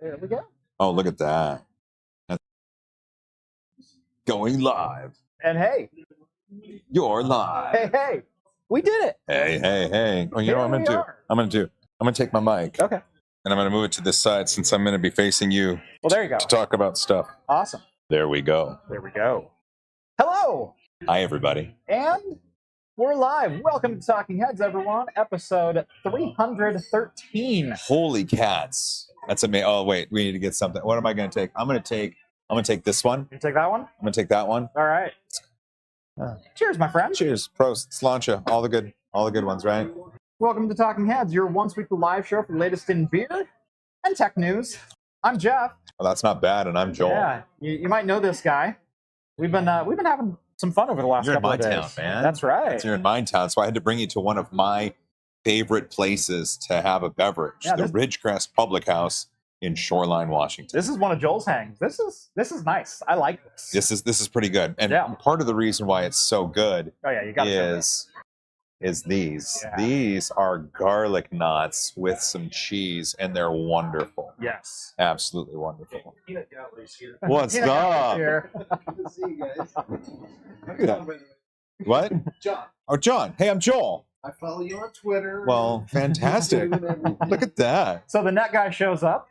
There we go. Oh, look at that. That's going live. And hey. You're live. Hey. We did it. Hey. Oh, you know what I'm going to do? I'm going to take my mic. Okay. And I'm going to move it to this side since I'm going to be facing you. Well, there you go. To talk about stuff. Awesome. There we go. Hello. Hi, everybody. And we're live. Welcome to Talking Heads, everyone. Episode 313. Holy cats. That's amazing. Oh, wait. We need to get something. What am I going to take? I'm going to take this one. You take that one? I'm going to take that one. All right. Cheers, my friend. Cheers. Prost. Sláinte. All the good ones, right? Welcome to Talking Heads, your once-weekly live show for the latest in beer and tech news. I'm Jeff. Well, that's not bad, and I'm Joel. Yeah, you might know this guy. We've been having some fun over the last couple of days. You're in my town, man. That's right. You're in my town, so I had to bring you to one of my favorite places to have a beverage, the Ridgecrest Public House in Shoreline, Washington. This is one of Joel's hangs. This is nice. I like this. This is pretty good, and part of the reason why it's so good is these. Yeah. These are garlic knots with some cheese, and they're wonderful. Yes, absolutely wonderful. What's up? Good to see you guys. Look at that. What? John. Oh, John. Hey, I'm Joel. I follow you on Twitter. Well, fantastic. Look at that. So the net guy shows up.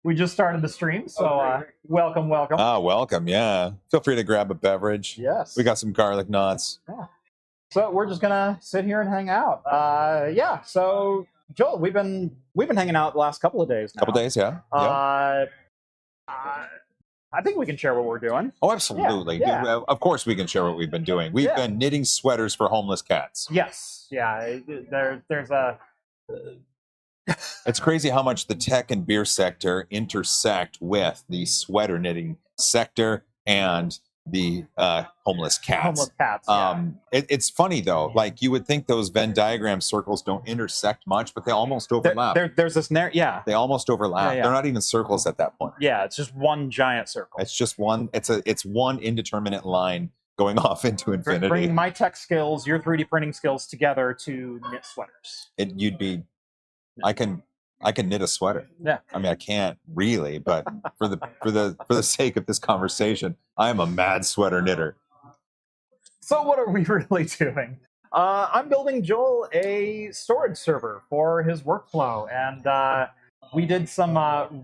We just started the stream, so welcome. Welcome, yeah. Feel free to grab a beverage. Yes. We got some garlic knots. Yeah. So we're just gonna sit here and hang out. So Joel, we've been hanging out the last couple of days now. Couple days, yeah. I think we can share what we're doing. Oh, absolutely. Yeah. Of course we can share what we've been doing. We've been knitting sweaters for homeless cats. Yes. Yeah. There's a... It's crazy how much the tech and beer sector intersect with the sweater knitting sector and the homeless cats. It's funny, though. Like, you would think those Venn diagram circles don't intersect much, but they almost overlap. There's this They almost overlap. They're not even circles at that point. Yeah, it's just one giant circle. It's just one. It's one indeterminate line going off into infinity. Bringing my tech skills, your 3D printing skills together to knit sweaters. I can knit a sweater. Yeah. I mean, I can't really, but for the sake of this conversation, I am a mad sweater knitter. So what are we really doing? I'm building Joel a storage server for his workflow, and we did some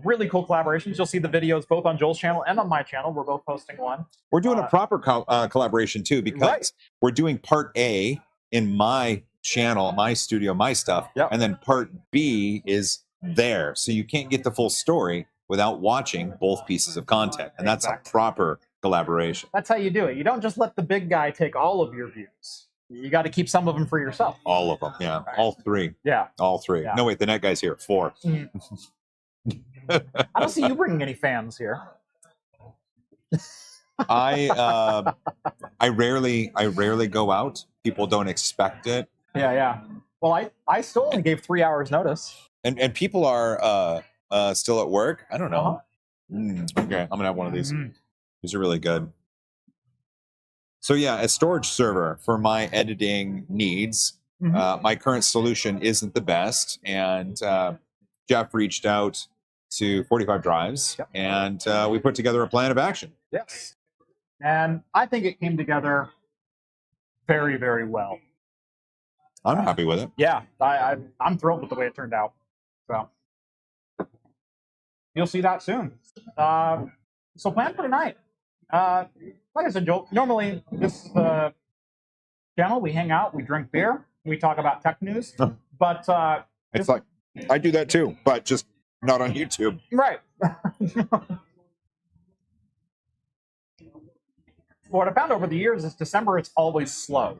really cool collaborations. You'll see the videos both on Joel's channel and on my channel. We're both posting one. We're doing a proper collaboration too, because we're doing part A in my channel, my studio, my stuff, and then part B is there, so you can't get the full story without watching both pieces of content, and that's a proper collaboration. That's how you do it. You don't just let the big guy take all of your views. You got to keep some of them for yourself. All of them, yeah. Right. All three. Yeah. All three. Yeah. No, wait, the net guy's here. 4. I don't see you bringing any fans here. I rarely go out. People don't expect it. Yeah. Well, I still only gave 3 hours notice. And people are still at work. I don't know. Okay, I'm gonna have one of these. These are really good. So yeah, a storage server for my editing needs. My current solution isn't the best, and Jeff reached out to 45 Drives, and we put together a plan of action. Yes, and I think it came together very, very well. I'm happy with it. Yeah, I'm thrilled with the way it turned out. So you'll see that soon. So plan for tonight. Like I said, Joel, normally this channel, we hang out, we drink beer, we talk about tech news, but it's like I do that too, but just not on YouTube. Right. What I found over the years is December, it's always slow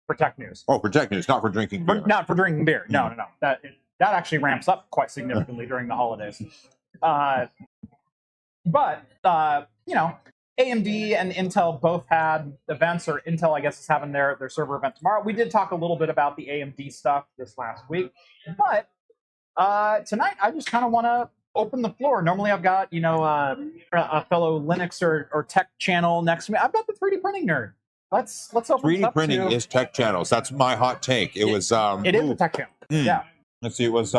for tech news. Oh, for tech news, not for drinking beer. Not for drinking beer. No. That actually ramps up quite significantly during the holidays. But AMD and Intel both had events, or Intel, I guess, is having their server event tomorrow. We did talk a little bit about the AMD stuff this last week. But tonight, I just kind of want to open the floor. Normally, I've got, a fellow Linux or tech channel next to me. I've got the 3D printing nerd. Let's open 3D printing is tech channels. That's my hot take. It is a tech channel. Yeah. Let's see. It was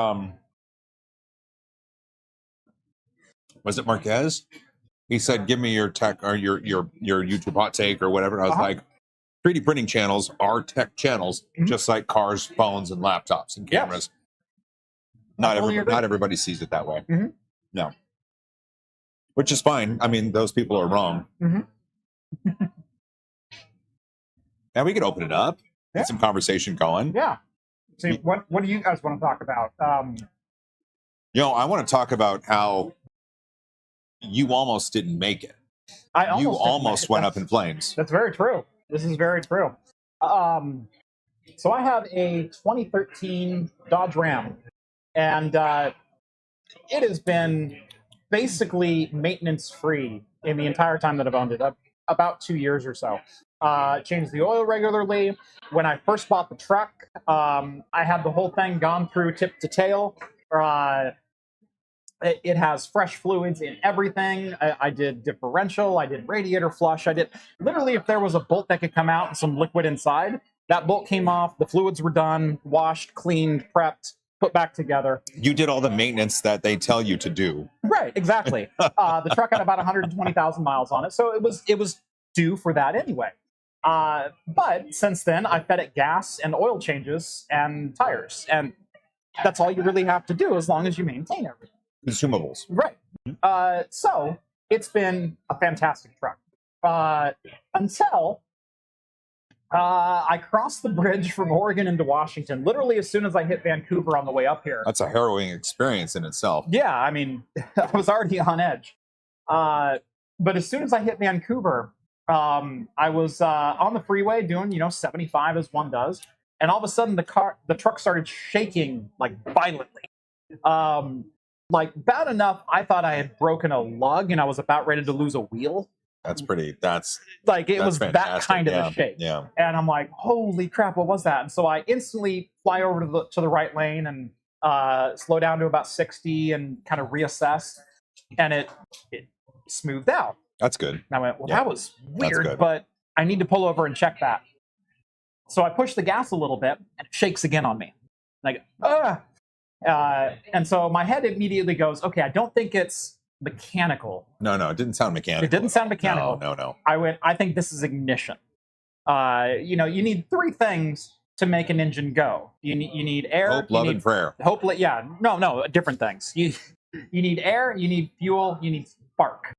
was it Marquez? He said, "Give me your tech or your YouTube hot take or whatever." I was like, 3D printing channels are tech channels, just like cars, phones, and laptops and cameras. Not everybody sees it that way. No, which is fine. I mean, those people are wrong. Now we could open it up, get some conversation going. Yeah. See, what do you guys want to talk about? I want to talk about how you almost didn't make it. You almost went up in flames. That's very true. This is very true. So I have a 2013 Dodge Ram, and it has been basically maintenance-free in the entire time that I've owned it, about 2 years or so. Changed the oil regularly. When I first bought the truck, I had the whole thing gone through tip to tail. It has fresh fluids in everything. I did differential. I did radiator flush. I did literally, if there was a bolt that could come out and some liquid inside, that bolt came off. The fluids were done, washed, cleaned, prepped, put back together. You did all the maintenance that they tell you to do. Right, exactly. The truck had about 120,000 miles on it, so it was due for that anyway. But since then, I fed it gas and oil changes and tires, and that's all you really have to do as long as you maintain everything. Consumables. Right. So it's been a fantastic truck until I crossed the bridge from Oregon into Washington, literally as soon as I hit Vancouver on the way up here. That's a harrowing experience in itself. Yeah, I mean, I was already on edge. But as soon as I hit Vancouver, I was on the freeway doing, 75 as one does. And all of a sudden the truck started shaking like violently. Like bad enough, I thought I had broken a lug and I was about ready to lose a wheel. That's like it was fantastic. that kind of a shake. Yeah. And I'm like, holy crap, what was that? And so I instantly fly over to the right lane and slow down to about 60 and kind of reassess, and it smoothed out. That's good. And I went, well, that was weird, good. but I need to pull over and check that. So I push the gas a little bit and it shakes again on me. And I go, ah. And so my head immediately goes, okay, I don't think it's mechanical. No, it didn't sound mechanical. It didn't sound mechanical. No. I think this is ignition. You need three things to make an engine go. You need air. Hope, love, and prayer. No, different things. You need air, you need fuel, you need spark.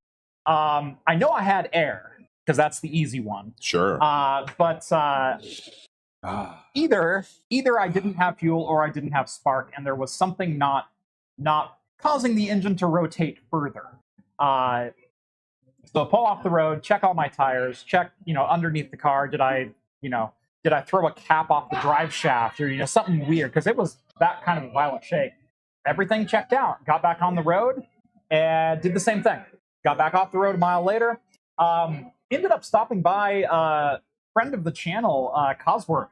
I know I had air, because that's the easy one. Sure. But either I didn't have fuel or I didn't have spark, and there was something not causing the engine to rotate further. So pull off the road, check all my tires, check underneath the car. Did I throw a cap off the drive shaft or something weird? Because it was that kind of a violent shake. Everything checked out. Got back on the road and did the same thing. Got back off the road a mile later. Ended up stopping by a friend of the channel, Cosworth.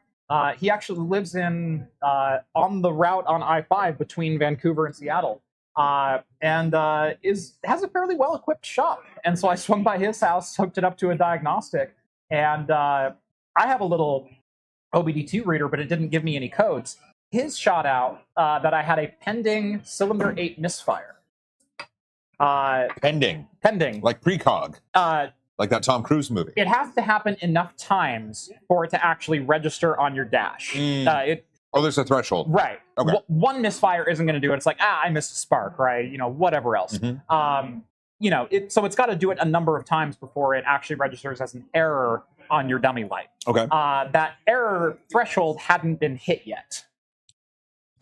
He actually lives on the route on I-5 between Vancouver and Seattle, and has a fairly well-equipped shop. And so I swung by his house, hooked it up to a diagnostic, and I have a little OBD2 reader, but it didn't give me any codes. His shot out that I had a pending cylinder 8 misfire. Pending. Like precog. Like that Tom Cruise movie. It has to happen enough times for it to actually register on your dash. There's a threshold. Right. Okay. One misfire isn't going to do it. It's like, I missed a spark, right? Whatever else. Mm-hmm. So it's got to do it a number of times before it actually registers as an error on your dummy light. Okay. That error threshold hadn't been hit yet.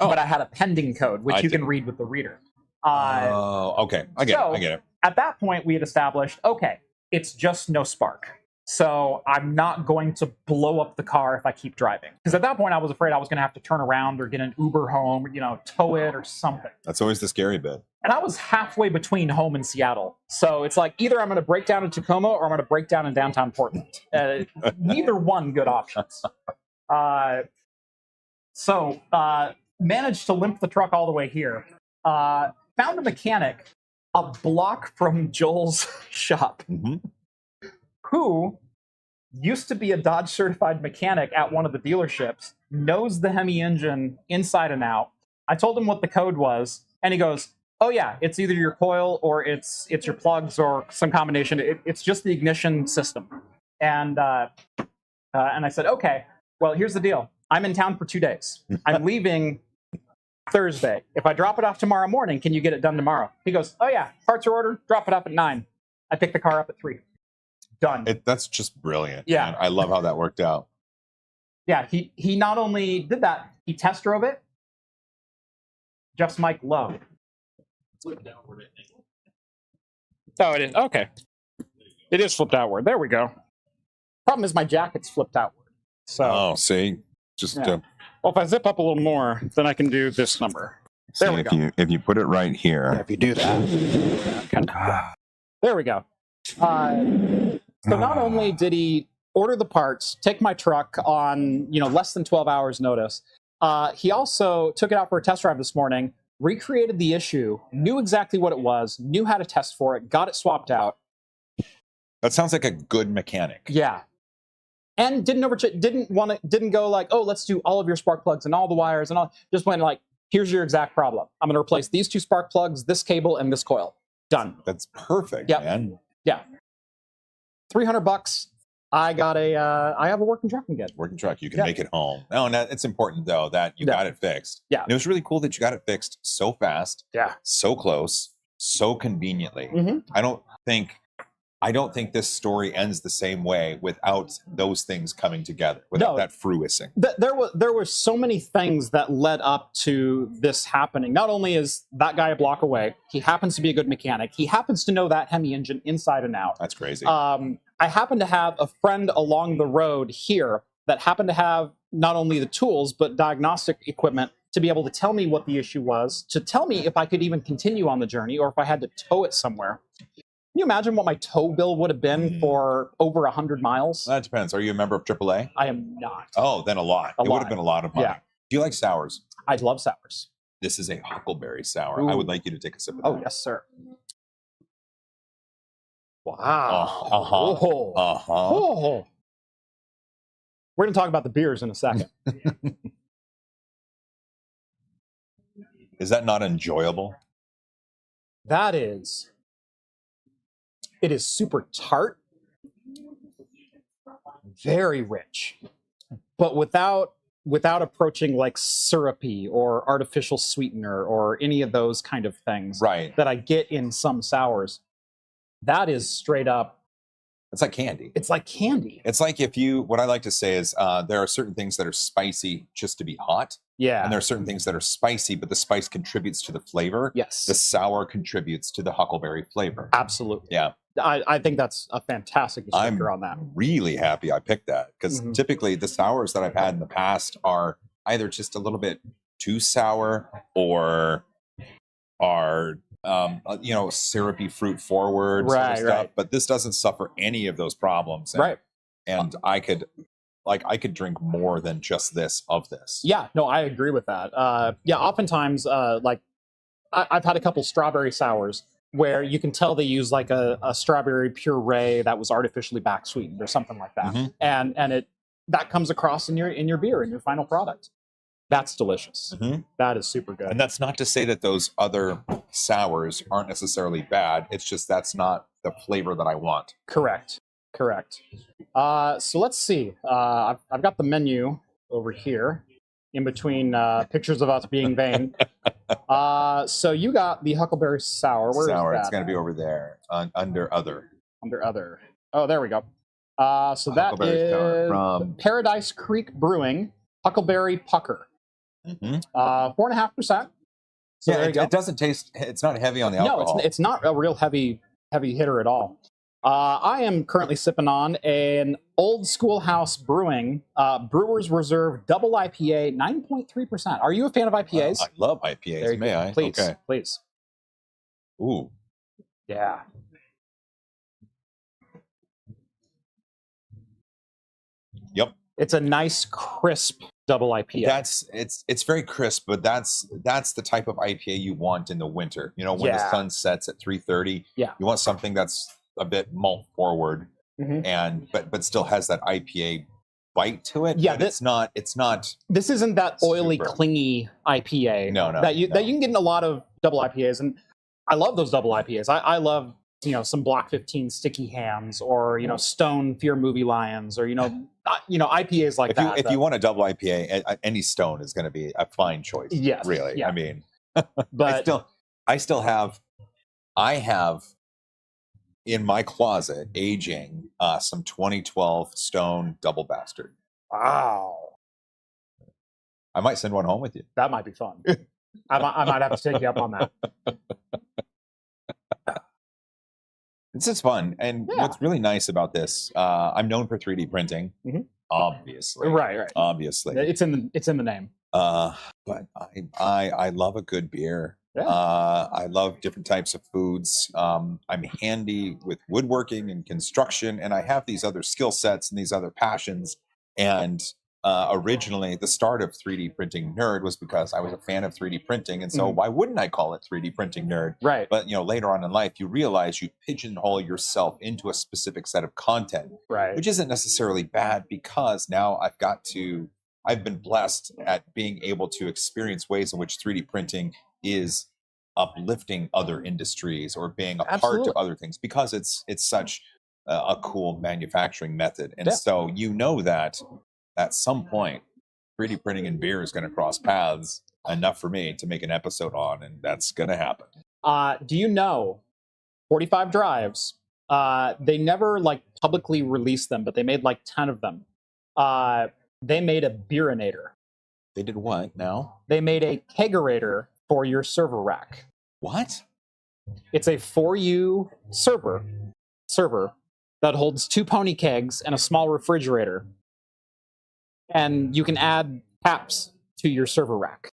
But I had a pending code, which you can read with the reader. Okay. I get it. At that point, we had established, okay, it's just no spark. So I'm not going to blow up the car if I keep driving. Because at that point, I was afraid I was going to have to turn around or get an Uber home, tow it or something. That's always the scary bit. And I was halfway between home and Seattle. So it's like, either I'm going to break down in Tacoma or I'm going to break down in downtown Portland. Neither one good options. So managed to limp the truck all the way here. Found a mechanic a block from Joel's shop, who used to be a Dodge certified mechanic at one of the dealerships, knows the Hemi engine inside and out. I told him what the code was, and he goes, Oh yeah, it's either your coil or it's your plugs or some combination. It's just the ignition system. And I said, okay, well, here's the deal. I'm in town for 2 days. I'm leaving Thursday. If I drop it off tomorrow morning, can you get it done tomorrow? He goes, oh yeah, parts are ordered. Drop it up at 9. I pick the car up at 3. Done. That's just brilliant. Yeah. Man. I love how that worked out. Yeah, he not only did that, he test drove it. Jeff's mic low. Flip downward, I think. Oh, it is. Okay. It is flipped outward. There we go. Problem is my jacket's flipped outward. So, Oh, see, just Yeah. Well, if I zip up a little more, then I can do this number. see, There we go. if you put it right here. If you do that. There we go. So not only did he order the parts, take my truck on less than 12 hours notice, he also took it out for a test drive this morning, recreated the issue, knew exactly what it was, knew how to test for it, got it swapped out. That sounds like a good mechanic. Yeah. And didn't go like, oh, let's do all of your spark plugs and all the wires and all. Just went like, here's your exact problem. I'm going to replace these 2 spark plugs, this cable, and this coil. Done. That's perfect, Yep. man. Yeah. $300. I have a working truck again. Working truck, you can Yeah. make it home. No, and it's important though that you Yeah. got it fixed. Yeah. And it was really cool that you got it fixed so fast, Yeah. so close, so conveniently. Mhm. I don't think this story ends the same way without those things coming together, without No. that fruising. There were so many things that led up to this happening. Not only is that guy a block away, he happens to be a good mechanic. He happens to know that Hemi engine inside and out. That's crazy. I happen to have a friend along the road here that happened to have not only the tools, but diagnostic equipment to be able to tell me what the issue was, to tell me if I could even continue on the journey or if I had to tow it somewhere. Can you imagine what my tow bill would have been for over 100 miles? That depends. Are you a member of AAA? I am not. Oh, then a lot. A It lot. would have been a lot of money. Yeah. Do you like sours? I love sours. This is a huckleberry sour. I Ooh. would like you to take a sip of that. Oh, yes, sir. Wow. Uh-huh. Oh. Uh-huh. Oh. We're going to talk about the beers in a second. Is that not enjoyable? That is. It is super tart, very rich, but without approaching like syrupy or artificial sweetener or any of those kind of things Right. that I get in some sours. That is straight up. It's like candy. It's like candy. It's like what I like to say is there are certain things that are spicy just to be hot. Yeah. And there are certain things that are spicy, but the spice contributes to the flavor. Yes. The sour contributes to the huckleberry flavor. Absolutely. Yeah. I think that's a fantastic descriptor on that. Really happy I picked that because Mhm. typically the sours that I've had in the past are either just a little bit too sour or are syrupy fruit forward sort of Right, stuff. right. But this doesn't suffer any of those problems. Right. And I could drink more than just this of this. Yeah, no, I agree with that. Oftentimes, like I've had a couple strawberry sours where you can tell they use like a strawberry puree that was artificially back sweetened or something like that, Mhm. and that comes across in your beer in your final product. That's delicious. Mhm. That is super good. And that's not to say that those other sours aren't necessarily bad. It's just that's not the flavor that I want. Correct. So let's see. I've got the menu over here in between pictures of us being vain. So you got the huckleberry sour. Where Sour. is that? It's going to be over there under other. Under other. Oh, there we go. So that Huckleberry sour is from- Paradise Creek Brewing Huckleberry Pucker. Mhm. 4.5%. So Yeah, there you go. it doesn't taste. It's not heavy on the No, alcohol. it's not a real heavy hitter at all. I am currently sipping on an Old Schoolhouse Brewing Brewers Reserve Double IPA, 9.3%. Are you a fan of IPAs? I love IPAs. There you May go. I? Please, Okay. please. Ooh. Yeah. Yep. It's a nice, crisp double IPA. It's very crisp, but that's the type of IPA you want in the winter. You know, when the Yeah. sun sets at 3:30. Yeah. You want something that's a bit malt forward Mhm. and but still has that IPA bite to it. Yeah, but it's not. This isn't that oily, Super. clingy IPA No, no, that you no. can get in a lot of double IPAs. And I love those double IPAs. I love, some Block 15 Sticky Hands, or Stone Fear Movie Lions, or IPAs like that. If you want a double IPA, any Stone is going to be a fine choice. Yes, really. yeah. I mean, but I have in my closet aging some 2012 Stone Double Bastard. wow, I might send one home with you. that might be fun. I might have to take you up on that. This is fun, and Yeah. what's really nice about this, I'm known for 3D printing, Mhm. obviously. Right. Obviously. It's in the name. But I love a good beer. Yeah. I love different types of foods. I'm handy with woodworking and construction, and I have these other skill sets and these other passions. And originally, the start of 3D Printing Nerd was because I was a fan of 3D printing, and so why wouldn't I call it 3D Printing Nerd? Right. But later on in life, you realize you pigeonhole yourself into a specific set of content, Right. which isn't necessarily bad, because now I've been blessed at being able to experience ways in which 3D printing is uplifting other industries or being a part Absolutely. of other things, because it's such a cool manufacturing method. And Yeah. so that at some point 3D printing and beer is going to cross paths enough for me to make an episode on, and that's going to happen. Do you know 45 Drives? They never publicly released them, but they made 10 of them. They made a beerinator. They did what now? They made a kegerator for your server rack. What? It's a 4U server that holds 2 pony kegs and a small refrigerator. And you can add taps to your server rack.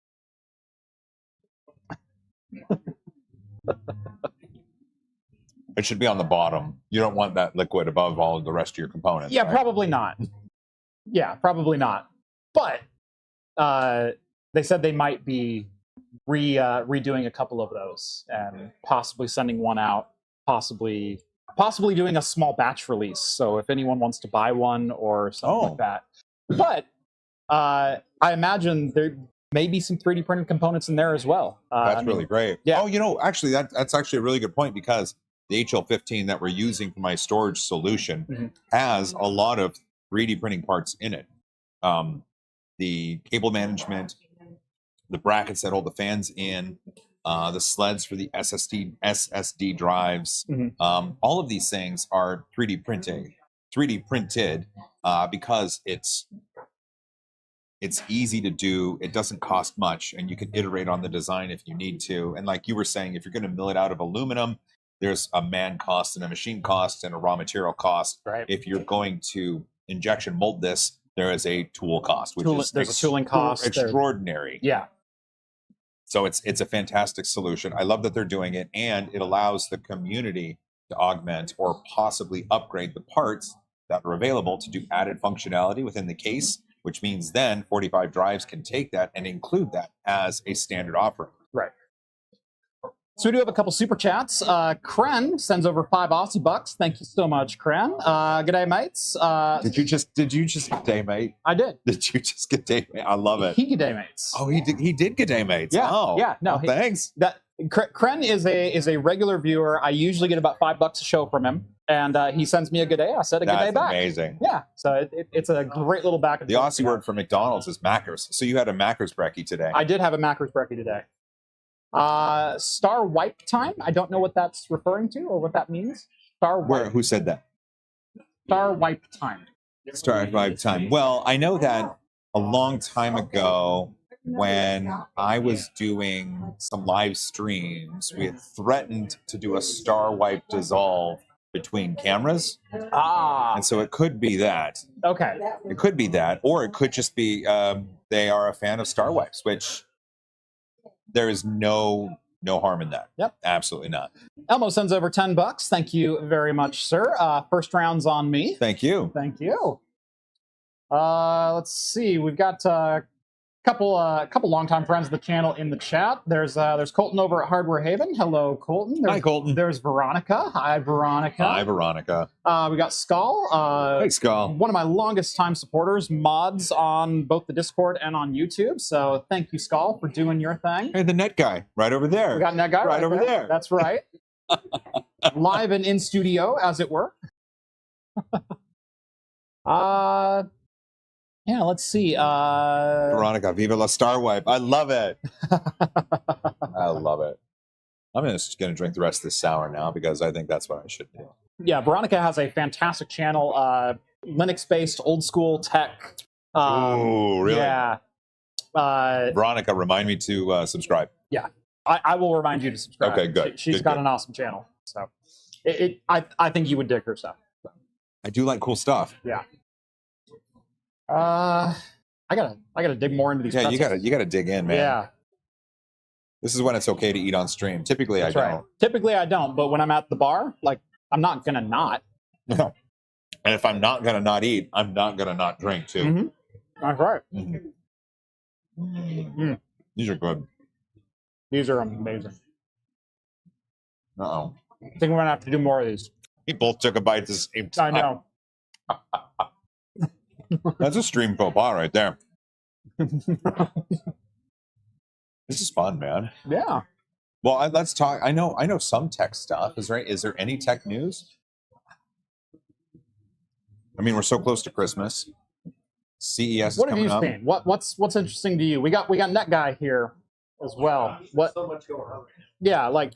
It should be on the bottom. You don't want that liquid above all of the rest of your components. Yeah, right? probably not. Yeah, probably not. But they said they might be redoing a couple of those and possibly sending one out, possibly doing a small batch release. So if anyone wants to buy one or something like that. But I imagine there may be some 3D printed components in there as well. That's really great. yeah. Oh, actually, that's actually a really good point, because the HL15 that we're using for my storage solution has a lot of 3D printing parts in it. The cable management, the brackets that hold the fans in, the sleds for the SSD drives. All of these things are 3D printed because it's easy to do. It doesn't cost much, and you can iterate on the design if you need to. And like you were saying, if you're going to mill it out of aluminum, there's a man cost and a machine cost and a raw material cost. Right. If you're going to injection mold this, there is a tool cost, which There's a tooling cost. extraordinary. Yeah. So it's a fantastic solution. I love that they're doing it, and it allows the community to augment or possibly upgrade the parts that are available to do added functionality within the case, which means then 45 Drives can take that and include that as a standard offering. Right. So we do have a couple super chats. Kren sends over 5 Aussie bucks. Thank you so much, Kren. G'day, mates. Did you just get day mate? I did. Did you just get day mate? I love it. He g'day, mates. Oh, he did get day mates. Yeah. Oh, Yeah. No. well, thanks. Kren is a regular viewer. I usually get about $5 a show from him, and he sends me a good day. I said a good day That's back. amazing. Yeah. So it's a great little back and The forth. Aussie word for McDonald's is Mackers. So you had a Mackers brekkie today. I did have a Macros brekkie today. Star wipe time. I don't know what that's referring to or what that means. Who said that? Star wipe time. Star wipe time. Well, I know that a long time ago, when I was doing some live streams, we had threatened to do a star wipe dissolve between cameras. And so it could be that. Okay. It could be that, or it could just be they are a fan of star wipes, which there is no harm in that. Yep. Absolutely not. Elmo sends over $10. Thank you very much, sir. First round's on me. Thank you. Thank you. Let's see. We've got couple longtime friends of the channel in the chat. There's Colton over at Hardware Haven. Hello, Colton. Hi, Colton. There's Veronica. Hi, Veronica. Hi, Veronica. We got Skull. Hey, Skull. One of my longest time supporters, mods on both the Discord and on YouTube. So thank you, Skull, for doing your thing. Hey, the net guy, right over there. We got that guy right over there. That's right. Live and in studio, as it were. Yeah, let's see. Veronica, Viva la Star Wipe. I love it. I love it. I'm just going to drink the rest of this sour now because I think that's what I should do. Yeah, Veronica has a fantastic channel, Linux-based, old-school tech. Oh, really? Yeah. Veronica, remind me to subscribe. Yeah, I will remind you to subscribe. Okay, good. She's got an awesome channel, so I think you would dig her stuff. I do like cool stuff. Yeah. I gotta dig more into these. Yeah, pretzels. you gotta dig in, man. Yeah, This is when it's okay to eat on stream. Typically, that's I right. don't. Typically, I don't. But when I'm at the bar, like, I'm not gonna not. And if I'm not gonna not eat, I'm not gonna not drink too. Mm-hmm. That's right. Mm. These are good. These are amazing. Uh-oh. I think we're gonna have to do more of these. We both took a bite at the same I time. know. That's a stream faux pas right there. This is fun, man. Yeah. Well, let's talk. I know some tech stuff. Is there any tech news? I mean, we're so close to Christmas. CES is What have you coming up. seen? What's interesting to you? We got Net Guy here as well. What? So much going on. Yeah, like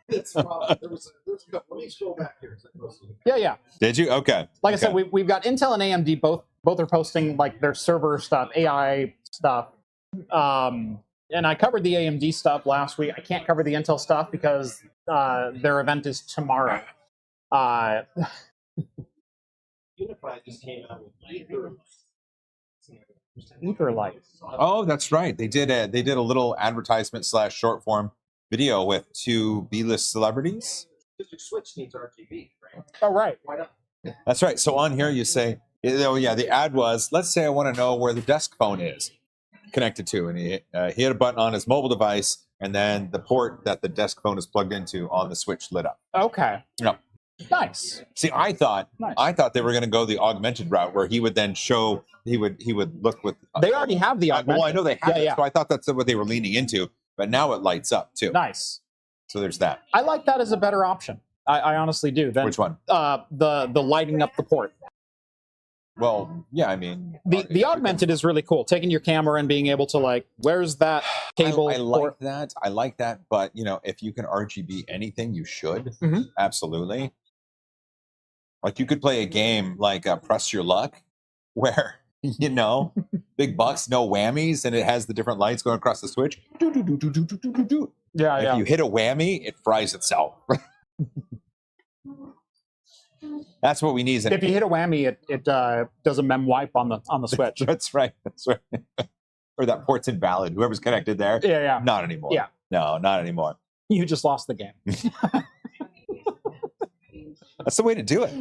It's there was a couple. Let me scroll back here. yeah. Did you? Okay. Like I Okay. said, we've got Intel and AMD both are posting like their server stuff, AI stuff. And I covered the AMD stuff last week. I can't cover the Intel stuff because their event is tomorrow. Unify just came out with Ether. Ether Light. Oh, that's right. They did a little advertisement / short form video with 2 B-list celebrities. Because your Switch needs RGB, right? Oh, right. Why not? That's right. So on here you say, oh yeah, the ad was, let's say I want to know where the desk phone is connected to, and he hit a button on his mobile device, and then the port that the desk phone is plugged into on the switch lit up. Okay. Yeah. Nice. See, I thought they were going to go the augmented route, where he would then show he would look with. They already have the augmented. Well, I know they have it, Yeah. so I thought that's what they were leaning into. But now it lights up too. Nice. So there's that. I like that as a better option. I honestly do. Which one? The lighting up the port. Well, yeah, I mean, The augmented is really cool. Taking your camera and being able to like, where's that cable? I like port? that. I like that. But if you can RGB anything, you should. Mhm. Absolutely. Like you could play a game like Press Your Luck, where big bucks, no whammies, and it has the different lights going across the switch. Yeah. If you hit a whammy, it fries itself. That's what we need. If you hit a whammy, it does a mem wipe on the switch. That's right. Or that port's invalid. Whoever's connected there. Yeah. Not anymore. Yeah. No, not anymore. You just lost the game. That's the way to do it.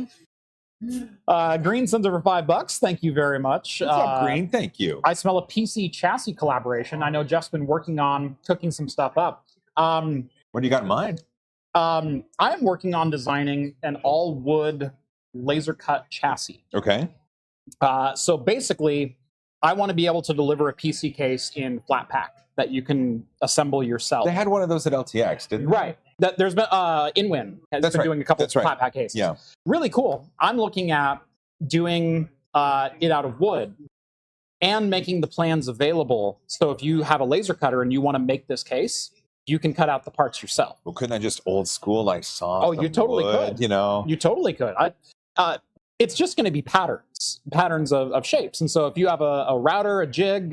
Green sends over $5. Thank you very much. What's up, Green? Thank you. I smell a PC chassis collaboration. I know Jeff's been working on cooking some stuff up. What do you got in mind? I am working on designing an all-wood laser cut chassis. Okay. So basically, I want to be able to deliver a PC case in flat pack that you can assemble yourself. They had one of those at LTX, didn't they? Right. There's been InWin has That's been right. doing a couple That's right. flat pack cases. Yeah. Really cool. I'm looking at doing it out of wood and making the plans available. So if you have a laser cutter and you want to make this case, you can cut out the parts yourself. Well, couldn't I just old school like saw? Oh, you totally wood, could. You You totally could. It's just going to be patterns of shapes. And so if you have a router, a jig,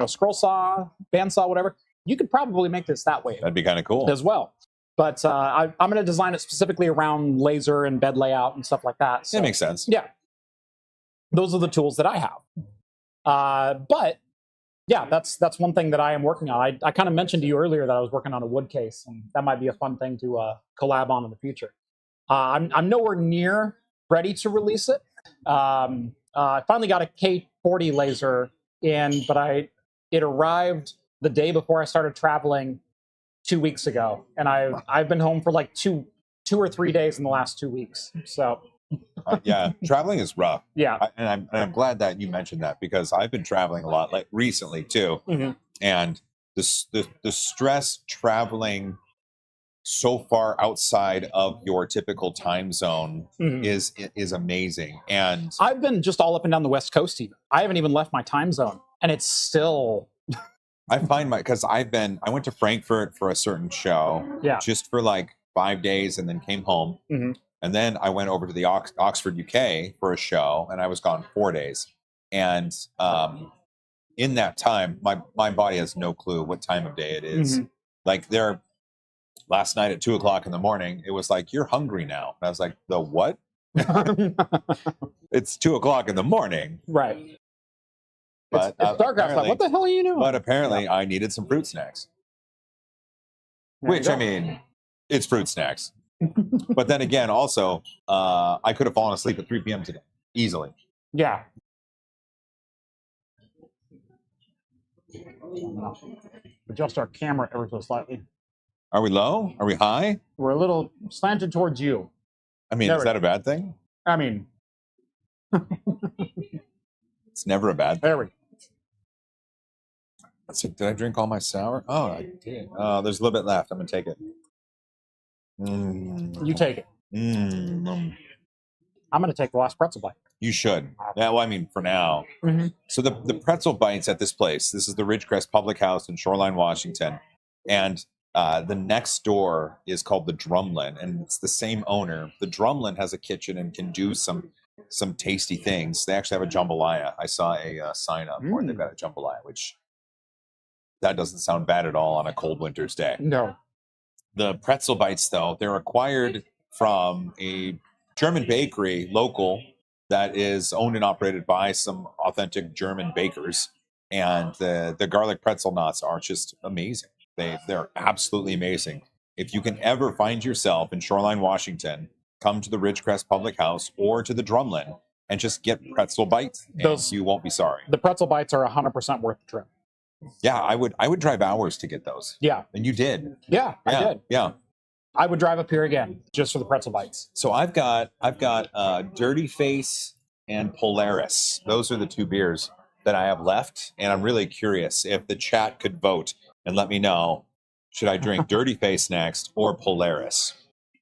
scroll saw, bandsaw, whatever, you could probably make this that way That'd be kind of cool. as well. But I'm going to design it specifically around laser and bed layout and stuff like that. So, That makes sense. yeah, those are the tools that I have. But yeah, that's one thing that I am working on. I kind of mentioned to you earlier that I was working on a wood case, and that might be a fun thing to collab on in the future. I'm nowhere near ready to release it. I finally got a K40 laser in, but I It arrived the day before I started traveling 2 weeks ago, and I've been home for like two or 3 days in the last 2 weeks. So Yeah, traveling is rough. yeah, And I'm glad that you mentioned that, because I've been traveling a lot, like recently too, Mhm. and the stress traveling so far outside of your typical time zone Mhm. is amazing. And I've been just all up and down the West Coast. Even I haven't even left my time zone, and it's still I find because I went to Frankfurt for a certain show, Yeah. just for like 5 days, and then came home. Mhm. And then I went over to the Oxford, UK for a show, and I was gone 4 days. And in that time, my body has no clue what time of day it is. Mhm. Like last night at 2 o'clock in the morning, it was like, "You're hungry now." And I was like, "The what?" It's 2 o'clock in the morning. Right. But It's dark outside. What the hell are you doing? But apparently, I needed some fruit snacks. There you Which, go. I mean, it's fruit snacks. But then again, also, I could have fallen asleep at 3 p.m. today, easily. Yeah. Adjust our camera ever so slightly. Are we low? Are we high? We're a little slanted towards you. I mean, There is we that a bad thing? I mean, It's never a bad thing. there we go. Let's see, did I drink all my sour? Oh, I did. There's a little bit left. I'm going to take it. You take it. Mm. I'm going to take the last pretzel bite. You should. Yeah, well, I mean, for now. Mhm. So the pretzel bites at this place, this is the Ridgecrest Public House in Shoreline, Washington. And the next door is called the Drumlin, and it's the same owner. The Drumlin has a kitchen and can do some tasty things. They actually have a jambalaya. I saw a sign up for it. They've got a jambalaya, which that doesn't sound bad at all on a cold winter's day. No. The pretzel bites, though, they're acquired from a German bakery, local, that is owned and operated by some authentic German bakers. And the garlic pretzel knots are just amazing. They're absolutely amazing. If you can ever find yourself in Shoreline, Washington, come to the Ridgecrest Public House or to the Drumlin and just get pretzel bites, and you won't be sorry. The pretzel bites are 100% worth the trip. Yeah, I would drive hours to get those. Yeah. And you did. Yeah, I did. Yeah. I would drive up here again just for the pretzel bites. So I've got Dirty Face and Polaris. Those are the two beers that I have left, and I'm really curious if the chat could vote and let me know, should I drink Dirty Face next or Polaris?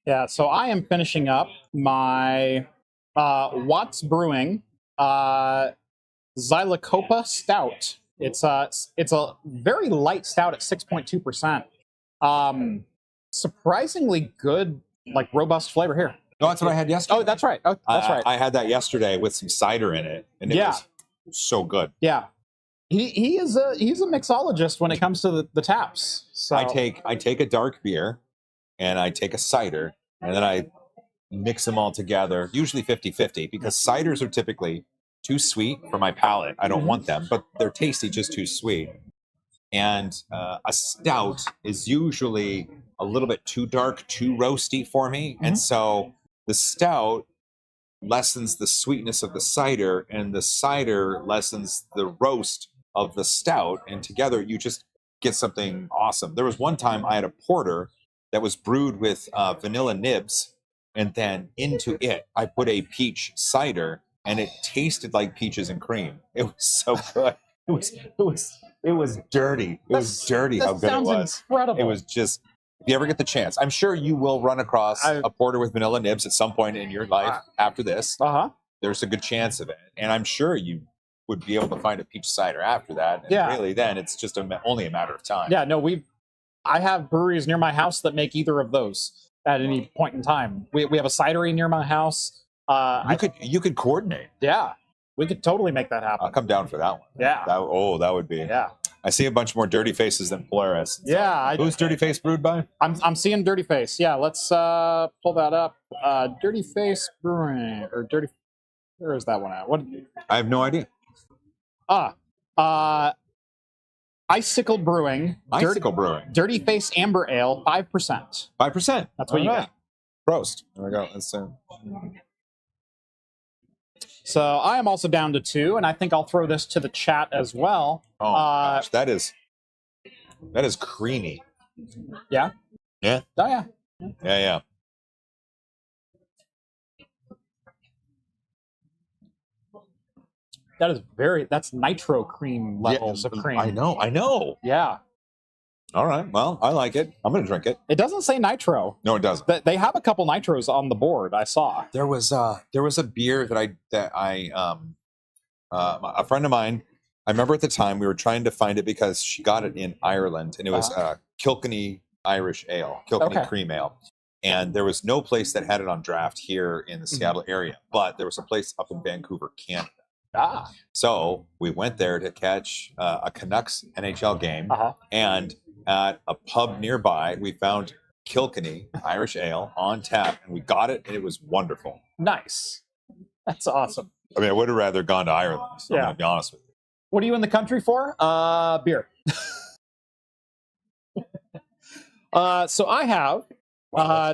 Yeah, so I am finishing up my Watts Brewing Xylocopa Stout. It's a very light stout at 6.2%. Surprisingly good, like robust flavor here. No, that's what I had yesterday. Oh, that's right. Oh, that's right. I had that yesterday with some cider in it, and it was so good. Yeah, he's a mixologist when it comes to the taps. So I take a dark beer, and I take a cider, and then I mix them all together, usually 50-50, because ciders are typically too sweet for my palate. I don't want them, but they're tasty, just too sweet. And a stout is usually a little bit too dark, too roasty for me. And so the stout lessens the sweetness of the cider, and the cider lessens the roast of the stout. And together you just get something awesome. There was one time I had a porter that was brewed with vanilla nibs, and then into it I put a peach cider, and it tasted like peaches and cream. It was so good. It was dirty. It was dirty how good it was. Sounds incredible. It was just, if you ever get the chance, I'm sure you will run across a porter with vanilla nibs at some point in your life after this. There's a good chance of it. And I'm sure you would be able to find a peach cider after that. And really, then it's just only a matter of time. Yeah, no, I have breweries near my house that make either of those at any point in time. We have a cidery near my house. You could coordinate. Yeah, we could totally make that happen. I'll come down for that one. Yeah. That would be. Yeah. I see a bunch more Dirty Faces than Polaris. Yeah. Who's Dirty Face brewed by? I'm seeing Dirty Face. Yeah, let's pull that up. Dirty Face Brewing, or Dirty. Where is that one at? What? I have no idea. Icicle Brewing. Dirty Face Amber Ale, 5%. 5%. That's what you got. Prost. There we go. Let's So I am also down to 2, and I think I'll throw this to the chat as well. Oh my gosh, that is creamy. Yeah. Yeah. Oh yeah. Yeah. That's nitro cream levels of cream. I know. Yeah. All right. Well, I like it. I'm gonna drink it. It doesn't say nitro. No, it doesn't. They have a couple nitros on the board. I saw. There was a beer that I a friend of mine. I remember at the time we were trying to find it because she got it in Ireland, and it was Kilkenny Irish Ale, Kilkenny Cream Ale, and there was no place that had it on draft here in the Seattle area, but there was a place up in Vancouver, Canada. So we went there to catch a Canucks NHL game, and at a pub nearby, we found Kilkenny Irish Ale on tap, and we got it, and it was wonderful. Nice. That's awesome. I mean, I would have rather gone to Ireland. So I'm going to be honest with you. What are you in the country for? Beer. So I have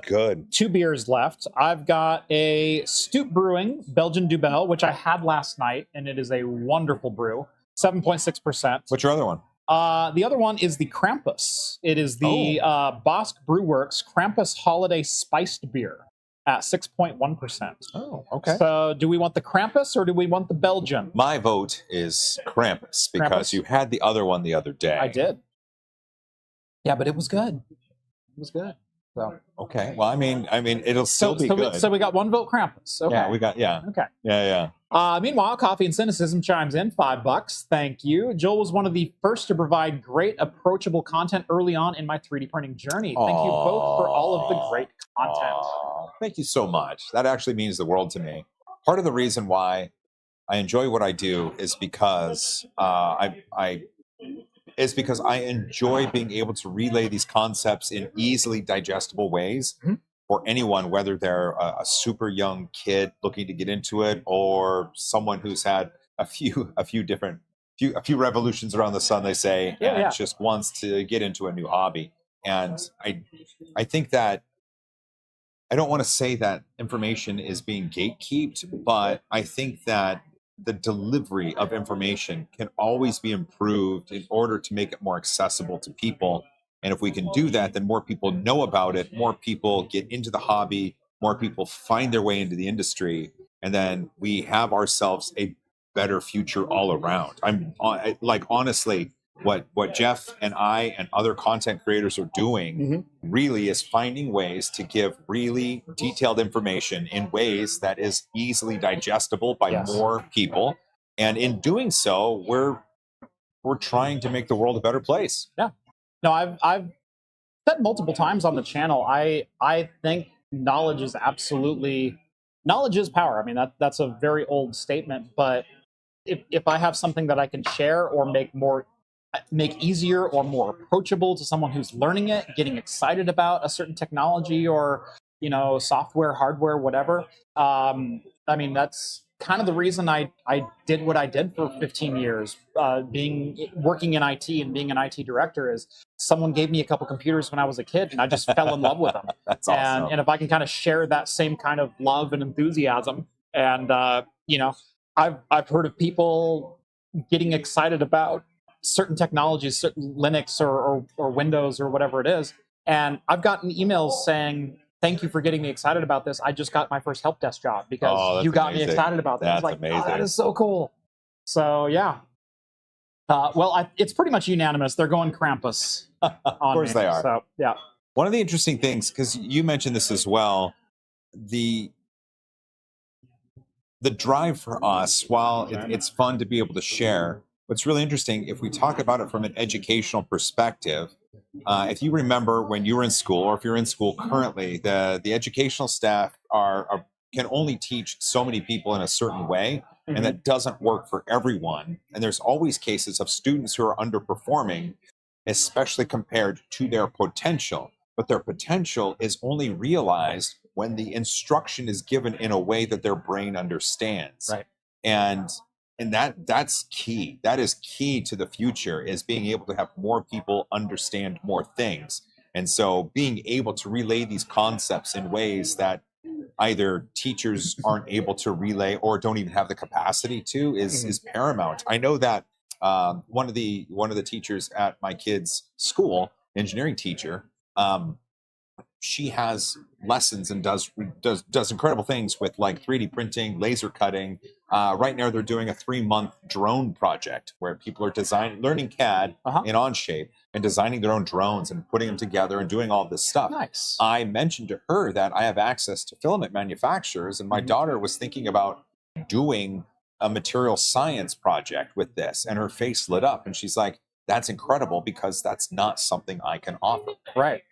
good 2 beers left. I've got a Stoop Brewing Belgian Dubel, which I had last night, and it is a wonderful brew, 7.6%. What's your other one? The other one is the Krampus. It is the Bosk Brewworks Krampus Holiday Spiced Beer at 6.1%. Oh, okay. So do we want the Krampus or do we want the Belgian? My vote is Krampus because you had the other one the other day. I did. Yeah, but it was good. It was good. So okay. Well, I mean, it'll still be good. So we got 1 vote Krampus. Okay. Yeah, we got Okay. Yeah. Meanwhile, Coffee and Cynicism chimes in, $5. Thank you. Joel was one of the first to provide great, approachable content early on in my 3D printing journey. Thank you both for all of the great content. Thank you so much. That actually means the world to me. Part of the reason why I enjoy what I do is because because I enjoy being able to relay these concepts in easily digestible ways for anyone, whether they're a super young kid looking to get into it or someone who's had a few revolutions around the sun, they say, and just wants to get into a new hobby. And I think that I don't want to say that information is being gatekept, but I think that the delivery of information can always be improved in order to make it more accessible to people. And if we can do that, then more people know about it, more people get into the hobby, more people find their way into the industry, and then we have ourselves a better future all around. Honestly, what Jeff and I and other content creators are doing really is finding ways to give really detailed information in ways that is easily digestible by more people. And in doing so, we're trying to make the world a better place. Yeah. No, I've said multiple times on the channel, I think knowledge is power. I mean, that's a very old statement, but if I have something that I can share or make easier or more approachable to someone who's learning it, getting excited about a certain technology or, software, hardware, whatever. I mean, that's kind of the reason I did what I did for 15 years, working in IT and being an IT director is someone gave me a couple computers when I was a kid and I just fell in love with them. That's awesome. And if I can kind of share that same kind of love and enthusiasm and, I've heard of people getting excited about certain technologies, certain Linux or Windows or whatever it is. And I've gotten emails saying, thank you for getting me excited about this. I just got my first help desk job because you got me excited about this. That's amazing. Oh, that is so cool. So, yeah. It's pretty much unanimous. They're going Krampus. Of course they are. So, yeah. One of the interesting things, because you mentioned this as well, the drive for us, while it's fun to be able to share, what's really interesting, if we talk about it from an educational perspective, if you remember when you were in school, or if you're in school currently, the educational staff can only teach so many people in a certain way, and that doesn't work for everyone. And there's always cases of students who are underperforming, especially compared to their potential. But their potential is only realized when the instruction is given in a way that their brain understands. Right. And that's key. That is key to the future, is being able to have more people understand more things. And so being able to relay these concepts in ways that either teachers aren't able to relay or don't even have the capacity to is paramount. I know that one of the teachers at my kids' school, engineering teacher, she has lessons and does incredible things with like 3D printing, laser cutting. Right now, they're doing a 3-month drone project where people are learning CAD in Onshape and designing their own drones and putting them together and doing all this stuff. Nice. I mentioned to her that I have access to filament manufacturers, and my daughter was thinking about doing a material science project with this, and her face lit up, and she's like, "That's incredible because that's not something I can offer." Right.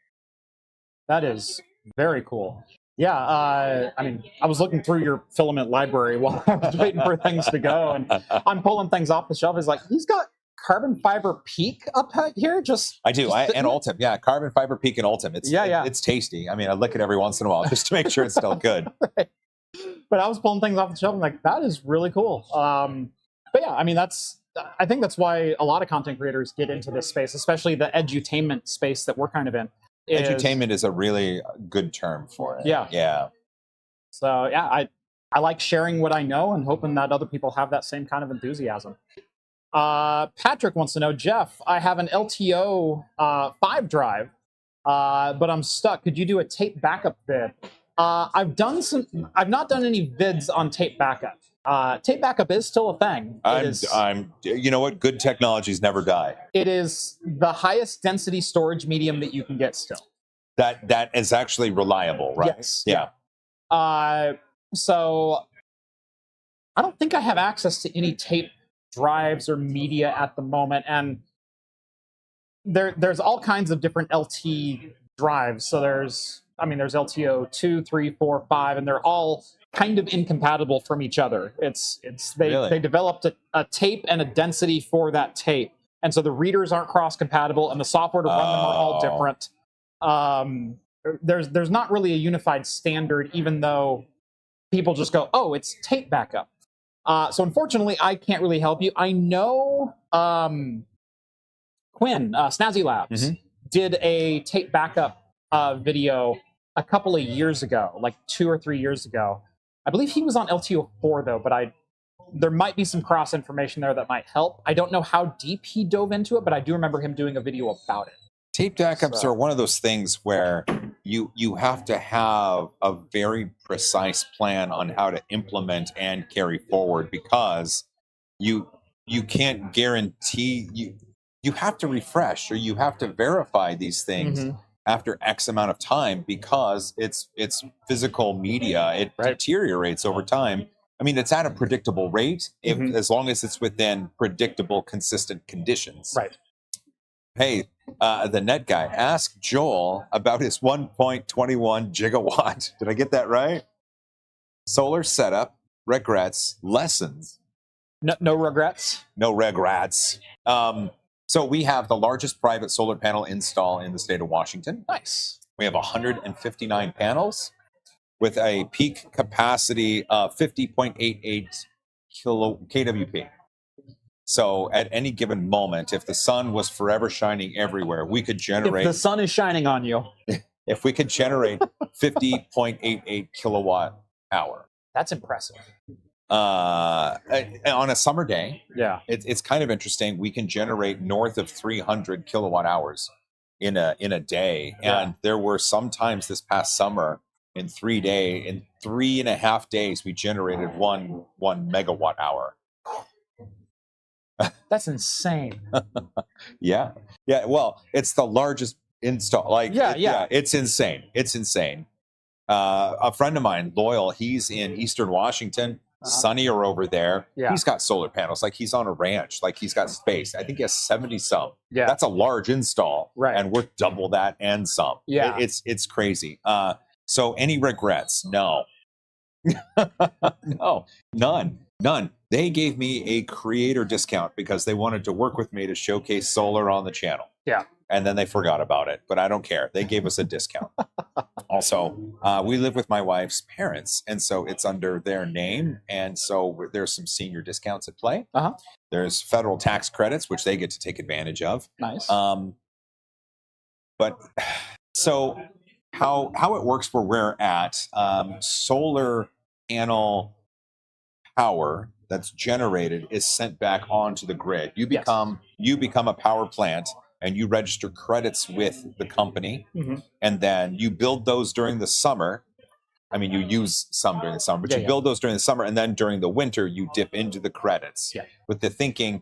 That is very cool. Yeah, I mean, I was looking through your filament library while I was waiting for things to go, and I'm pulling things off the shelf. It's like, he's got carbon fiber peak up here. I do, and Ultim. Yeah, carbon fiber peak and Ultim. It's tasty. I mean, I lick it every once in a while just to make sure it's still good. Right. But I was pulling things off the shelf and like, that is really cool. But yeah, I mean, I think that's why a lot of content creators get into this space, especially the edutainment space that we're kind of in. Edutainment is a really good term for it. Yeah. Yeah. So yeah, I like sharing what I know and hoping that other people have that same kind of enthusiasm. Patrick wants to know, Jeff, I have an LTO 5 drive, but I'm stuck. Could you do a tape backup vid? I've not done any vids on tape backup. Tape backup is still a thing. You know what? Good technologies never die. It is the highest density storage medium that you can get still. That is actually reliable, right? Yes. Yeah. So I don't think I have access to any tape drives or media at the moment, and there's all kinds of different LT drives. So there's LTO 2, 3, 4, 5, and they're all kind of incompatible from each other. They developed a tape and a density for that tape, and so the readers aren't cross compatible, and the software to run them are all different. There's not really a unified standard, even though people just go, oh, it's tape backup. So unfortunately, I can't really help you. I know Quinn, Snazzy Labs, did a tape backup video a couple of years ago, like 2 or 3 years ago. I believe he was on LTO4 though, but there might be some cross information there that might help. I don't know how deep he dove into it, but I do remember him doing a video about it. Tape backups are one of those things where you have to have a very precise plan on how to implement and carry forward, because you can't guarantee you have to refresh or you have to verify these things after X amount of time, because it's physical media. It deteriorates over time. I mean, it's at a predictable rate as long as it's within predictable, consistent conditions. Right. Hey, the net guy, ask Joel about his 1.21 gigawatt. Did I get that right? Solar setup, regrets, lessons. No regrets? No regrets. So we have the largest private solar panel install in the state of Washington. Nice. We have 159 panels with a peak capacity of 50.88 kWp. So at any given moment, if the sun was forever shining everywhere, we could generate... If the sun is shining on you. If we could generate 50.88 kilowatt hour. That's impressive. On a summer day, it's kind of interesting. We can generate north of 300 kilowatt hours in a day. And there were some times this past summer in 3.5 days, we generated one megawatt hour. That's insane. Yeah. Well, it's the largest install. It's insane. It's insane. A friend of mine, Loyal, he's in Eastern Washington. Sunnier over there. Yeah. He's got solar panels. Like, he's on a ranch. Like, he's got space. I think he has 70 some. Yeah. That's a large install. Right. And we're double that and some. Yeah. It's crazy. So any regrets? No. No. None. They gave me a creator discount because they wanted to work with me to showcase solar on the channel. Yeah. And then they forgot about it, but I don't care. They gave us a discount. Also, we live with my wife's parents, and so it's under their name, and so there's some senior discounts at play. There's federal tax credits, which they get to take advantage of. Nice. But so how it works where we're at. Solar panel power that's generated is sent back onto the grid. You become a power plant, and you register credits with the company, and then you build those during the summer. I mean, you use some during the summer, but you build those during the summer, and then during the winter you dip into the credits. Yeah. With the thinking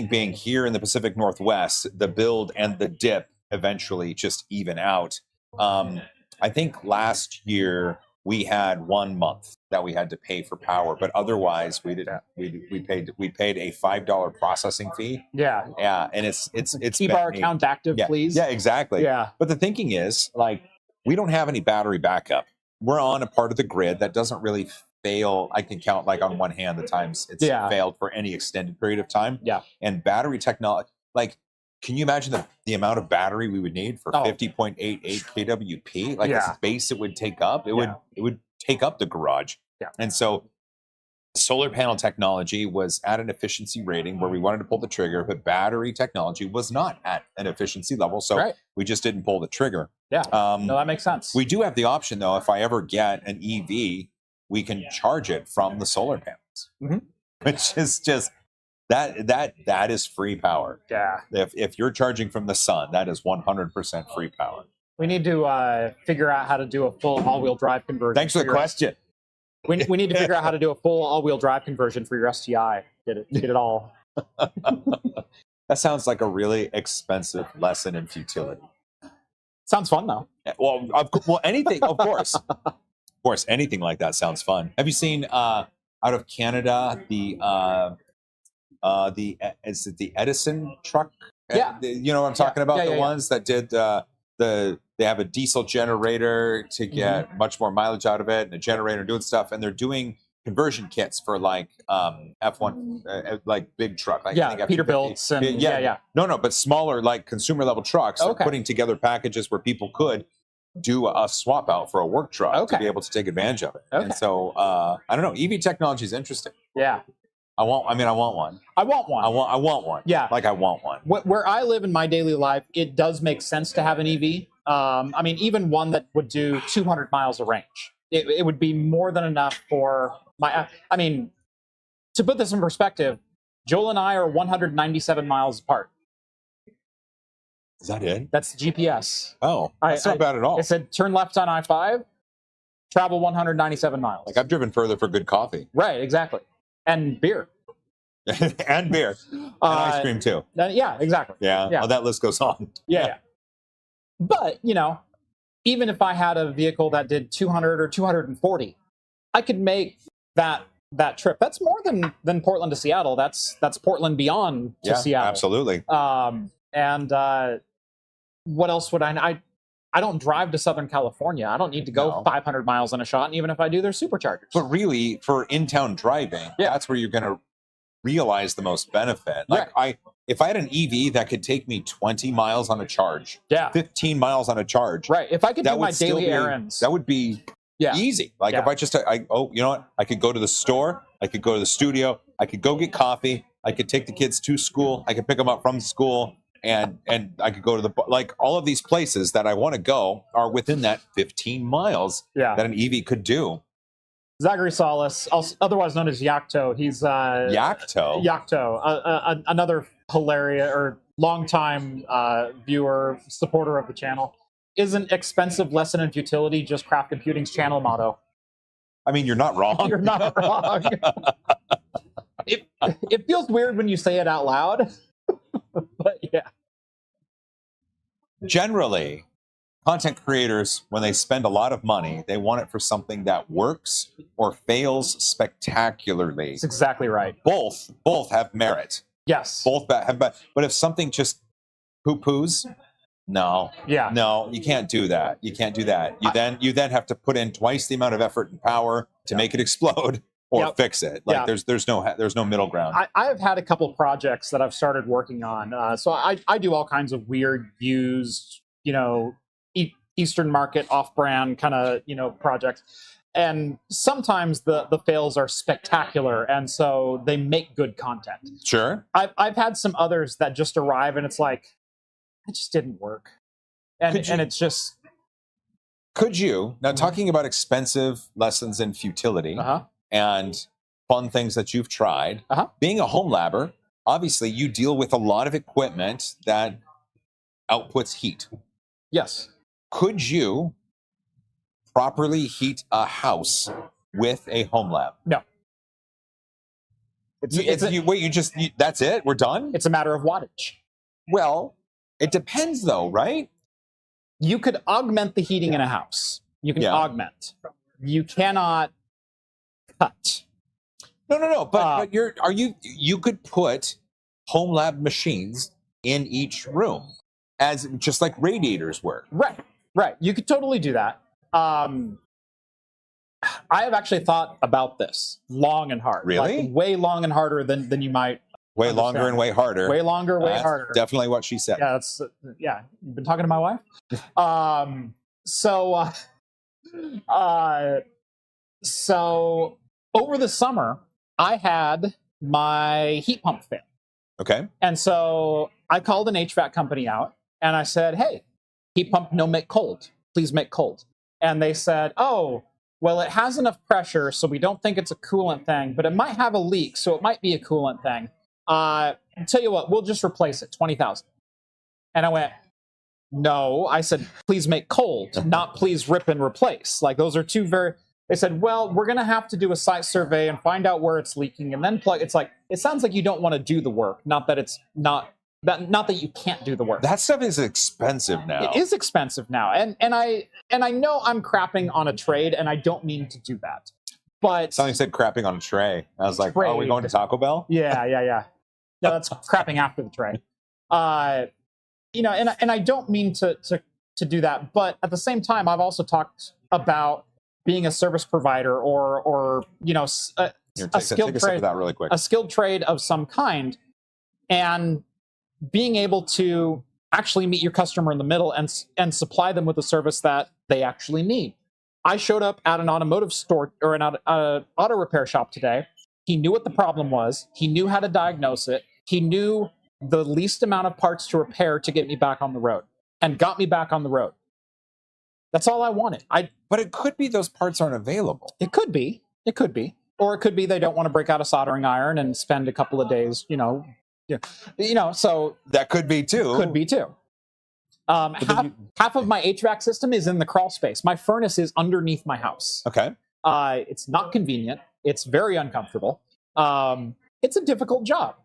being here in the Pacific Northwest, the build and the dip eventually just even out. I think last year we had 1 month that we had to pay for power, but otherwise we didn't. We paid a $5 processing fee. Yeah. Yeah, and it's Keep our account active, please. Yeah, exactly. Yeah. But the thinking is, like, we don't have any battery backup. We're on a part of the grid that doesn't really fail. I can count, like, on one hand the times it's failed for any extended period of time. Yeah. And battery technology, like, can you imagine the amount of battery we would need for 50.88 kWp? Like, the space it would take up. It would take up the garage. Yeah. And so solar panel technology was at an efficiency rating where we wanted to pull the trigger, but battery technology was not at an efficiency level. So we just didn't pull the trigger. Yeah. No, that makes sense. We do have the option, though, if I ever get an EV, we can charge it from the solar panels, which is just that is free power. Yeah. If you're charging from the sun, that is 100% free power. We need to figure out how to do a full all-wheel drive conversion. Thanks for the question. We need to figure out how to do a full all-wheel drive conversion for your STI. Get it all. That sounds like a really expensive lesson in futility. Sounds fun, though. Well, anything, of course. Of course, anything like that sounds fun. Have you seen out of Canada is it the Edison truck? Yeah. You know what I'm talking about? The ones that did they have a diesel generator to get much more mileage out of it, and a generator doing stuff, and they're doing conversion kits for, like, F1, like big truck, like, I think Peterbilts and no, but smaller, like, consumer level trucks. They're putting together packages where people could do a swap out for a work truck to be able to take advantage of it. And so I don't know, EV technology is interesting. Yeah. I want one. I want one. I want one. Yeah. Like, I want one. Where I live in my daily life, it does make sense to have an EV. I mean, even one that would do 200 miles of range. It would be more than enough for my... I mean, to put this in perspective, Joel and I are 197 miles apart. Is that it? That's GPS. Oh, that's not bad at all. It said, turn left on I-5, travel 197 miles. Like, I've driven further for good coffee. Right, exactly. And beer. And beer. And ice cream, too. Yeah, exactly. Yeah. Well, that list goes on. Yeah. But, even if I had a vehicle that did 200 or 240, I could make that trip. That's more than Portland to Seattle. That's Portland beyond to Seattle. Absolutely. And what else would I don't drive to Southern California. I don't need to go 500 miles on a shot. And even if I do, there's superchargers. But really, for in-town driving, that's where you're going to realize the most benefit. Like, if I had an EV that could take me 20 miles on a charge, 15 miles on a charge. Right. If I could do my daily errands. That would be easy. Like, if I just, you know what? I could go to the store. I could go to the studio. I could go get coffee. I could take the kids to school. I could pick them up from school. And I could go to all of these places that I want to go are within that 15 miles that an EV could do. Zachary Solis, otherwise known as Yakto. He's Yakto. Yakto, another hilarious or longtime viewer, supporter of the channel. Isn't expensive lesson in futility just craft computing's channel motto? I mean, you're not wrong. You're not wrong. It feels weird when you say it out loud. But yeah. Generally, content creators, when they spend a lot of money, they want it for something that works or fails spectacularly. That's exactly right. Both have merit. Yes. Both have, but if something just poo-poos, no, you can't do that. You can't do that. You then have to put in twice the amount of effort and power to make it explode. Or fix it. Like, there's no middle ground. I have had a couple projects that I've started working on. So I do all kinds of weird used, Eastern market off-brand kind of, projects. And sometimes the fails are spectacular, and so they make good content. Sure. I've had some others that just arrive and it's like, it just didn't work. And it's just... Could you, now talking about expensive lessons in futility Uh-huh. and fun things that you've tried, Uh-huh. being a home labber, obviously you deal with a lot of equipment that outputs heat. Yes. Could you properly heat a house with a home lab? No. That's it? We're done? It's a matter of wattage. Well, it depends though, right? You could augment the heating in a house. You can Yeah. augment. You cannot cut. No. But you could put home lab machines in each room as just like radiators work. Right. You could totally do that. I have actually thought about this long and hard. Really? Like, way long and harder than you might. Way Understand. longer and way harder. Way longer, way That's harder. Definitely what she said. Yeah, You've been talking to my wife. So over the summer, I had my heat pump fail, Okay. and so I called an HVAC company out, and I said, "Hey, heat pump, no make cold. Please make cold." And they said, "Oh, well, it has enough pressure, so we don't think it's a coolant thing, but it might have a leak, so it might be a coolant thing. I'll tell you what, we'll just replace it, $20,000. And I went, no. I said, please make cold, not please rip and replace. Like, those are two very... They said, well, we're going to have to do a site survey and find out where it's leaking and then plug. It's like, it sounds like you don't want to do the work, not that it's not that you can't do the work. That stuff is expensive now. It is expensive now. And I know I'm crapping on a trade, and I don't mean to do that. But Something said crapping on a tray. I was like, are we going to Taco Bell? Yeah. No, that's crapping after the tray. And I don't mean to do that, but at the same time, I've also talked about being a service provider or a skilled Take a sip trade, of that really quick. a skilled trade of some kind, and being able to actually meet your customer in the middle and supply them with a service that they actually need. I showed up at an automotive store or an auto repair shop today. He knew what the problem was. He knew how to diagnose it. He knew the least amount of parts to repair to get me back on the road, and got me back on the road. That's all I wanted. But it could be those parts aren't available. It could be. Or it could be they don't want to break out a soldering iron and spend a couple of days, so That could be too. could be too. Half of my HVAC system is in the crawl space. My furnace is underneath my house. Okay. It's not convenient. It's very uncomfortable. It's a difficult job.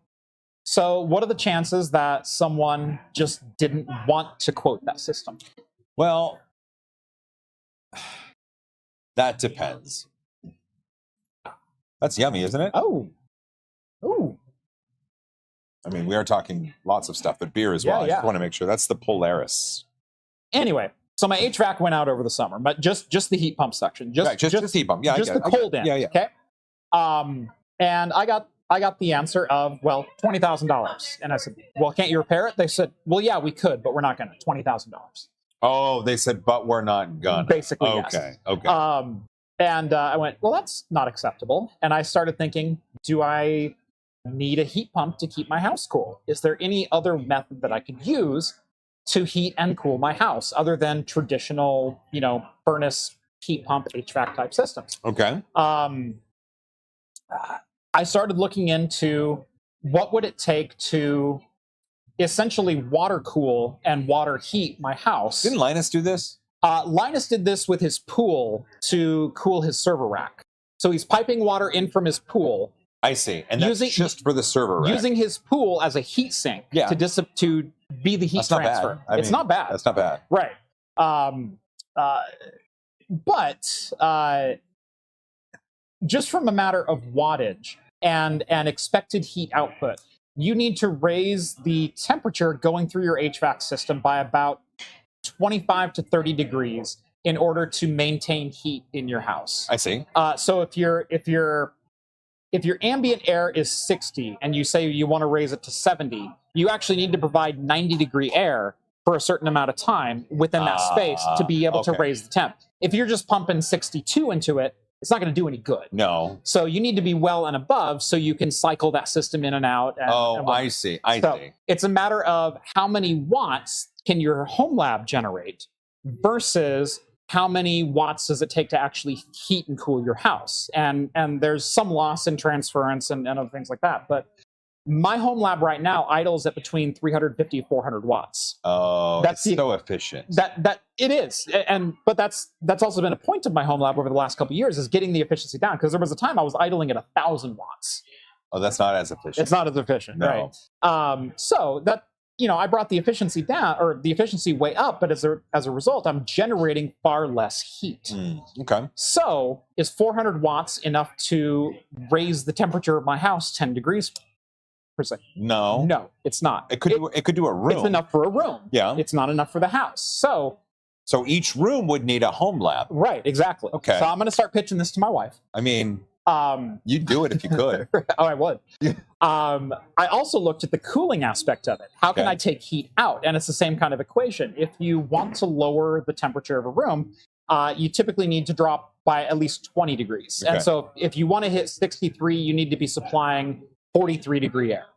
So what are the chances that someone just didn't want to quote that system? Well, that depends. That's yummy, isn't it? Oh. Ooh. I mean, we are talking lots of stuff, but beer as Yeah, well. I yeah. just want to make sure that's the Polaris. Anyway, so my HVAC went out over the summer, but just the heat pump section. Just heat pump. Yeah, just I the get it. cold end. Yeah. Okay. And I got the answer of, well, $20,000. And I said, well, can't you repair it? They said, well, yeah, we could, but we're not going to. $20,000. Oh, they said, but we're not gonna. Basically, okay. yes. Okay. And I went, well, that's not acceptable. And I started thinking, do I need a heat pump to keep my house cool? Is there any other method that I could use to heat and cool my house other than traditional, furnace, heat pump, HVAC type systems? Okay. I started looking into what would it take to essentially water cool and water heat my house. Didn't Linus do this? Linus did this with his pool to cool his server rack. So he's piping water in from his pool, I see. And that's just for the server rack. using his pool as a heat sink Yeah. to be the heat That's not transfer. bad. It's not bad. That's not bad. Right. But just from a matter of wattage and expected heat output, you need to raise the temperature going through your HVAC system by about 25 to 30 degrees in order to maintain heat in your house. I see. So if your ambient air is 60 and you say you want to raise it to 70, you actually need to provide 90-degree air for a certain amount of time within that space to be able to okay. raise the temp. If you're just pumping 62 into it, it's not going to do any good. No. So you need to be well and above so you can cycle that system in and out. And I see. I see. It's a matter of how many watts can your home lab generate versus how many watts does it take to actually heat and cool your house? And there's some loss in transference and other things like that. But my home lab right now idles at between 350 and 400 watts. Oh, That's it's so efficient. That it is, but that's also been a point of my home lab over the last couple of years, is getting the efficiency down, because there was a time I was idling at 1,000 watts. Oh, that's not as efficient. It's not as efficient, No. right? So that, I brought the efficiency down, or the efficiency way up, but as a result, I'm generating far less heat. Okay. So is 400 watts enough to raise the temperature of my house 10 degrees per second? No, it's not. It could do a room. It's enough for a room. Yeah. It's not enough for the house. So each room would need a home lab. right, exactly. Okay. So I'm going to start pitching this to my wife. I mean, you'd do it if you could. Oh, I would. I also looked at the cooling aspect of it. How can Okay. I take heat out? And it's the same kind of equation. If you want to lower the temperature of a room, you typically need to drop by at least 20 degrees. Okay. And so if you want to hit 63, you need to be supplying 43 degree air.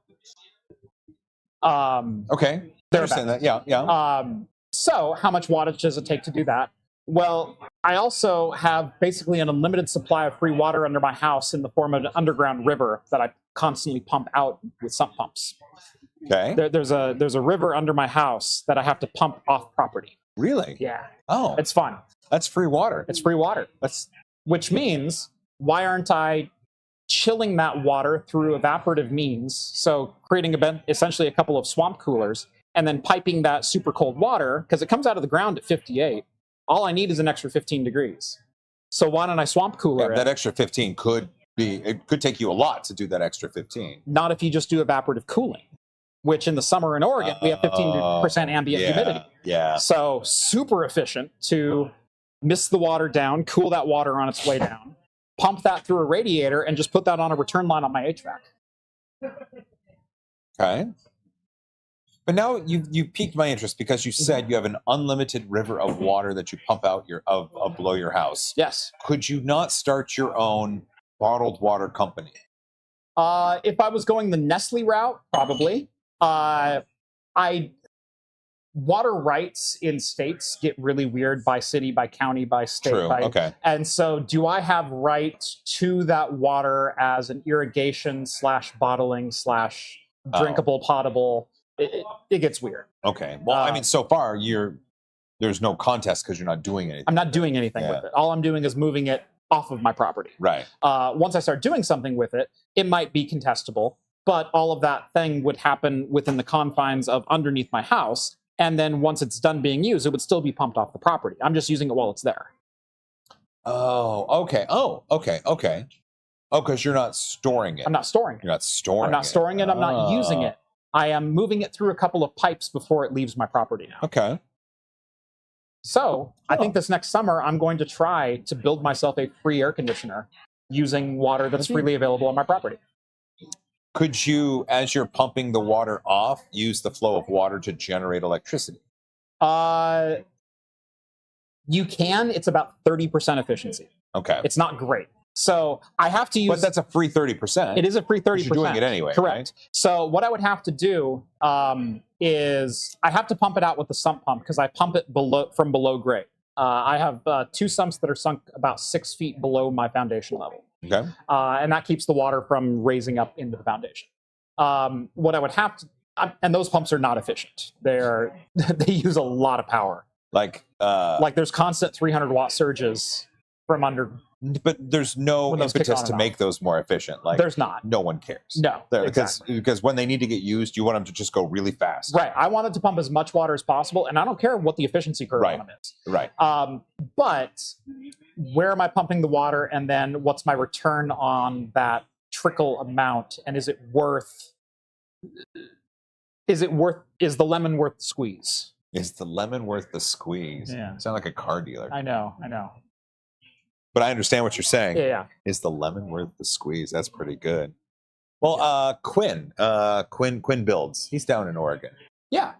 Okay. I understand that. Yeah. So how much wattage does it take to do that? Well, I also have basically an unlimited supply of free water under my house in the form of an underground river that I constantly pump out with sump pumps. Okay. There's a river under my house that I have to pump off property. Really? Yeah, Oh, it's fun. that's free water. It's free water. Which means, why aren't I chilling that water through evaporative means? So creating essentially a couple of swamp coolers, and then piping that super cold water, because it comes out of the ground at 58. All I need is an extra 15 degrees. So why don't I swamp cooler it? That extra 15 it could take you a lot to do that extra 15. Not if you just do evaporative cooling, which in the summer in Oregon, we have 15% ambient humidity. Yeah. So super efficient to mist the water down, cool that water on its way down, pump that through a radiator, and just put that on a return line on my HVAC. Okay. But now you piqued my interest because you said you have an unlimited river of water that you pump out of below your house. Yes. Could you not start your own bottled water company? If I was going the Nestle route, probably. Water rights in states get really weird by city, by county, by state. True. Okay. And so do I have right to that water as an irrigation / bottling / drinkable, potable? It gets weird. Okay. Well, I mean, so far there's no contest because you're not doing anything. I'm not doing anything with it. All I'm doing is moving it off of my property. Right. Once I start doing something with it, it might be contestable, but all of that thing would happen within the confines of underneath my house. And then once it's done being used, it would still be pumped off the property. I'm just using it while it's there. Oh, okay. Okay. Oh, because you're not storing it. I'm not storing it. You're not storing it. I'm not storing it. I'm not using it. I am moving it through a couple of pipes before it leaves my property now. Okay. So I think this next summer, I'm going to try to build myself a free air conditioner using water that's freely available on my property. Could you, as you're pumping the water off, use the flow of water to generate electricity? You can. It's about 30% efficiency. Okay. It's not great. So I have to use... But that's a free 30%. It is a free 30%. You're doing it anyway, correct. Right? So what I would have to do is I have to pump it out with the sump pump because I pump it from below grade. I have 2 sumps that are sunk about 6 feet below my foundation level. Okay. And that keeps the water from raising up into the foundation. What I would have to... and those pumps are not efficient. They use a lot of power. Like there's constant 300-watt surges from under... But there's no impetus to make those more efficient. Like there's not. No one cares. No, exactly. Because when they need to get used, you want them to just go really fast. Right. I wanted to pump as much water as possible, and I don't care what the efficiency curve on them is. Right. But where am I pumping the water, and then what's my return on that trickle amount, and is the lemon worth the squeeze? Is the lemon worth the squeeze? Yeah. Sound like a car dealer. I know. But I understand what you're saying. Yeah. Is the lemon worth the squeeze? That's pretty good. Well, Quinn builds. He's down in Oregon. Yeah.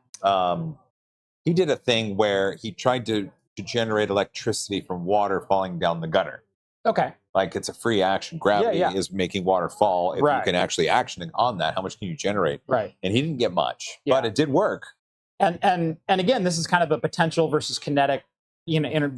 He did a thing where he tried to generate electricity from water falling down the gutter. Okay. Like it's a free action. Gravity is making water fall. If you can actually action on that, how much can you generate? Right. And he didn't get much, but it did work. And again, this is kind of a potential versus kinetic,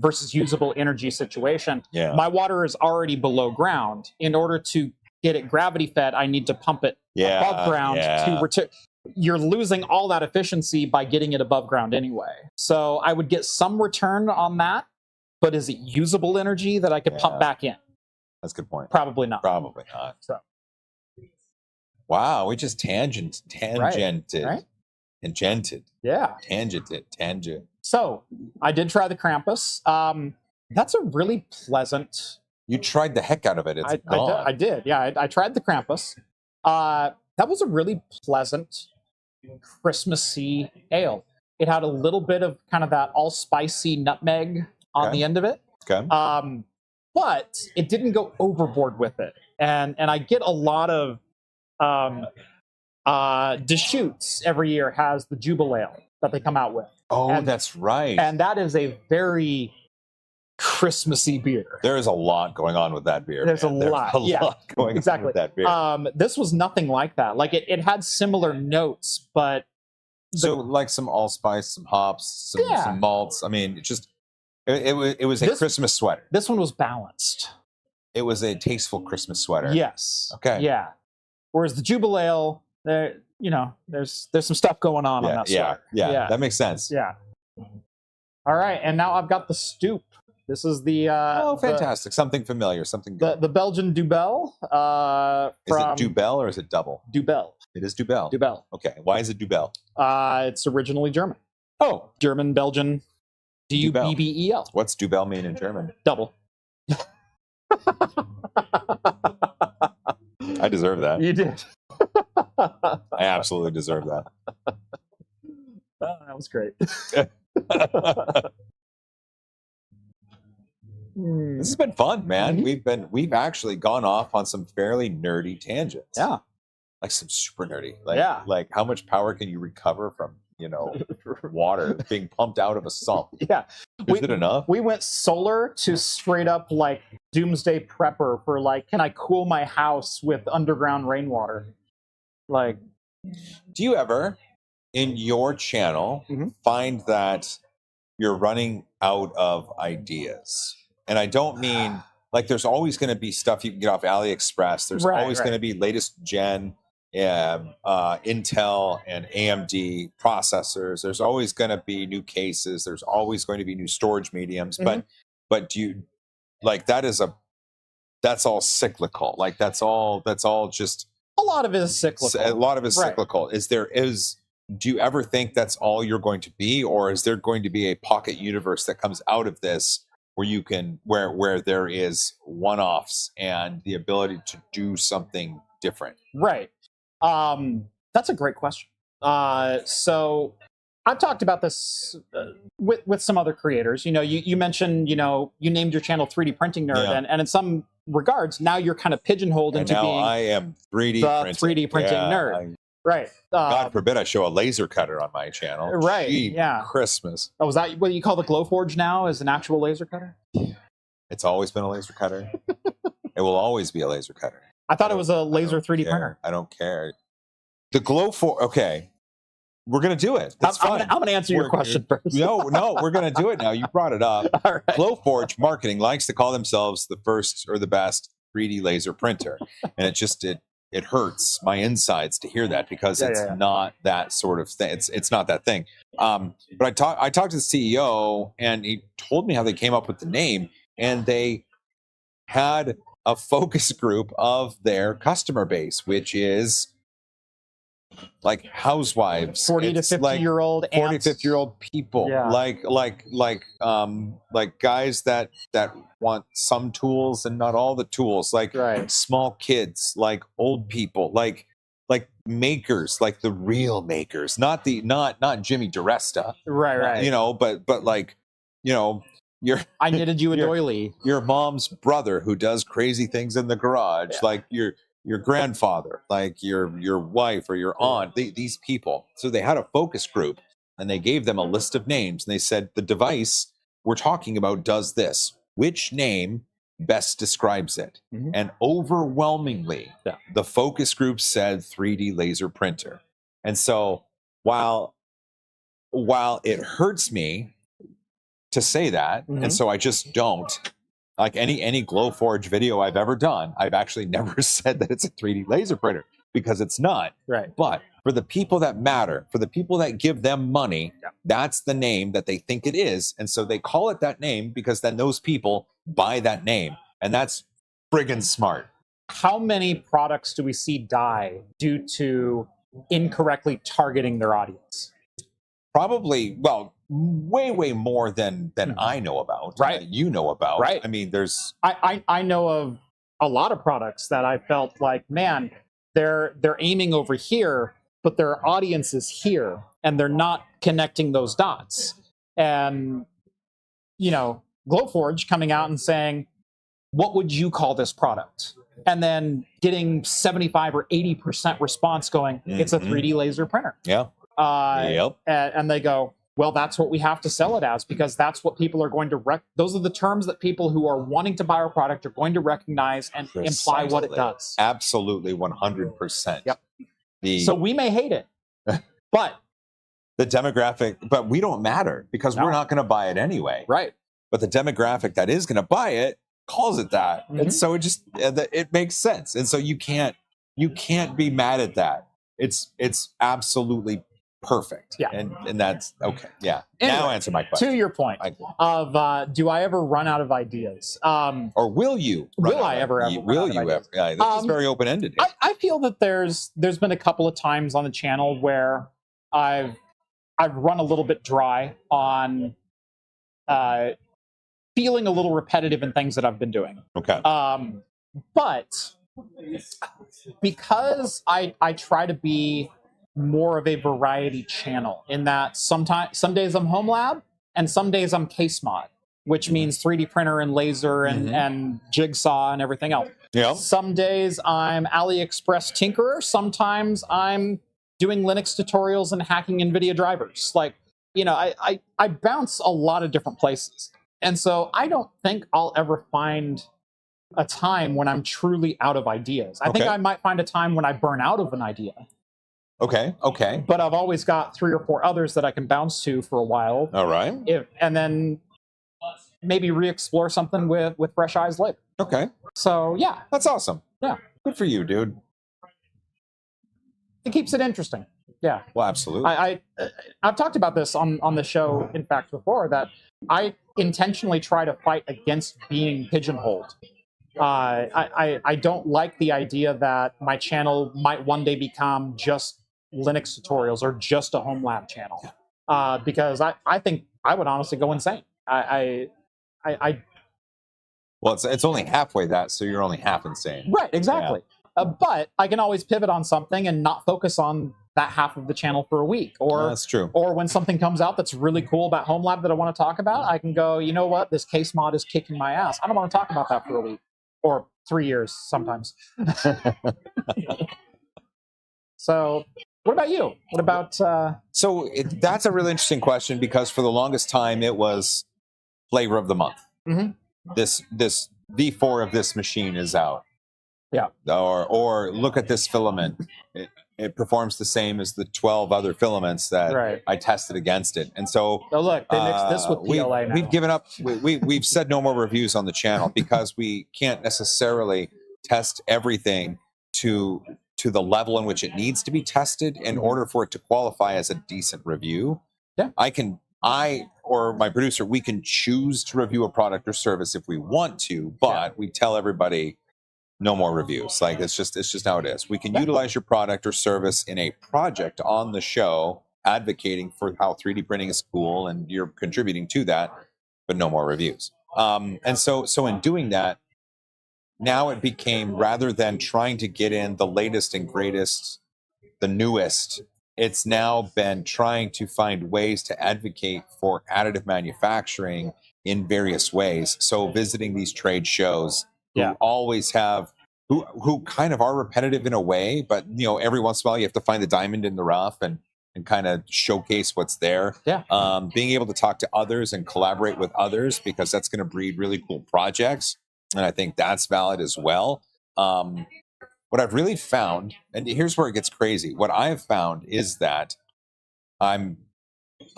versus usable energy situation. Yeah. My water is already below ground. In order to get it gravity fed, I need to pump it above ground to return. You're losing all that efficiency by getting it above ground anyway. So I would get some return on that, but is it usable energy that I could pump back in? That's a good point. Probably not. Probably not. So. Wow, we just tangented. Right? Tangented. Yeah. Tangent. So I did try the Krampus. That's a really pleasant. You tried the heck out of it. It's gone. I did. Yeah, I tried the Krampus. That was a really pleasant, Christmassy ale. It had a little bit of kind of that all-spicy nutmeg on the end of it. Okay. But it didn't go overboard with it. And I get a lot of Deschutes every year has the Jubilale that they come out with. Oh, and that's right. And that is a very Christmassy beer. There is a lot going on with that beer. There's a lot going on with that beer. This was nothing like that. Like it had similar notes, but so like some allspice, some hops, some malts. I mean, it was a Christmas sweater. This one was balanced. It was a tasteful Christmas sweater. Yes. Okay. Yeah. Whereas the Jubilale, there's some stuff going on that sweater. Yeah. That makes sense. Yeah. All right, and now I've got the Stoop. This is the fantastic. Something familiar, something good. The Belgian Dubel. Is it Dubel or is it double? Dubel. It is Dubel. Dubel. Okay. Why is it Dubel? It's originally German. Oh. German, Belgian. Dubbel. What's Dubel mean in German? Double. I deserve that. You did. I absolutely deserve that. That was great. This has been fun, man. Mm-hmm. We've actually gone off on some fairly nerdy tangents. Yeah. Like some super nerdy. Like how much power can you recover from, water being pumped out of a sump? Yeah. Is it enough? We went solar to straight up like doomsday prepper for like, can I cool my house with underground rainwater? Like, do you ever in your channel find that you're running out of ideas? And I don't mean like there's always going to be stuff you can get off AliExpress. There's always going to be latest gen Intel and AMD processors. There's always going to be new cases. There's always going to be new storage mediums. But do you like that's all cyclical. Like that's all just a lot of it is cyclical. A lot of it is cyclical. Do you ever think that's all you're going to be, or is there going to be a pocket universe that comes out of this where you can where there is one-offs and the ability to do something different? Right. That's a great question. So I've talked about this with some other creators. You mentioned, you named your channel 3D Printing Nerd, and in some regards, now you're kind of pigeonholed into being I am 3D the 3D printing nerd. Right. God forbid I show a laser cutter on my channel. Right. Gee, Christmas. Oh, is that what you call the Glowforge now? Is an actual laser cutter? It's always been a laser cutter. It will always be a laser cutter. I thought it was a laser 3D printer. I don't care. The Glowforge. Okay, we're gonna do it. That's fine. I'm gonna answer your question first. No, we're gonna do it now. You brought it up. All right. Glowforge Marketing likes to call themselves the first or the best 3D laser printer, and it hurts my insides to hear that because it's not that sort of thing. It's not that thing. But I talked to the CEO and he told me how they came up with the name, and they had a focus group of their customer base, which is like housewives, 40 to 50 year old 40 50 year old people, like guys that want some tools and not all the tools, like small kids, like old people, like makers, like the real makers, not Jimmy DiResta, right, but like I knitted you a doily, your mom's brother who does crazy things in the garage, like your grandfather, like your wife or your aunt, these people. So they had a focus group and they gave them a list of names, and they said, the device we're talking about does this. Which name best describes it? And overwhelmingly, the focus group said 3D laser printer. And so while it hurts me to say that, Mhm. and so I just don't. Like any Glowforge video I've ever done, I've actually never said that it's a 3D laser printer because it's not. Right. But for the people that matter, for the people that give them money, Yeah. that's the name that they think it is. And so they call it that name because then those people buy that name. And that's friggin' smart. How many products do we see die due to incorrectly targeting their audience? Probably, well, way more than I know about. Right. You know about. Right. I mean, there's I know of a lot of products that I felt like, man, they're aiming over here, but their audience is here, and they're not connecting those dots. And Glowforge coming out and saying, "What would you call this product?" And then getting 75 or 80% response going, "It's a 3D laser printer." yeah. Yep. And they go, well, that's what we have to sell it as, because that's what people are going to those are the terms that people who are wanting to buy our product are going to recognize and imply what it Precisely. does. Absolutely, 100%. Yep. The So we may hate it, but the demographic, but we don't matter because No. we're not going to buy it anyway. right. But the demographic that is going to buy it calls it that, Mhm. and so it makes sense. And so you can't be mad at that. It's absolutely perfect. Yeah. And that's okay. Yeah. Anyway, now answer my question. To your point I- of do I ever run out of ideas? or will you? Will run I out of- ever run Will out of you ideas? ever? Yeah, this is very open ended. I feel that there's been a couple of times on the channel where I've run a little bit dry on feeling a little repetitive in things that I've been doing. Okay. But because I try to be more of a variety channel in that some days I'm home lab and some days I'm case mod, which means 3D printer and laser and jigsaw and everything else. Yeah. Some days I'm AliExpress tinkerer. Sometimes I'm doing Linux tutorials and hacking NVIDIA drivers. Like, I bounce a lot of different places. And so I don't think I'll ever find a time when I'm truly out of ideas. I think Okay. I might find a time when I burn out of an idea. Okay. But I've always got 3 or 4 others that I can bounce to for a while. All right. And then maybe re-explore something with fresh eyes later. Okay. So yeah, That's awesome. Yeah. Good for you, dude. it keeps it interesting. Yeah. Well, absolutely. I've talked about this on the show, in fact, before, that I intentionally try to fight against being pigeonholed. I don't like the idea that my channel might one day become just Linux tutorials or just a home lab channel, because I think I would honestly go insane. Well, it's only halfway that, so you're only half insane. Right, exactly. But I can always pivot on something and not focus on that half of the channel for a week, or That's true. or when something comes out that's really cool about home lab that I want to talk about, I can go, you know what, this case mod is kicking my ass. I don't want to talk about that for a week or 3 years sometimes. So what about you? What about So that's a really interesting question, because for the longest time it was flavor of the month. Mhm. This V4 of this machine is out. Yeah. Or look at this filament. It performs the same as the 12 other filaments that Right. I tested against it. And so oh look, they mixed this with PLA now. we've given up. We've said no more reviews on the channel because we can't necessarily test everything to the level in which it needs to be tested in order for it to qualify as a decent review. Yeah. I or my producer, we can choose to review a product or service if we want to, but we tell everybody no more reviews. Like it's just how it is. We can utilize your product or service in a project on the show, advocating for how 3D printing is cool, and you're contributing to that, but no more reviews. And so in doing that, now it became, rather than trying to get in the latest and greatest, the newest, it's now been trying to find ways to advocate for additive manufacturing in various ways. So visiting these trade shows, who always have, who kind of are repetitive in a way, but every once in a while you have to find the diamond in the rough and kind of showcase what's there. Yeah. Being able to talk to others and collaborate with others, because that's going to breed really cool projects. And I think that's valid as well. What I've really found, and here's where it gets crazy, what I have found is that I'm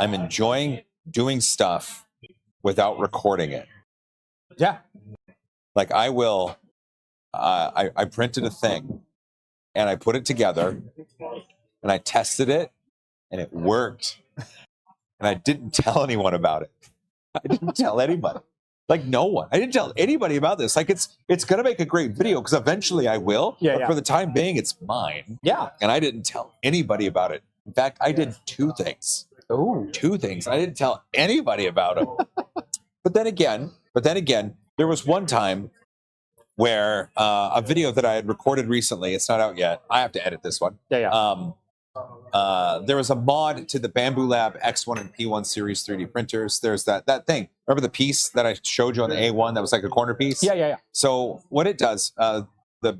enjoying doing stuff without recording it. Yeah. Like I will, I printed a thing and I put it together and I tested it and it worked. And I didn't tell anyone about it. I didn't tell anybody. Like no one. I didn't tell anybody about this. Like it's going to make a great video because eventually I will. Yeah, but yeah. for the time being, it's mine. Yeah. And I didn't tell anybody about it. In fact, I did 2 things. Oh. 2 things. I didn't tell anybody about them. But then again, there was one time where a video that I had recorded recently, it's not out yet. I have to edit this one. Yeah, yeah. There was a mod to the Bamboo Lab X1 and P1 series 3D printers. There's that thing. Remember the piece that I showed you on the A1 that was like a corner piece? Yeah, yeah, yeah. So what it does, the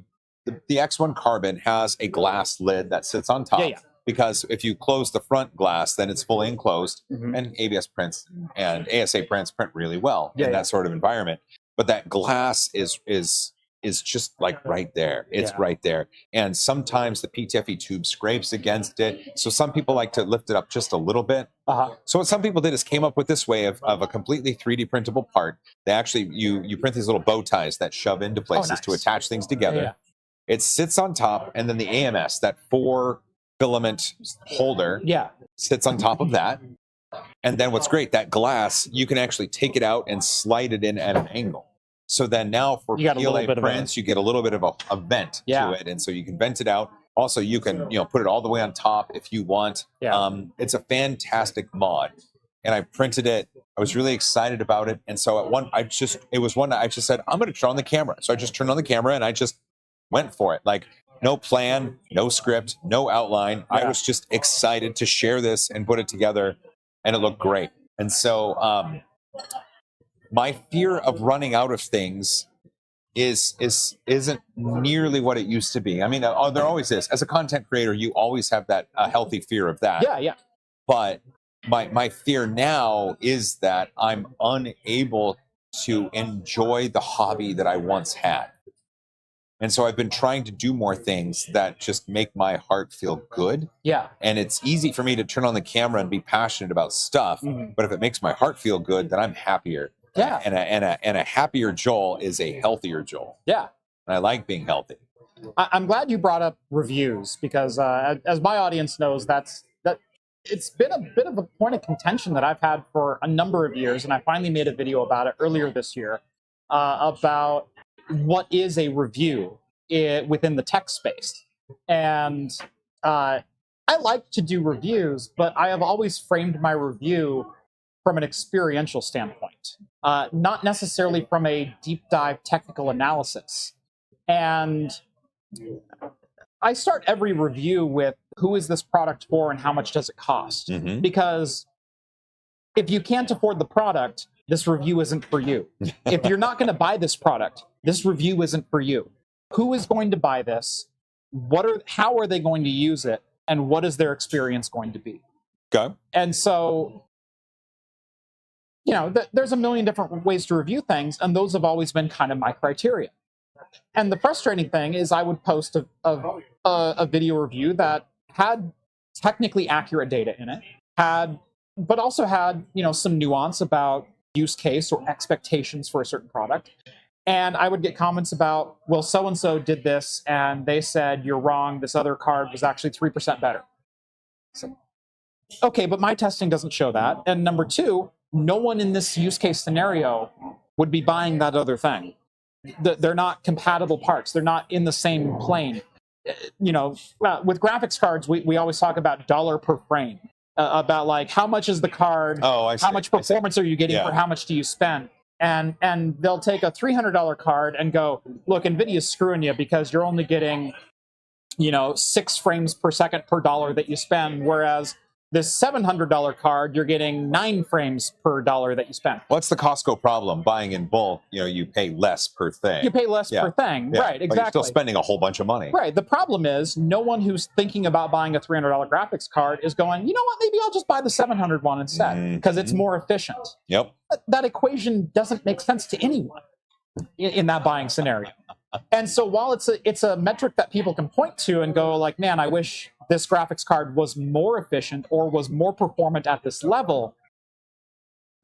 X1 Carbon has a glass lid that sits on top. Yeah, yeah. Because if you close the front glass, then it's fully enclosed, Mhm. and ABS prints and ASA prints print really well Yeah, in yeah. that sort of environment. But that glass is just like right there. It's Yeah. right there. And sometimes the PTFE tube scrapes against it. So some people like to lift it up just a little bit. Uh-huh. So what some people did is came up with this way of a completely 3D printable part. They actually, you print these little bow ties that shove into places to nice. attach things together. Yeah. It sits on top, and then the AMS, that 4 filament holder, Yeah. sits on top of that. And then what's great, that glass, you can actually take it out and slide it in at an angle. So then now for You got a little PLA bit of a- prints, you get a little bit of a vent Yeah. to it. And so you can vent it out. Also, you can put it all the way on top if you want. Yeah. It's a fantastic mod. And I printed it. I was really excited about it. And so it was one that I just said, I'm going to turn on the camera. So I just turned on the camera and I just went for it. Like no plan, no script, no outline. I Yeah. was just excited to share this and put it together, and it looked great. And so my fear of running out of things isn't nearly what it used to be. I mean, there always is. As a content creator, you always have that healthy fear of that. Yeah, yeah. But my fear now is that I'm unable to enjoy the hobby that I once had. And so I've been trying to do more things that just make my heart feel good. Yeah. And it's easy for me to turn on the camera and be passionate about stuff. Mhm. But if it makes my heart feel good, then I'm happier. Yeah. And a happier Joel is a healthier Joel. Yeah. And I like being healthy. I'm glad you brought up reviews because, as my audience knows, that it's been a bit of a point of contention that I've had for a number of years, and I finally made a video about it earlier this year about what is a review within the tech space. And I like to do reviews, but I have always framed my review from an experiential standpoint, not necessarily from a deep dive technical analysis. And I start every review with who is this product for and how much does it cost? Mhm. Because if you can't afford the product, this review isn't for you. If you're not going to buy this product, this review isn't for you. Who is going to buy this? How are they going to use it? And what is their experience going to be? Okay. And so, there's a million different ways to review things, and those have always been kind of my criteria. And the frustrating thing is I would post a video review that had technically accurate data in it, but also had, some nuance about use case or expectations for a certain product. And I would get comments about, well, so-and-so did this, and they said, you're wrong, this other card was actually 3% better. So, okay, but my testing doesn't show that. And number 2, no one in this use case scenario would be buying that other thing. They're not compatible parts. They're not in the same plane. With graphics cards, we always talk about dollar per frame, about like how much is the card, Oh, I see. how much performance are you getting Yeah. for how much do you spend? And they'll take a $300 card and go, look, NVIDIA's screwing you because you're only getting, 6 frames per second per dollar that you spend, whereas this $700 card, you're getting 9 frames per dollar that you spend. What's the Costco problem? Buying in bulk, you pay less per thing. You pay less Yeah. per thing. Yeah. Right, But exactly. you're still spending a whole bunch of money. Right. The problem is no one who's thinking about buying a $300 graphics card is going, you know what, maybe I'll just buy the $700 one instead because it's more efficient. Yep. That equation doesn't make sense to anyone in that buying scenario. And so while it's a metric that people can point to and go like, man, I wish this graphics card was more efficient or was more performant at this level,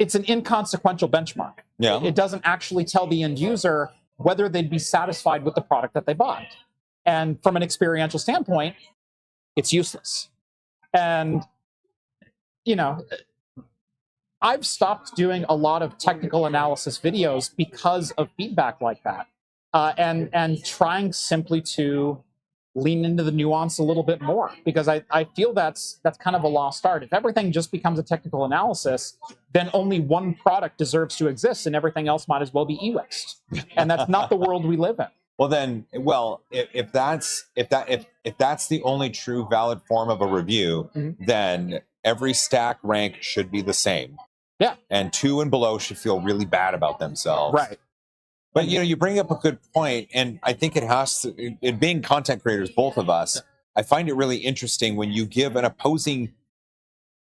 it's an inconsequential benchmark. Yeah. It doesn't actually tell the end user whether they'd be satisfied with the product that they bought. And from an experiential standpoint, it's useless. And, you know, I've stopped doing a lot of technical analysis videos because of feedback like that. And trying simply to lean into the nuance a little bit more, because I feel that's kind of a lost art. If everything just becomes a technical analysis, then only one product deserves to exist and everything else might as well be e-waste. And that's not the world we live in. Well, if that's the only true valid form of a review, then every stack rank should be the same. Yeah. And 2 and below should feel really bad about themselves. Right. But you bring up a good point, and I think it has to. In being content creators, both of us, I find it really interesting when you give an opposing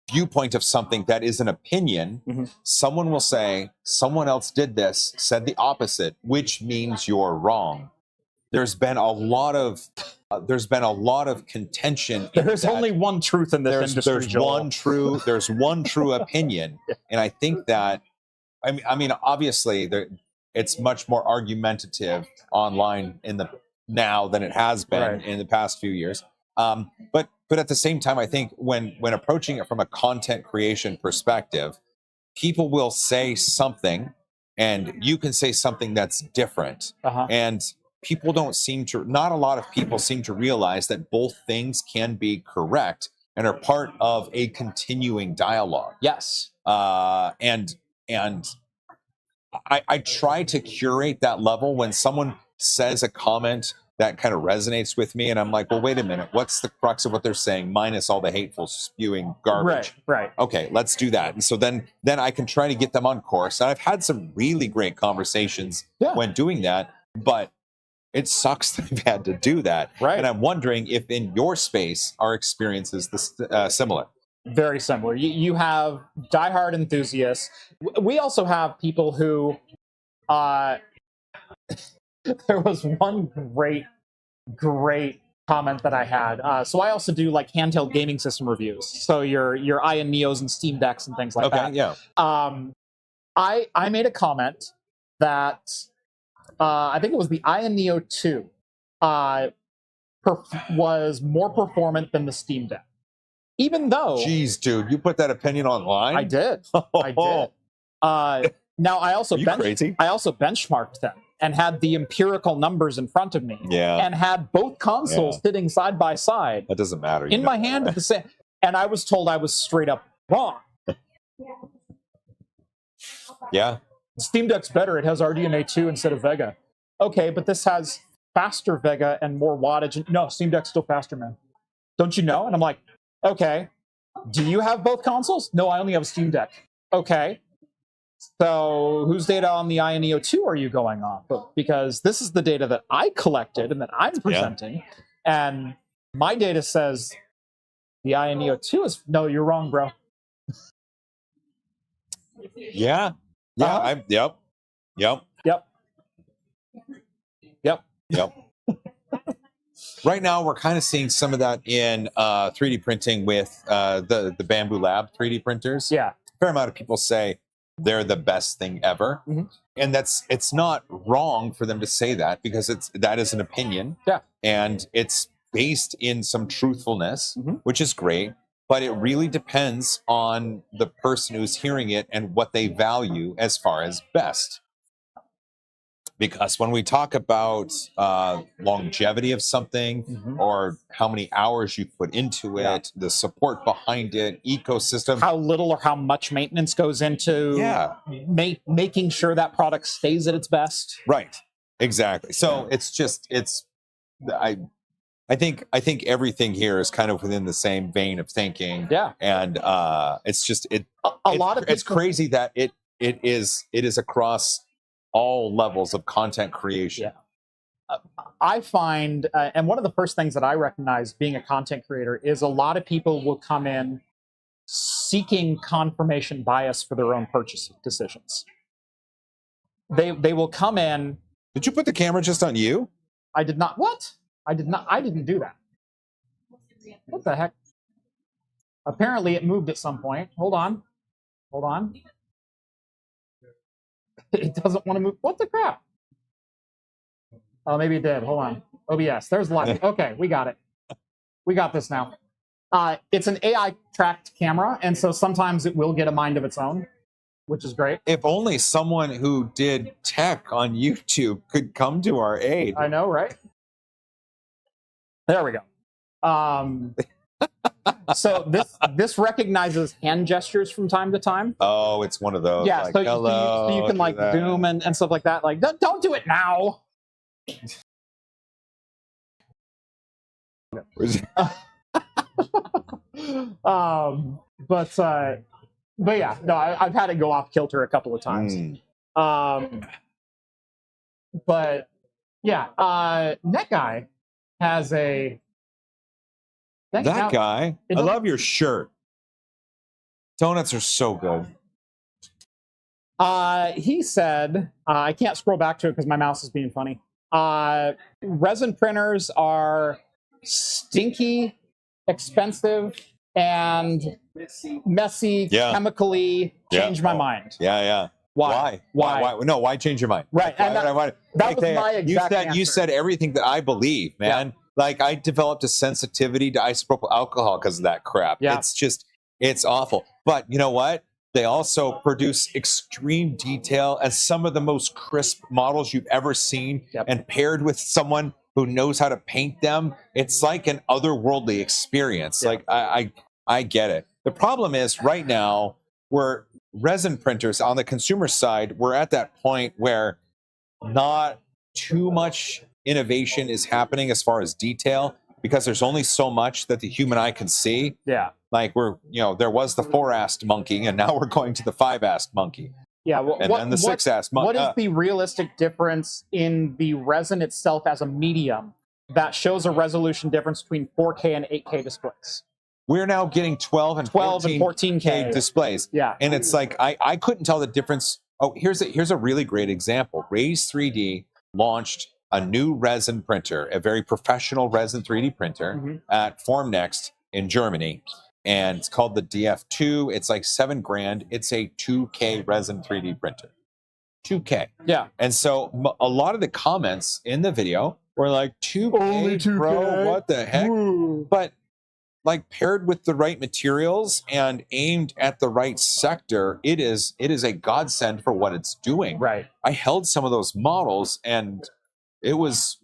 viewpoint of something that is an opinion. Someone will say someone else did this, said the opposite, which means you're wrong. There's been a lot of contention. There's only one truth in this industry. There's one true opinion, and I think that I mean obviously it's much more argumentative online now than it has been in the past few years. But at the same time, I think when approaching it from a content creation perspective, people will say something, and you can say something that's different, and not a lot of people seem to realize that both things can be correct and are part of a continuing dialogue. Yes. And I try to curate that level when someone says a comment that kind of resonates with me, and I'm like, well, wait a minute, what's the crux of what they're saying minus all the hateful spewing garbage? Right. Okay, let's do that. And so then I can try to get them on course. And I've had some really great conversations when doing that, but it sucks that I've had to do that. Right. And I'm wondering if in your space our experience is similar. Very similar. You have diehard enthusiasts. We also have people who, there was one great comment that I had. So I also do like handheld gaming system reviews. So your Ion Neos and Steam Decks and things like that. Yeah. I made a comment that I think it was the Ion Neo 2 was more performant than the Steam Deck. Even though... Jeez, dude, you put that opinion online? I did. I did. Now, I also benchmarked them and had the empirical numbers in front of me. Yeah. And had both consoles sitting side by side. That doesn't matter. In my hand at the same... And I was told I was straight up wrong. Yeah. Steam Deck's better. It has RDNA 2 instead of Vega. Okay, but this has faster Vega and more wattage. No, Steam Deck's still faster, man. Don't you know? And I'm like, okay, do you have both consoles? No, I only have a Steam Deck. Okay, so whose data on the Ion Neo 2 are you going off of? Because this is the data that I collected and that I'm presenting, and my data says the Ion Neo 2 is... No, you're wrong, bro. Yeah. Yep. Right now, we're kind of seeing some of that in 3D printing with the Bamboo Lab 3D printers. Yeah. A fair amount of people say they're the best thing ever. And it's not wrong for them to say that, because that is an opinion. Yeah. And it's based in some truthfulness, which is great. But it really depends on the person who's hearing it and what they value as far as best. Because when we talk about longevity of something, or how many hours you put into it, the support behind it, ecosystem, how little or how much maintenance goes into making sure that product stays at its best. Right. Exactly. So I think everything here is kind of within the same vein of thinking. Yeah. And it's crazy that it is across all levels of content creation. Yeah. I find, and one of the first things that I recognize being a content creator is a lot of people will come in seeking confirmation bias for their own purchase decisions. They will come in. Did you put the camera just on you? I did not. What? I didn't do that. What the heck? Apparently it moved at some point. Hold on. It doesn't want to move. What the crap? Oh, maybe it did. Hold on. OBS. There's the light. Okay, we got it. We got this now. It's an AI tracked camera, and so sometimes it will get a mind of its own, which is great. If only someone who did tech on YouTube could come to our aid. I know, right? There we go. So this recognizes hand gestures from time to time. Oh, it's one of those. Yeah, like, so, hello, so you can do like that. zoom and stuff like that. Like, don't do it now. But yeah, no, I've had it go off kilter a couple of times. But yeah, Net Guy has a. That guy, I doesn't- love your shirt. Donuts are so good. He said, I can't scroll back to it because my mouse is being funny. Resin printers are stinky, expensive, and messy, Yeah. chemically. Change my Oh, mind. Yeah. Why? No, why change your mind? Right, and Why? that was my exact You answer. said everything that I believe, man. Like, I developed a sensitivity to isopropyl alcohol because of that crap. Yeah. It's awful. But you know what? They also produce extreme detail and some of the most crisp models you've ever seen. Yep. And paired with someone who knows how to paint them, it's like an otherworldly experience. Yeah. Like, I get it. The problem is right now, we're resin printers on the consumer side, we're at that point where not too much innovation is happening as far as detail because there's only so much that the human eye can see. Yeah. Like there was the 4-assed monkey, and now we're going to the 5-assed monkey, Yeah. Well, and then the 6-assed monkey. What is the realistic difference in the resin itself as a medium that shows a resolution difference between 4K and 8K displays? We're now getting 12 and 14K displays. Yeah. And it's like I couldn't tell the difference. Oh, here's a really great example. Raise 3D launched a new resin printer, a very professional resin 3D printer at Formnext in Germany. And it's called the DF2. It's like $7,000. It's a 2K resin 3D printer. 2K. Yeah. And so a lot of the comments in the video were like, 2K, Only 2K? bro, what the heck? Woo. But like paired with the right materials and aimed at the right sector, it is a godsend for what it's doing. Right. I held some of those models and it was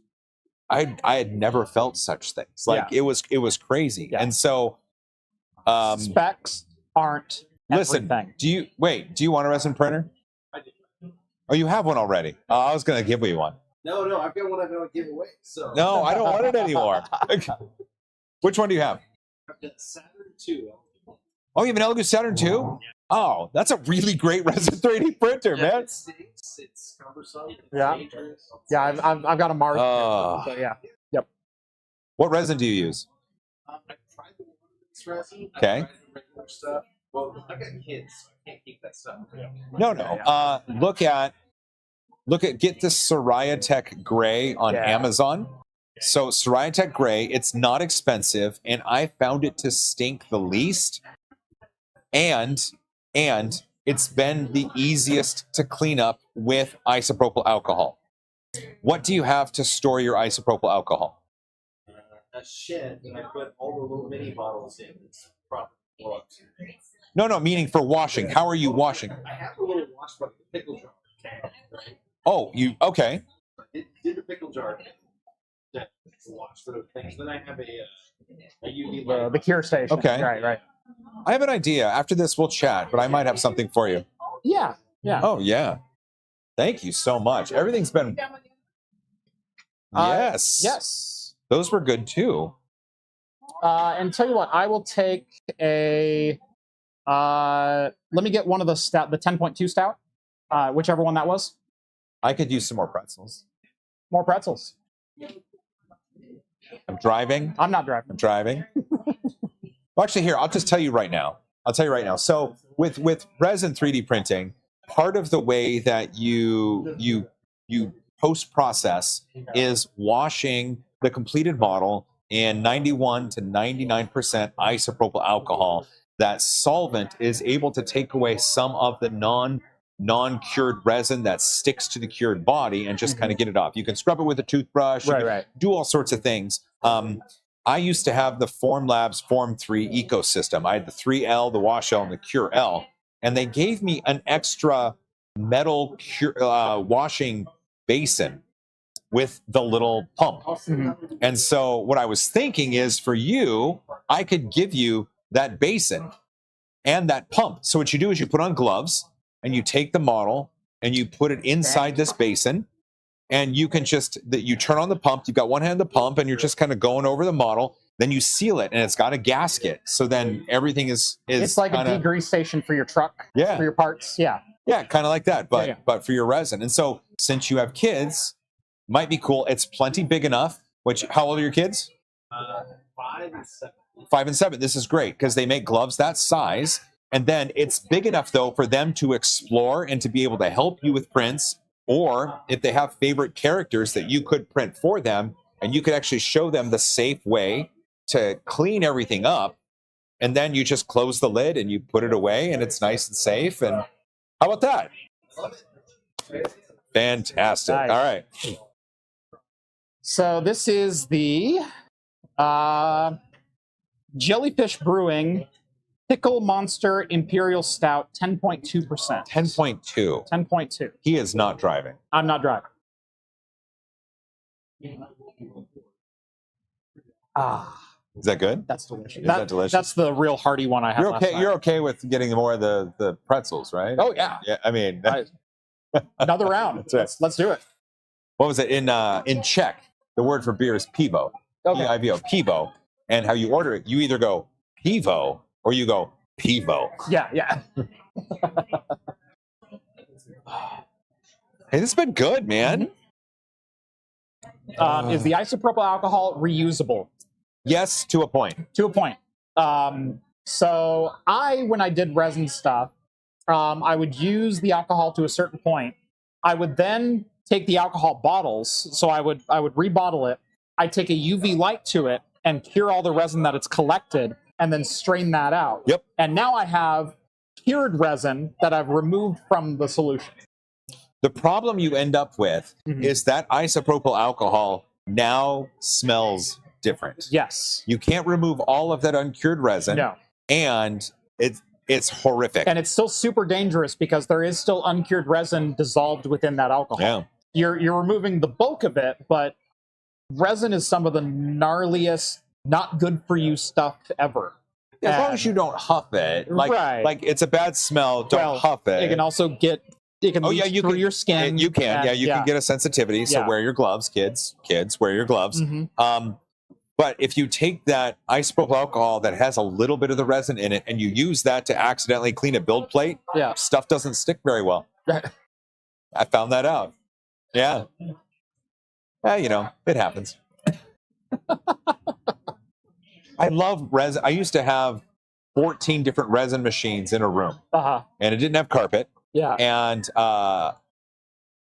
I had never felt such things. Like it was crazy. Yeah. And so specs aren't listen, everything. do you want a resin printer? I do. Oh, you have one already. Oh, I was gonna give you one. No, I've got one I'm going to give away. So No, I don't want it anymore. Which one do you have? I've got Saturn 2. Oh, you have an Elegoo Saturn 2? Oh, that's a really great resin 3D printer, man. It stinks. It's cumbersome. It's Yeah. dangerous. Yeah, I've got a Mars. Oh. So yeah. What resin do you use? I tried the water-based resin. I Okay. tried the regular stuff. Well, I got kids, so I can't keep that stuff. No. Get the Soraya Tech Gray on Yeah. Amazon. So Soraya Tech Gray, it's not expensive, and I found it to stink the least. And it's been the easiest to clean up with isopropyl alcohol. What do you have to store your isopropyl alcohol? A shed that I put all the little mini bottles in. It's proper. No, meaning for washing. How are you washing? I have a little wash bucket, the pickle jar. Right? Oh, okay. I did the pickle jar that wash the things. Then I have a UV light. The cure station. Okay. Right. I have an idea. After this, we'll chat, but I might have something for you. Yeah. Oh, yeah. Thank you so much. Everything's been... Yes. Those were good, too. And tell you what, I will take a. Let me get one of the stout, the 10.2 stout, whichever one that was. I could use some more pretzels. More pretzels. I'm driving. I'm not driving. Well, actually, here, I'll just tell you right now. So with resin 3D printing, part of the way that you post-process is washing the completed model in 91 to 99% isopropyl alcohol. That solvent is able to take away some of the non-cured resin that sticks to the cured body and just kind of get it off. You can scrub it with a toothbrush, you can do all sorts of things. I used to have the Formlabs Form 3 ecosystem. I had the 3L, the Wash L, and the Cure L, and they gave me an extra metal washing basin with the little pump. And so what I was thinking is, for you, I could give you that basin and that pump. So what you do is you put on gloves and you take the model and you put it inside this basin, and you can just, you turn on the pump, you've got one hand on the pump, and you're just kind of going over the model. Then you seal it, and it's got a gasket. So then everything is it's like kinda, a degrease station for your truck, for your parts. Yeah, kind of like that, but for your resin. And so since you have kids, might be cool. It's plenty big enough. Which, how old are your kids? 5 and 7. 5 and 7. This is great because they make gloves that size. And then it's big enough, though, for them to explore and to be able to help you with prints. Or if they have favorite characters that you could print for them, and you could actually show them the safe way to clean everything up. And then you just close the lid and you put it away, and it's nice and safe. And how about that? Fantastic. Nice. All right. So this is the Jellyfish Brewing Pickle Monster Imperial Stout, 10.2%. 10.2. 10.2. He is not driving. I'm not driving. Is that good? That's delicious. Is that delicious? That's the real hearty one I had. You're okay. You're okay with getting more of the pretzels, right? Oh yeah. Yeah. I mean, another round. Let's do it. What was it in Czech? The word for beer is pivo. Okay. P-I-V-O. Pivo. And how you order it, you either go pivo or you go pivo. Yeah. Yeah. Hey, this has been good, man. Is the isopropyl alcohol reusable? Yes, to a point. To a point. So when I did resin stuff, I would use the alcohol to a certain point. I would then take the alcohol bottles. So I would rebottle it. I'd take a UV light to it and cure all the resin that it's collected, and then strain that out. Yep. And now I have cured resin that I've removed from the solution. The problem you end up with is that isopropyl alcohol now smells different. Yes. You can't remove all of that uncured resin. No. And it's horrific. And it's still super dangerous because there is still uncured resin dissolved within that alcohol. Yeah. You're removing the bulk of it, but resin is some of the gnarliest, not good for you stuff ever. As long as you don't huff it, like it's a bad smell. Don't huff it. It can also get leach through your skin. You can get a sensitivity. So wear your gloves, kids. Kids, wear your gloves. But if you take that isopropyl alcohol that has a little bit of the resin in it and you use that to accidentally clean a build plate, stuff doesn't stick very well. I found that out. Yeah. It happens. I love resin. I used to have 14 different resin machines in a room. And it didn't have carpet. Yeah. And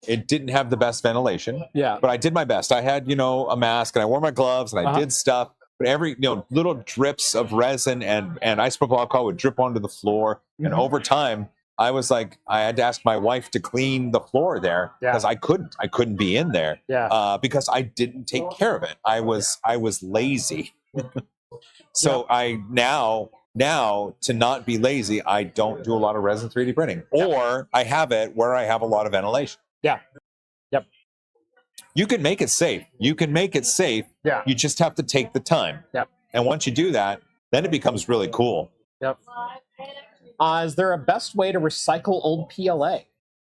it didn't have the best ventilation. Yeah. But I did my best. I had, a mask, and I wore my gloves, and I did stuff. But every, little drips of resin and isopropyl alcohol would drip onto the floor. And over time, I was like, I had to ask my wife to clean the floor there because I couldn't be in there because I didn't take care of it. I was lazy. So I now to not be lazy, I don't do a lot of resin 3D printing, or I have it where I have a lot of ventilation. Yeah. Yep. You can make it safe. Yeah. You just have to take the time. Yep. And once you do that, then it becomes really cool. Yep. Is there a best way to recycle old PLA?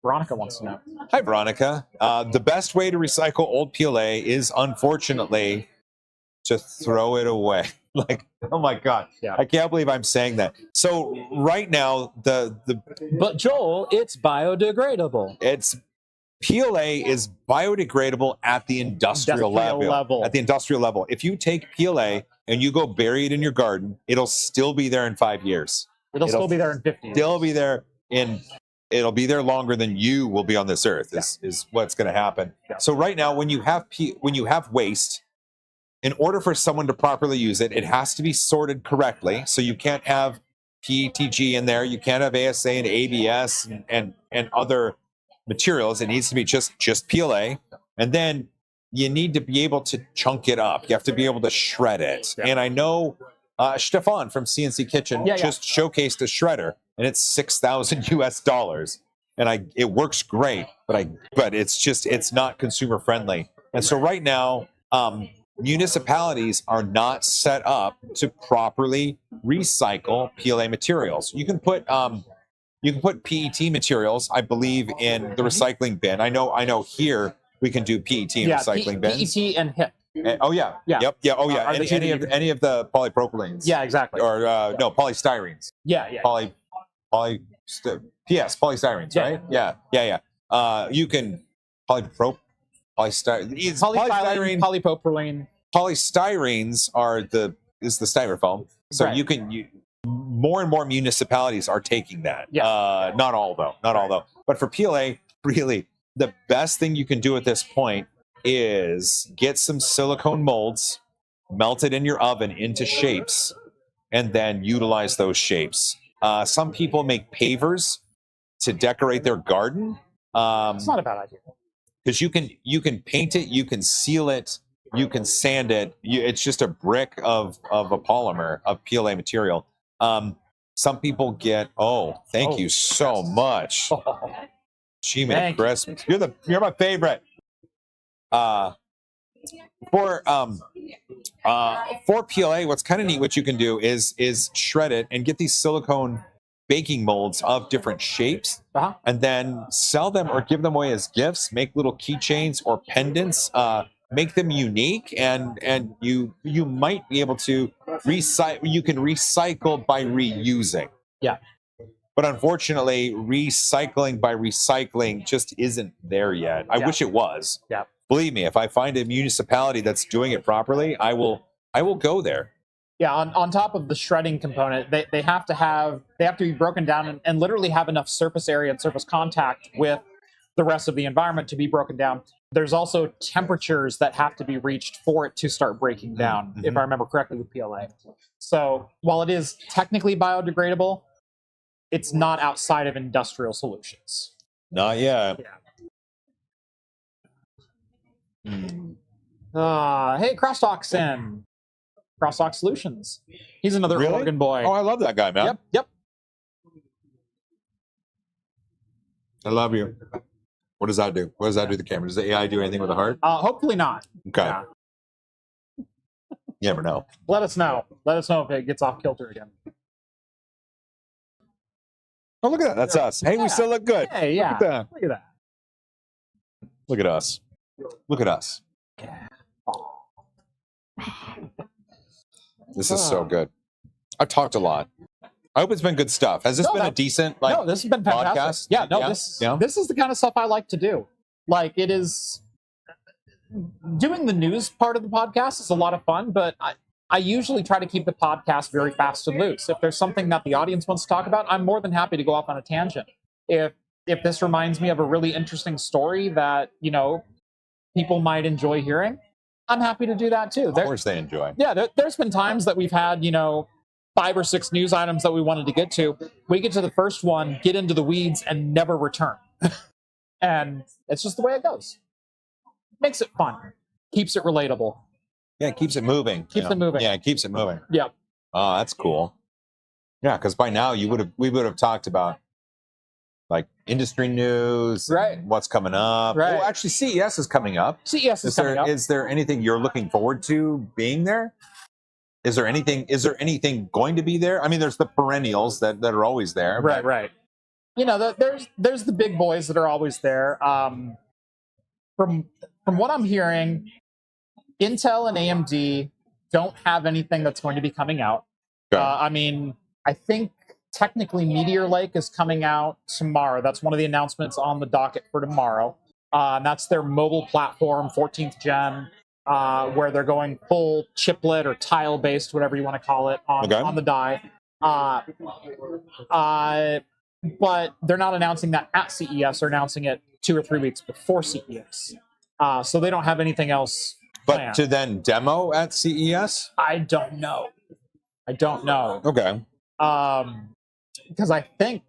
Veronica wants to know. Hi, Veronica. The best way to recycle old PLA is, unfortunately, to throw it away. Like, oh my God. Yeah. I can't believe I'm saying that. So right now, But Joel, it's biodegradable. PLA is biodegradable at the industrial level. At the industrial level. If you take PLA and you go bury it in your garden, it'll still be there in 5 years. It'll still be there in 50 years. It'll be there longer than you will be on this earth is what's going to happen. Yeah. So right now, when you have waste, in order for someone to properly use it, it has to be sorted correctly. So you can't have PETG in there. You can't have ASA and ABS and other materials. It needs to be just PLA. And then you need to be able to chunk it up. You have to be able to shred it. Yeah. And I know Stefan from CNC Kitchen just showcased a shredder, and it's $6,000 US. And it works great, but it's not consumer friendly. And so right now, municipalities are not set up to properly recycle PLA materials. You can put PET materials, I believe, in the recycling bin. I know here we can do PET in recycling bins. PET and HIP. Oh yeah. Yep. Yeah. Oh yeah. Any of the polypropylenes. Yeah, exactly. Or no, polystyrenes. Yeah. Polystyrenes, right? Yeah. You can polystyrene. Polypropylene. Polystyrenes is the styrofoam. So right. More and more municipalities are taking that. Yeah. Not all though. But for PLA, really, the best thing you can do at this point is get some silicone molds, melt it in your oven into shapes, and then utilize those shapes. Some people make pavers to decorate their garden. It's not a bad idea. Because you can paint it, you can seal it, you can sand it. It's just a brick of a polymer of PLA material. Some people get thank you so much. She made Christmas. You're my favorite. For PLA, what's kind of neat, what you can do is shred it and get these silicone baking molds of different shapes, and then sell them or give them away as gifts. Make little keychains or pendants. Make them unique, and you might be able to recycle. You can recycle by reusing. Yeah. But unfortunately, recycling by recycling just isn't there yet. I wish it was. Yeah. Believe me, if I find a municipality that's doing it properly, I will go there. Yeah, on top of the shredding component, they have to be broken down and literally have enough surface area and surface contact with the rest of the environment to be broken down. There's also temperatures that have to be reached for it to start breaking down, if I remember correctly with PLA. So while it is technically biodegradable, it's not outside of industrial solutions. Not yet. Yeah. Hey, Crosstalk's in. Crosstalk Solutions. He's another Oregon boy. Oh, I love that guy, man. Yep. I love you. What does that do? What does that do to the camera? Does the AI do anything with the heart? Hopefully not. Okay. Yeah. You never know. Let us know. Let us know if it gets off kilter again. Oh, look at that. That's us. Hey, we still look good. Hey, yeah. Look at that. Look at that. Look at us. Look at us. Yeah. This is so good. I've talked a lot. I hope it's been good stuff. Has this been a decent no, this has been fantastic. Podcast? Yeah, no, this is the kind of stuff I like to do. Like, it is doing the news part of the podcast is a lot of fun, but I usually try to keep the podcast very fast and loose. If there's something that the audience wants to talk about, I'm more than happy to go off on a tangent. If this reminds me of a really interesting story that, people might enjoy hearing, I'm happy to do that too. Of course they enjoy. Yeah, there's been times that we've had, 5 or 6 news items that we wanted to get to. We get to the first one, get into the weeds, and never return. And it's just the way it goes. Makes it fun. Keeps it relatable. Yeah, it keeps it moving. Keeps it moving. Yeah, it keeps it moving. Yeah. Oh, that's cool. Yeah, because by now we would have talked about like industry news, right? What's coming up? Right. Well, actually, CES is coming up. CES is coming up. Is there anything you're looking forward to being there? Is there anything going to be there? I mean, there's the perennials that are always there. Right. There's the big boys that are always there. From what I'm hearing, Intel and AMD don't have anything that's going to be coming out. Okay. I think technically Meteor Lake is coming out tomorrow. That's one of the announcements on the docket for tomorrow. And that's their mobile platform, 14th gen, where they're going full chiplet or tile-based, whatever you want to call it, on the die. But they're not announcing that at CES. They're announcing it 2 or 3 weeks before CES. So they don't have anything else planned. But to then demo at CES? I don't know. Okay. Because I think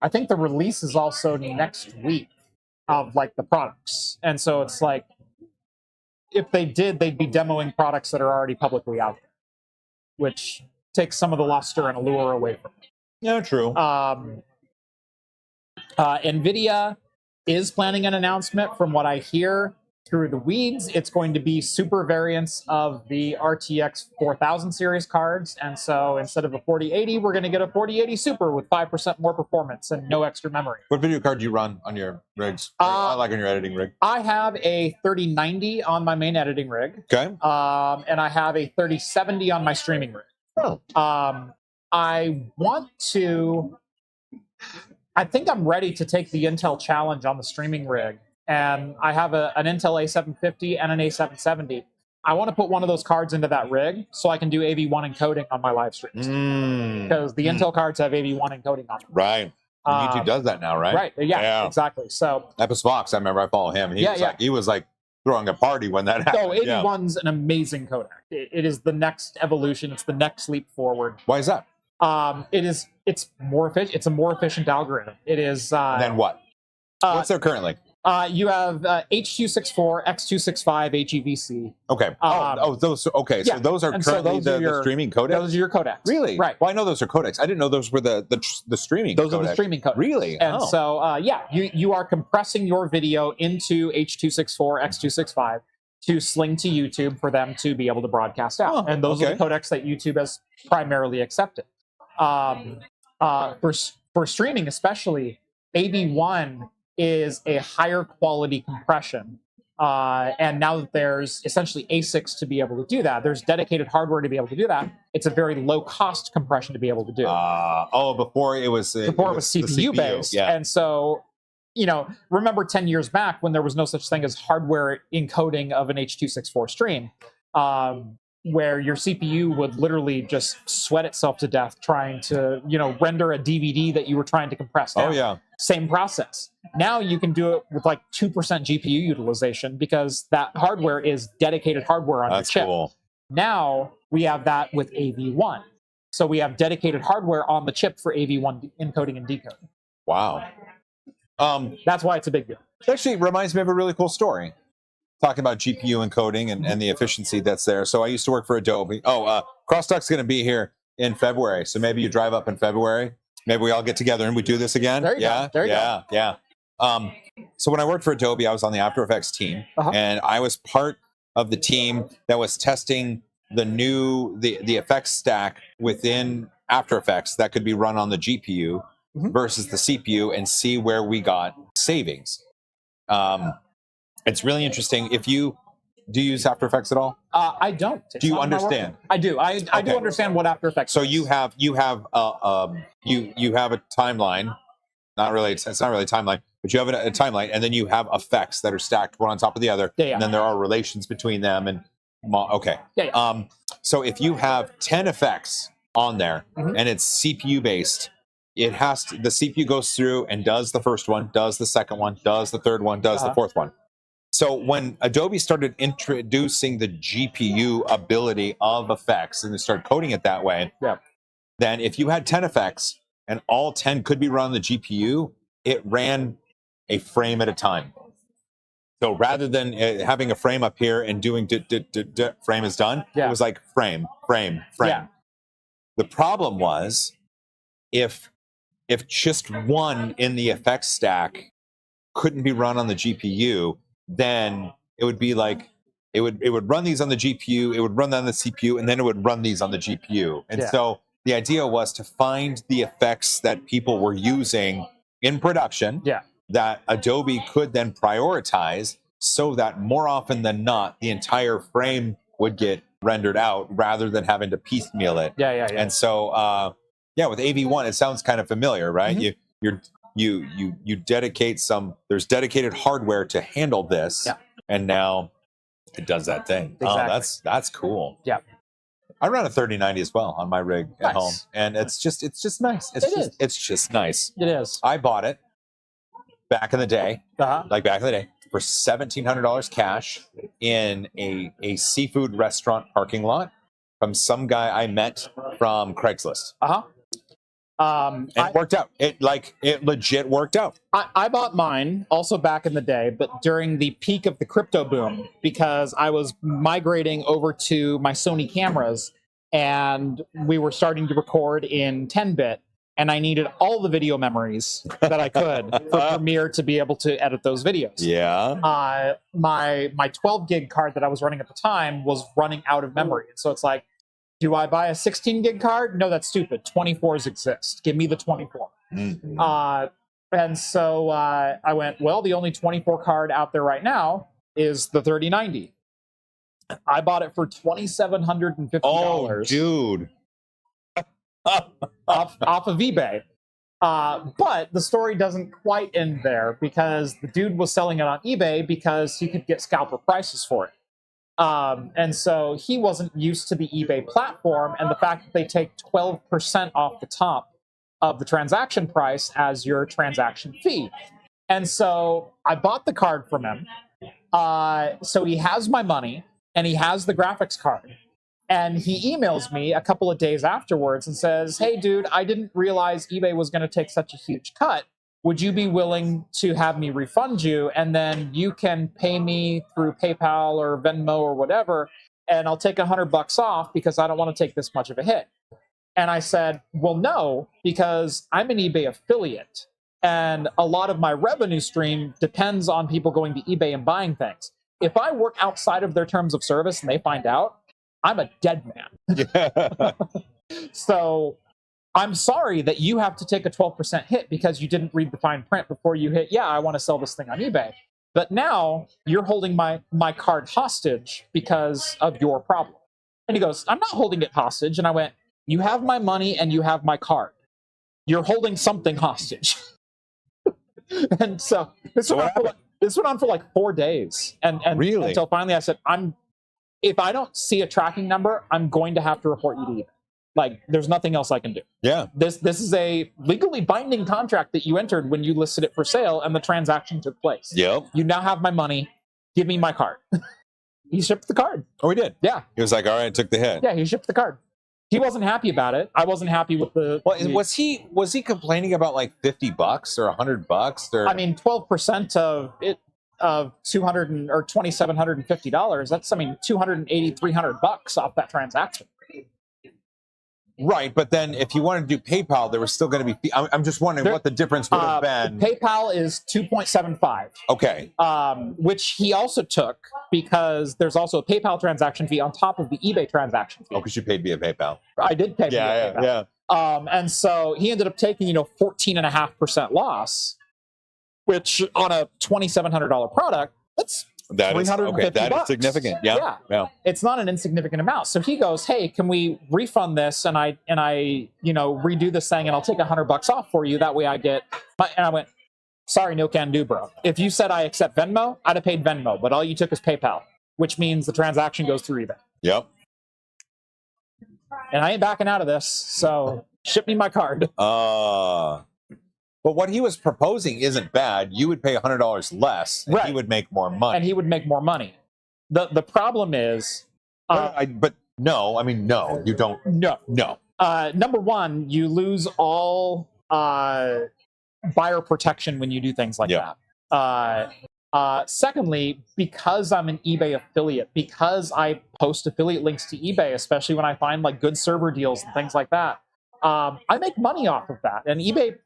the release is also next week of like the products, and so it's like if they did, they'd be demoing products that are already publicly out there, which takes some of the luster and allure away from it. Yeah, true. NVIDIA is planning an announcement. From what I hear through the weeds, it's going to be super variants of the RTX 4000 series cards. And so instead of a 4080, we're going to get a 4080 Super with 5% more performance and no extra memory. What video card do you run on your rigs? I like on your editing rig. I have a 3090 on my main editing rig. Okay. And I have a 3070 on my streaming rig. Oh. I think I'm ready to take the Intel challenge on the streaming rig. And I have an Intel A750 and an A770. I want to put one of those cards into that rig so I can do AV1 encoding on my live streams. Because the Intel cards have AV1 encoding on them. Right. And YouTube does that now, right? Right. Yeah. Exactly. So Epis Fox, I remember I follow him. He was like throwing a party when that happened. So AV1's an amazing codec. It is the next evolution. It's the next leap forward. Why is that? It's more efficient. It's a more efficient algorithm. It is. Then what? What's there currently? You have H.264, X.265, HEVC. Okay. Those. Okay. So those are currently the streaming codecs. Those are your codecs. Really? Right. Well, I know those are codecs. I didn't know those were the streaming. Those are the streaming codecs. Really? And so you are compressing your video into H.264, X.265 to sling to YouTube for them to be able to broadcast out. And those are the codecs that YouTube has primarily accepted. For streaming, especially, AV1 is a higher quality compression. And now that there's essentially ASICs to be able to do that, there's dedicated hardware to be able to do that. It's a very low cost compression to be able to do. Before it was CPU based. Yeah. And so, remember 10 years back when there was no such thing as hardware encoding of an H.264 stream, where your CPU would literally just sweat itself to death trying to, render a DVD that you were trying to compress down. Oh, yeah. Same process. Now you can do it with like 2% GPU utilization because that hardware is dedicated hardware on your chip. Cool. Now we have that with AV1. So we have dedicated hardware on the chip for AV1 encoding and decoding. Wow. That's why it's a big deal. It actually reminds me of a really cool story. Talking about GPU encoding and the efficiency that's there. So I used to work for Adobe. Crosstalk's going to be here in February. So maybe you drive up in February. Maybe we all get together and we do this again. There you go. There you go. Yeah. So when I worked for Adobe, I was on the After Effects team, and I was part of the team that was testing the effects stack within After Effects that could be run on the GPU versus the CPU and see where we got savings. It's really interesting. Do you use After Effects at all? I don't. Do you understand? I do. I do understand what After Effects. So is. you have a timeline. It's not really a timeline, but you have a timeline, and then you have effects that are stacked one on top of the other, and then there are relations between them. And so if you have 10 effects on there and it's CPU based, the CPU goes through and does the first one, does the second one, does the third one, does the fourth one. So when Adobe started introducing the GPU ability of effects and they started coding it that way, then if you had 10 effects and all 10 could be run on the GPU, it ran a frame at a time. So rather than having a frame up here and doing frame is done, it was like frame. Yeah. The problem was if just one in the effects stack couldn't be run on the GPU, then it would be like it would run these on the GPU, it would run on the CPU, and then it would run these on the GPU. And so the idea was to find the effects that people were using in production that Adobe could then prioritize so that more often than not, the entire frame would get rendered out rather than having to piecemeal it. And so, with AV1, it sounds kind of familiar, right? You dedicate there's dedicated hardware to handle this, and now it does that thing. Exactly. Oh, that's cool. Yeah. I run a 3090 as well on my rig at home, and it's just nice. It's just nice. It is. I bought it back in the day, for $1,700 cash in a seafood restaurant parking lot from some guy I met from Craigslist. And it worked out. It legit worked out. I bought mine also back in the day, but during the peak of the crypto boom, because I was migrating over to my Sony cameras and we were starting to record in 10-bit, and I needed all the video memories that I could for Premiere to be able to edit those videos. Yeah. My 12 gig card that I was running at the time was running out of memory. So it's like, do I buy a 16 gig card? No, that's stupid. 24s exist. Give me the 24. Mm-hmm. And so I went, well, the only 24 card out there right now is the 3090. I bought it for $2,750. Oh, dude. off of eBay. But the story doesn't quite end there, because the dude was selling it on eBay because he could get scalper prices for it. And so he wasn't used to the eBay platform and the fact that they take 12% off the top of the transaction price as your transaction fee. And so I bought the card from him. So he has my money and he has the graphics card. And he emails me a couple of days afterwards and says, hey, dude, I didn't realize eBay was going to take such a huge cut. Would you be willing to have me refund you? And then you can pay me through PayPal or Venmo or whatever, and I'll take $100 off because I don't want to take this much of a hit. And I said, well, no, because I'm an eBay affiliate. And a lot of my revenue stream depends on people going to eBay and buying things. If I work outside of their terms of service and they find out, I'm a dead man. Yeah. So I'm sorry that you have to take a 12% hit because you didn't read the fine print before you hit, yeah, I want to sell this thing on eBay. But now you're holding my card hostage because of your problem. And he goes, I'm not holding it hostage. And I went, you have my money and you have my card. You're holding something hostage. And so this went on for like 4 days. And really? Until finally I said, if I don't see a tracking number, I'm going to have to report you to eBay. Like, there's nothing else I can do. Yeah. This is a legally binding contract that you entered when you listed it for sale and the transaction took place. Yep. You now have my money. Give me my card. He shipped the card. Oh, he did? Yeah. He was like, all right, took the hit. Yeah, he shipped the card. He wasn't happy about it. I wasn't happy with the... Well, was he complaining about like $50 or $100 or... I mean, 12% of it, of $2,750, that's, I mean, $280, $300 off that transaction. Right, but then if you wanted to do PayPal, there was still going to be... I'm just wondering what the difference would have been. PayPal is 2.75. Okay. Which he also took because there's also a PayPal transaction fee on top of the eBay transaction fee. Oh, because you paid via PayPal. I did pay via PayPal. Yeah. And so he ended up taking, 14.5% loss, which on a $2,700 product, that's $350. That is significant. Yeah. It's not an insignificant amount. So he goes, hey, can we refund this? And I redo this thing and I'll take $100 off for you. That way I get and I went, sorry, no can do, bro. If you said I accept Venmo, I'd have paid Venmo, but all you took is PayPal, which means the transaction goes through eBay. Yep. And I ain't backing out of this. So ship me my card. But what he was proposing isn't bad. You would pay $100 less, and he would make more money. And he would make more money. The problem is... no, you don't. No. Number one, you lose all buyer protection when you do things like that. Secondly, because I'm an eBay affiliate, because I post affiliate links to eBay, especially when I find like good server deals and things like that, I make money off of that. And eBay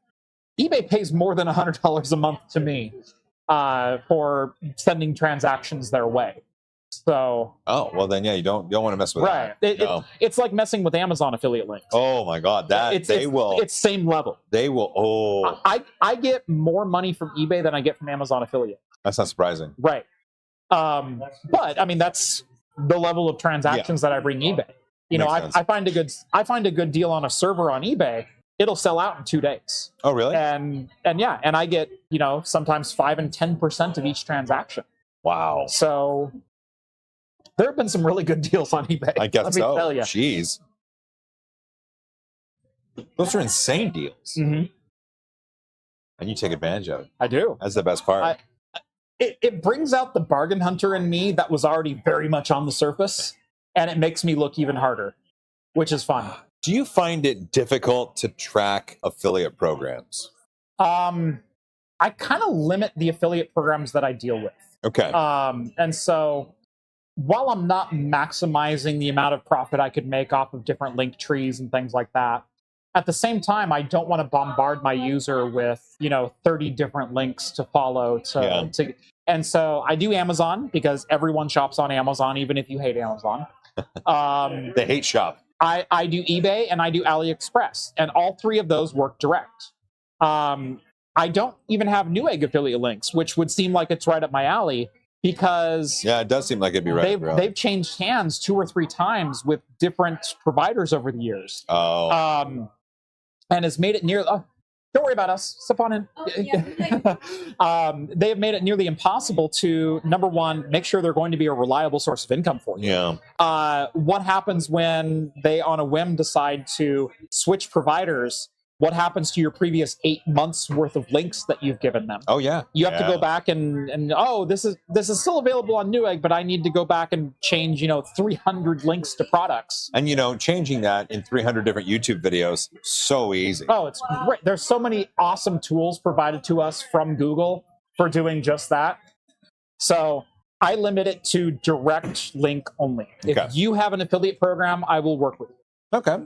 pays more than $100 a month to me for sending transactions their way. So. Oh well, then you don't want to mess with that. Right. It's like messing with Amazon affiliate links. Oh my God, It's same level. They will. Oh. I get more money from eBay than I get from Amazon affiliate. That's not surprising. Right. But I mean that's the level of transactions that I bring eBay. I find a good deal on a server on eBay. It'll sell out in 2 days. Oh, really? And I get, sometimes 5 and 10% of each transaction. Wow. So there have been some really good deals on eBay. I guess so. Tell you. Jeez. Those are insane deals. Mm-hmm. And you take advantage of it. I do. That's the best part. It brings out the bargain hunter in me that was already very much on the surface, and it makes me look even harder. which is fun. Do you find it difficult to track affiliate programs? I kind of limit the affiliate programs that I deal with. Okay. And so while I'm not maximizing the amount of profit I could make off of different link trees and things like that, at the same time, I don't want to bombard my user with, 30 different links to follow. And so I do Amazon because everyone shops on Amazon, even if you hate Amazon. They hate shop. I do eBay and I do AliExpress, and all three of those work direct. I don't even have Newegg affiliate links, which would seem like it's right up my alley because it does seem like it'd be right. They've changed hands 2 or 3 times with different providers over the years. And has made it near. Oh, don't worry about us. Step on in. They have made it nearly impossible to, number one, make sure they're going to be a reliable source of income for you. Yeah. What happens when they, on a whim, decide to switch providers? What happens to your previous 8 months worth of links that you've given them? Oh yeah. You have to go back and this is still available on Newegg, but I need to go back and change 300 links to products. And changing that in 300 different YouTube videos, so easy. Oh, it's great. There's so many awesome tools provided to us from Google for doing just that. So I limit it to direct link only. Okay. If you have an affiliate program, I will work with you. Okay.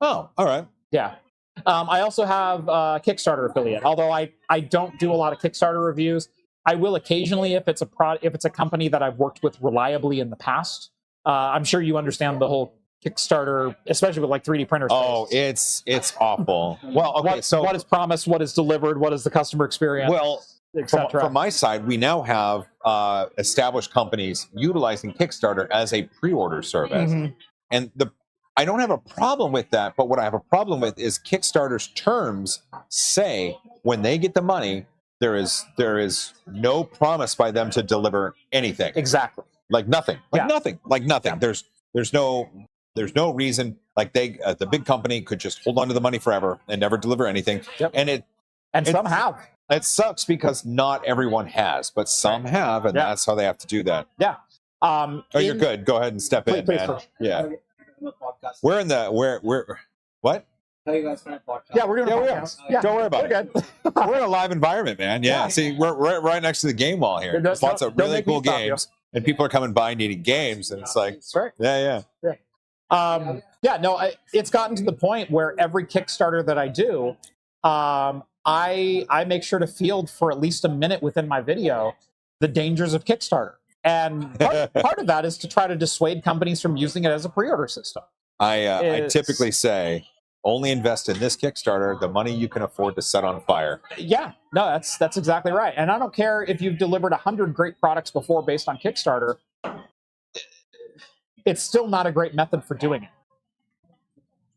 Oh, all right. Yeah. I also have a Kickstarter affiliate, although I don't do a lot of Kickstarter reviews. I will occasionally if it's a company that I've worked with reliably in the past. I'm sure you understand the whole Kickstarter, especially with like 3D printers. Oh, it's awful. Well, okay, so what is promised, what is delivered, what is the customer experience? Well, from my side, we now have established companies utilizing Kickstarter as a pre-order service, and I don't have a problem with that, but what I have a problem with is Kickstarter's terms say when they get the money, there is no promise by them to deliver anything. Exactly. Like nothing. Nothing. Yeah. There's no reason. Like the big company could just hold on to the money forever and never deliver anything. Yep. And some have. It sucks because not everyone has, but some have, and that's how they have to do that. Yeah. You're good. Go ahead and step in, man. Yeah. We're in the what? How you guys find podcast? Yeah, we're doing a podcast. Yeah, don't worry about it. Good. We're in a live environment, man. Yeah. See, we're right next to the game wall here. There's lots of really cool games, and people are coming by needing games, and it's like, that's right. Yeah. It's gotten to the point where every Kickstarter that I do, I make sure to field for at least a minute within my video the dangers of Kickstarter. And part of that is to try to dissuade companies from using it as a pre-order system. I typically say, only invest in this Kickstarter the money you can afford to set on fire. Yeah, no, that's exactly right. And I don't care if you've delivered 100 great products before based on Kickstarter. It's still not a great method for doing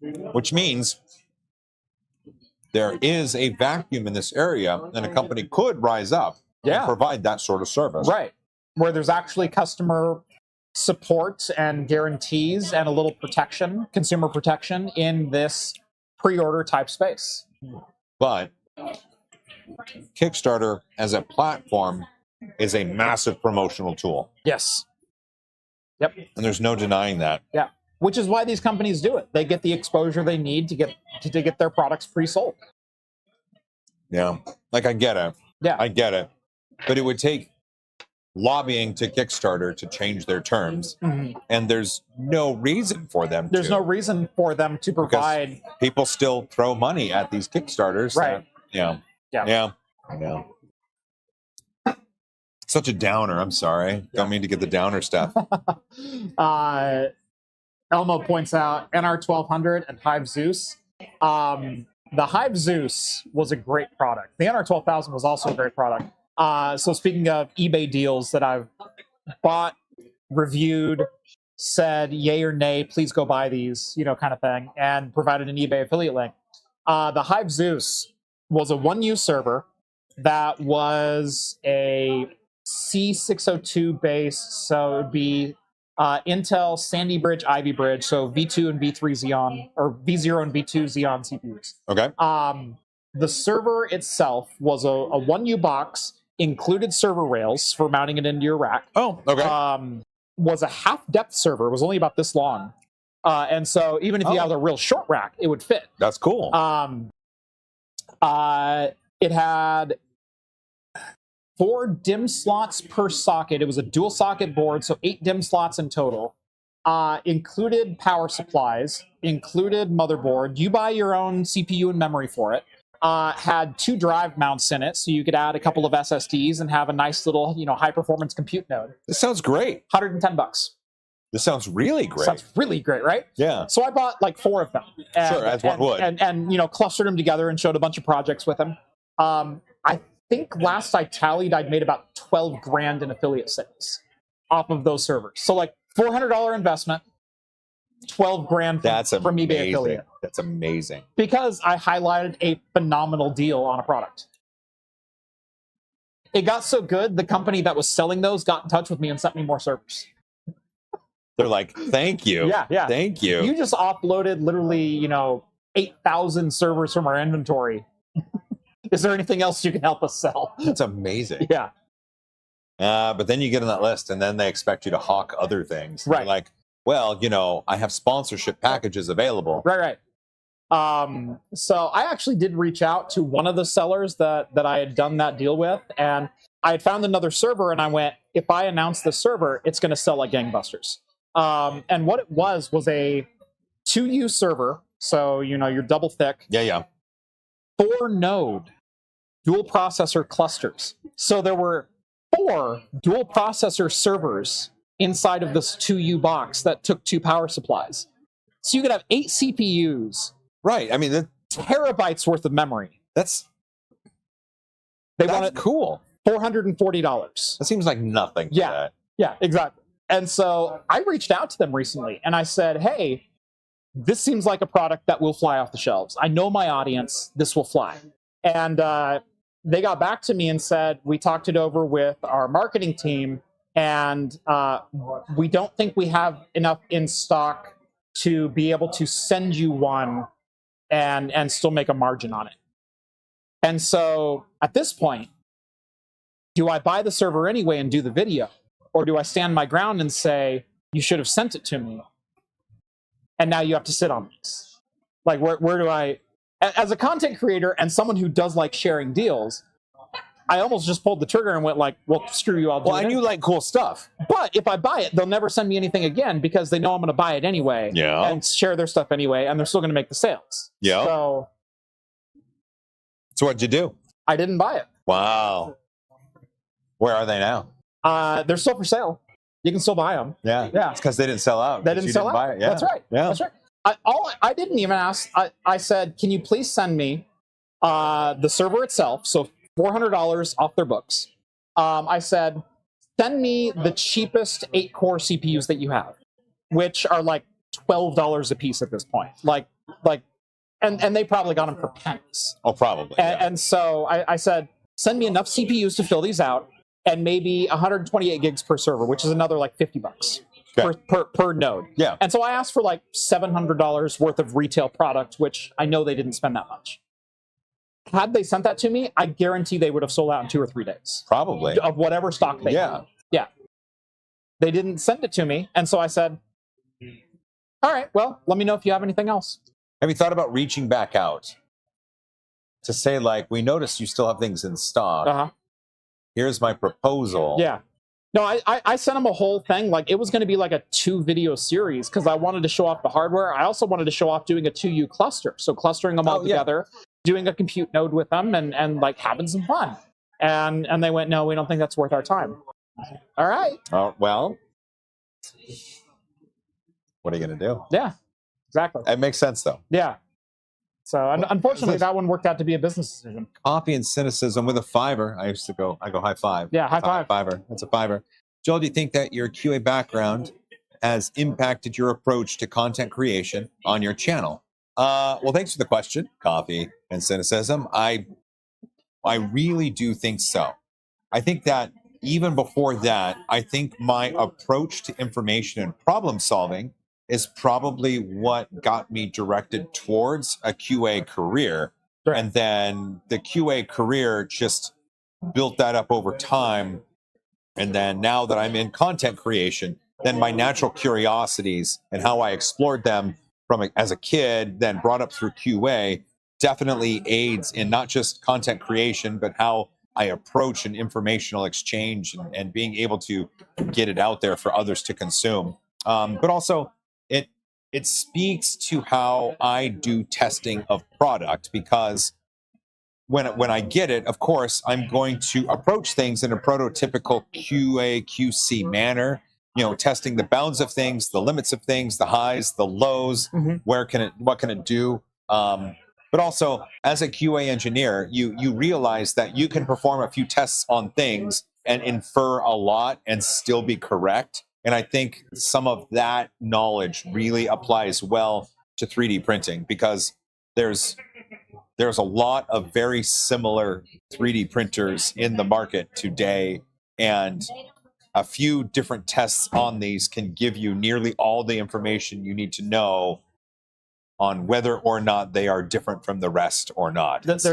it. Which means there is a vacuum in this area, and a company could rise up and provide that sort of service. Right. Where there's actually customer support and guarantees and a little protection, consumer protection in this pre-order type space. But Kickstarter as a platform is a massive promotional tool. Yes. Yep. And there's no denying that. Yeah. Which is why these companies do it. They get the exposure they need to get their products pre-sold. Yeah. Like I get it. Yeah. I get it. But it would take lobbying to Kickstarter to change their terms, and there's no reason for them There's no reason for them to provide. Because people still throw money at these Kickstarters. Right. Yeah. Such a downer. I'm sorry. Don't mean to get the downer stuff. Elmo points out NR1200 and Hive Zeus. The Hive Zeus was a great product. The NR12000 was also a great product. So speaking of eBay deals that I've bought, reviewed, said yay or nay, please go buy these, kind of thing, and provided an eBay affiliate link. The Hive Zeus was a 1U server that was a C602 based, so it would be Intel Sandy Bridge, Ivy Bridge, so V2 and V3 Xeon, or V0 and V2 Xeon CPUs. Okay. The server itself was a 1U box, included server rails for mounting it into your rack. Oh, okay. Was a half-depth server. It was only about this long. And so even if you have a real short rack, it would fit. That's cool. It had 4 DIMM slots per socket. It was a dual socket board, so 8 DIMM slots in total. Included power supplies, included motherboard. You buy your own CPU and memory for it. Had 2 drive mounts in it, so you could add a couple of SSDs and have a nice little, high performance compute node. This sounds great. $110. This sounds really great. Sounds really great, right? Yeah. So I bought like 4 of them. Sure, as one would. And clustered them together and showed a bunch of projects with them. I think last I tallied, I'd made about 12 grand in affiliate sales off of those servers. So like $400 investment, 12 grand from eBay affiliate. That's amazing. Because I highlighted a phenomenal deal on a product. It got so good, the company that was selling those got in touch with me and sent me more servers. They're like, thank you. Yeah. Thank you. You just offloaded literally, 8,000 servers from our inventory. Is there anything else you can help us sell? That's amazing. Yeah. But then you get on that list and then they expect you to hawk other things. Right. You're like, well, I have sponsorship packages available. Right. So I actually did reach out to one of the sellers that I had done that deal with, and I had found another server and I went, if I announce the server, it's going to sell like gangbusters. And what it was a 2U server. So, you're double thick. Yeah. 4 node dual processor clusters. So there were 4 dual processor servers inside of this 2U box that took 2 power supplies. So you could have 8 CPUs. Right. I mean, terabytes worth of memory. That's wanted cool. $440. That seems like nothing. Yeah. Yeah, exactly. And so I reached out to them recently and I said, hey, this seems like a product that will fly off the shelves. I know my audience. This will fly. And they got back to me and said, we talked it over with our marketing team, and we don't think we have enough in stock to be able to send you one and still make a margin on it. And so at this point, do I buy the server anyway and do the video? Or do I stand my ground and say, you should have sent it to me, and now you have to sit on this? Like, where do I, as a content creator and someone who does like sharing deals, I almost just pulled the trigger and went like, well, screw you, I'll do it. Well, and you like cool stuff. But if I buy it, they'll never send me anything again because they know I'm going to buy it anyway. Yeah. And share their stuff anyway, and they're still going to make the sales. Yeah. So what'd you do? I didn't buy it. Wow. Where are they now? They're still for sale. You can still buy them. Yeah. Yeah. It's because they didn't sell out. They didn't sell out. Buy it. Yeah. That's right. Yeah. That's right. I didn't even ask. I said, can you please send me the server itself? So $400 off their books. I said, send me the cheapest 8-core CPUs that you have, which are like $12 a piece at this point. And they probably got them for pennies. Oh, probably. And so I said, send me enough CPUs to fill these out, and maybe 128 gigs per server, which is another like $50 per node. Yeah. And so I asked for like $700 worth of retail product, which I know they didn't spend that much. Had they sent that to me, I guarantee they would have sold out in 2 or 3 days. Probably. Of whatever stock they had. Yeah. They didn't send it to me, and so I said, all right, well, let me know if you have anything else. Have you thought about reaching back out to say, like, we noticed you still have things in stock. Uh-huh. Here's my proposal. Yeah. No, I sent them a whole thing. Like, it was going to be like a 2-video series because I wanted to show off the hardware. I also wanted to show off doing a 2U cluster. So clustering them all together, doing a compute node with them, and like having some fun. And they went, no, we don't think that's worth our time. All right. Well, what are you going to do? Yeah, exactly. It makes sense, though. Yeah. So unfortunately, that one worked out to be a business decision. Coffee and cynicism with a $5. I go high five. Yeah, high five. $5. That's a $5. Joel, do you think that your QA background has impacted your approach to content creation on your channel? Well, thanks for the question, Coffee and Cynicism. I really do think so. I think that even before that, I think my approach to information and problem solving is probably what got me directed towards a QA career. Right. And then the QA career just built that up over time. And then now that I'm in content creation, then my natural curiosities and how I explored them as a kid, then brought up through QA, definitely aids in not just content creation, but how I approach an informational exchange and being able to get it out there for others to consume. But also, it speaks to how I do testing of product, because when I get it, of course, I'm going to approach things in a prototypical QA QC manner. Testing the bounds of things, the limits of things, the highs, the lows. What can it do? But also, as a QA engineer, you realize that you can perform a few tests on things and infer a lot and still be correct. And I think some of that knowledge really applies well to 3D printing, because there's a lot of very similar 3D printers in the market today, and a few different tests on these can give you nearly all the information you need to know on whether or not they are different from the rest or not. There's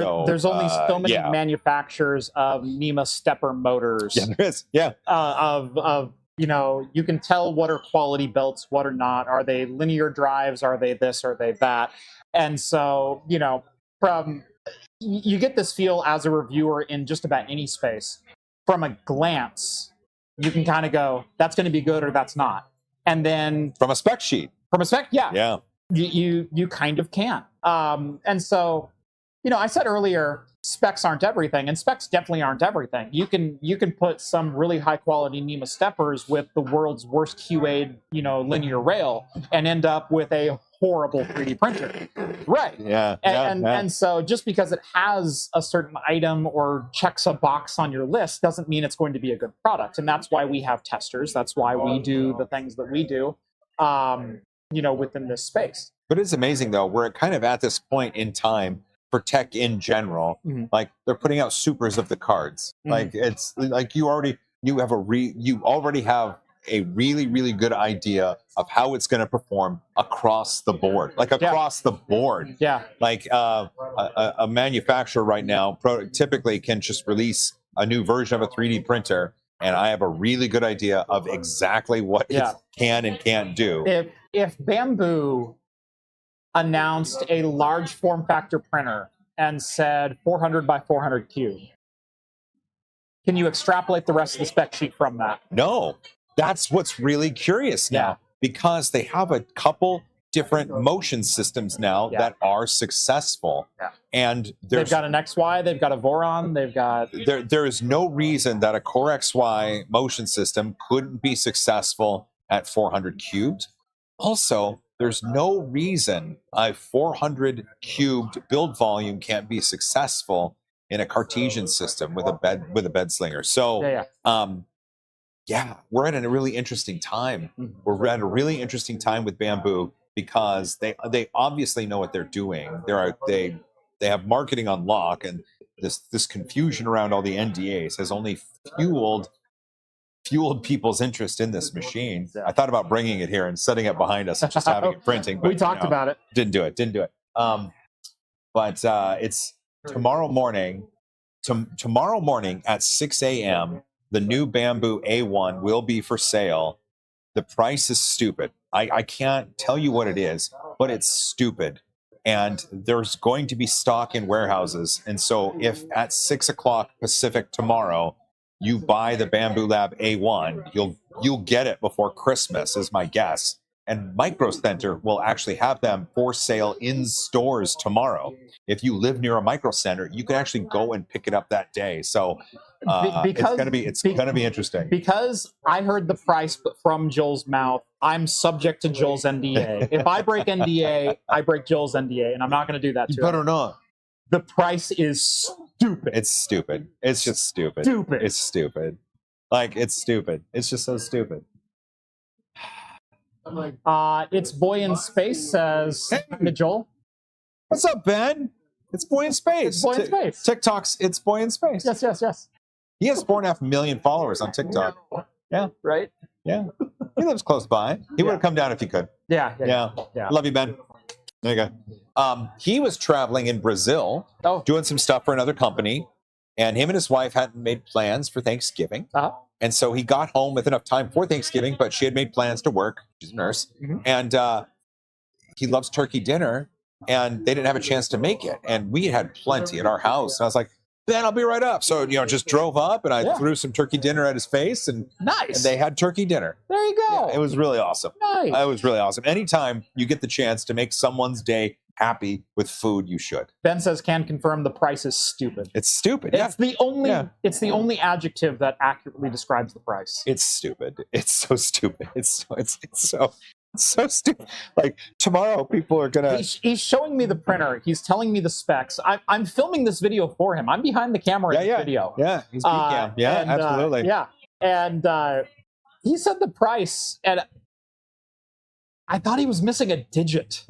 only so many manufacturers of NEMA stepper motors. Yeah, there is. Yeah. You can tell what are quality belts, what are not. Are they linear drives? Are they this? Are they that? And so, you get this feel as a reviewer in just about any space. From a glance, you can kind of go, that's going to be good or that's not. And then from a spec sheet. Yeah. You kind of can. And so, I said earlier, specs aren't everything, and specs definitely aren't everything. You can put some really high quality NEMA steppers with the world's worst QA'd, linear rail and end up with a horrible 3D printer. Right. Yeah. And so just because it has a certain item or checks a box on your list doesn't mean it's going to be a good product. And that's why we have testers. That's why we do the things that we do, within this space. But it's amazing, though. We're kind of at this point in time for tech in general. Like, they're putting out supers of the cards. Like, it's like you already have a really, really good idea of how it's going to perform across the board. Like, across the board. Yeah. Like, a manufacturer right now typically can just release a new version of a 3D printer, and I have a really good idea of exactly what it can and can't do. If Bamboo announced a large form factor printer and said 400 by 400 cube, can you extrapolate the rest of the spec sheet from that? No. That's what's really curious now, because they have a couple different motion systems now that are successful. And they've got an XY, they've got a Voron, they've got... There is no reason that a Core XY motion system couldn't be successful at 400 cubed. Also, there's no reason a 400 cubed build volume can't be successful in a Cartesian system with a bed slinger. So, we're at a really interesting time. We're at a really interesting time with Bamboo, because they obviously know what they're doing. They have marketing on lock, and this confusion around all the NDAs has only fueled people's interest in this machine. I thought about bringing it here and setting it behind us and just having it printing. But, we talked about it. Didn't do it. But it's tomorrow morning. Tomorrow morning at 6 a.m., the new Bamboo A1 will be for sale. The price is stupid. I can't tell you what it is, but it's stupid. And there's going to be stock in warehouses. And so if at 6 o'clock Pacific tomorrow, you buy the Bamboo Lab A1, you'll get it before Christmas, is my guess. And Micro Center will actually have them for sale in stores tomorrow. If you live near a Micro Center, you can actually go and pick it up that day. So it's gonna be interesting. Because I heard the price from Joel's mouth, I'm subject to Joel's NDA. If I break NDA, I break Joel's NDA, and I'm not going to do that. You better not. The price is stupid. It's stupid. It's just stupid. Stupid. It's stupid. Like, it's stupid. It's just so stupid. It's Boy in Space says, hey, Joel. What's up, Ben? It's Boy in Space. It's Boy in Space. TikTok's It's Boy in Space. Yes. He has 4.5 million followers on TikTok. Yeah. Right? Yeah. He lives close by. He would have come down if he could. Yeah. Love you, Ben. There you go. He was traveling in Brazil, doing some stuff for another company, and him and his wife hadn't made plans for Thanksgiving. And so he got home with enough time for Thanksgiving, but she had made plans to work. She's a nurse. And he loves turkey dinner, and they didn't have a chance to make it. And we had plenty at our house. And I was like, Ben, I'll be right up. So, just drove up, and I threw some turkey dinner at his face, and they had turkey dinner. There you go. Yeah, it was really awesome. Nice. It was really awesome. Anytime you get the chance to make someone's day happy with food, you should. Ben says, can confirm the price is stupid. It's stupid. It's the only adjective that accurately describes the price. It's stupid. It's so stupid. It's so stupid. Like, tomorrow people are gonna. He's showing me the printer. He's telling me the specs. I'm filming this video for him. I'm behind the camera in the video. Yeah, he's cam. Yeah, and, absolutely. Yeah, and he said the price, and I thought he was missing a digit.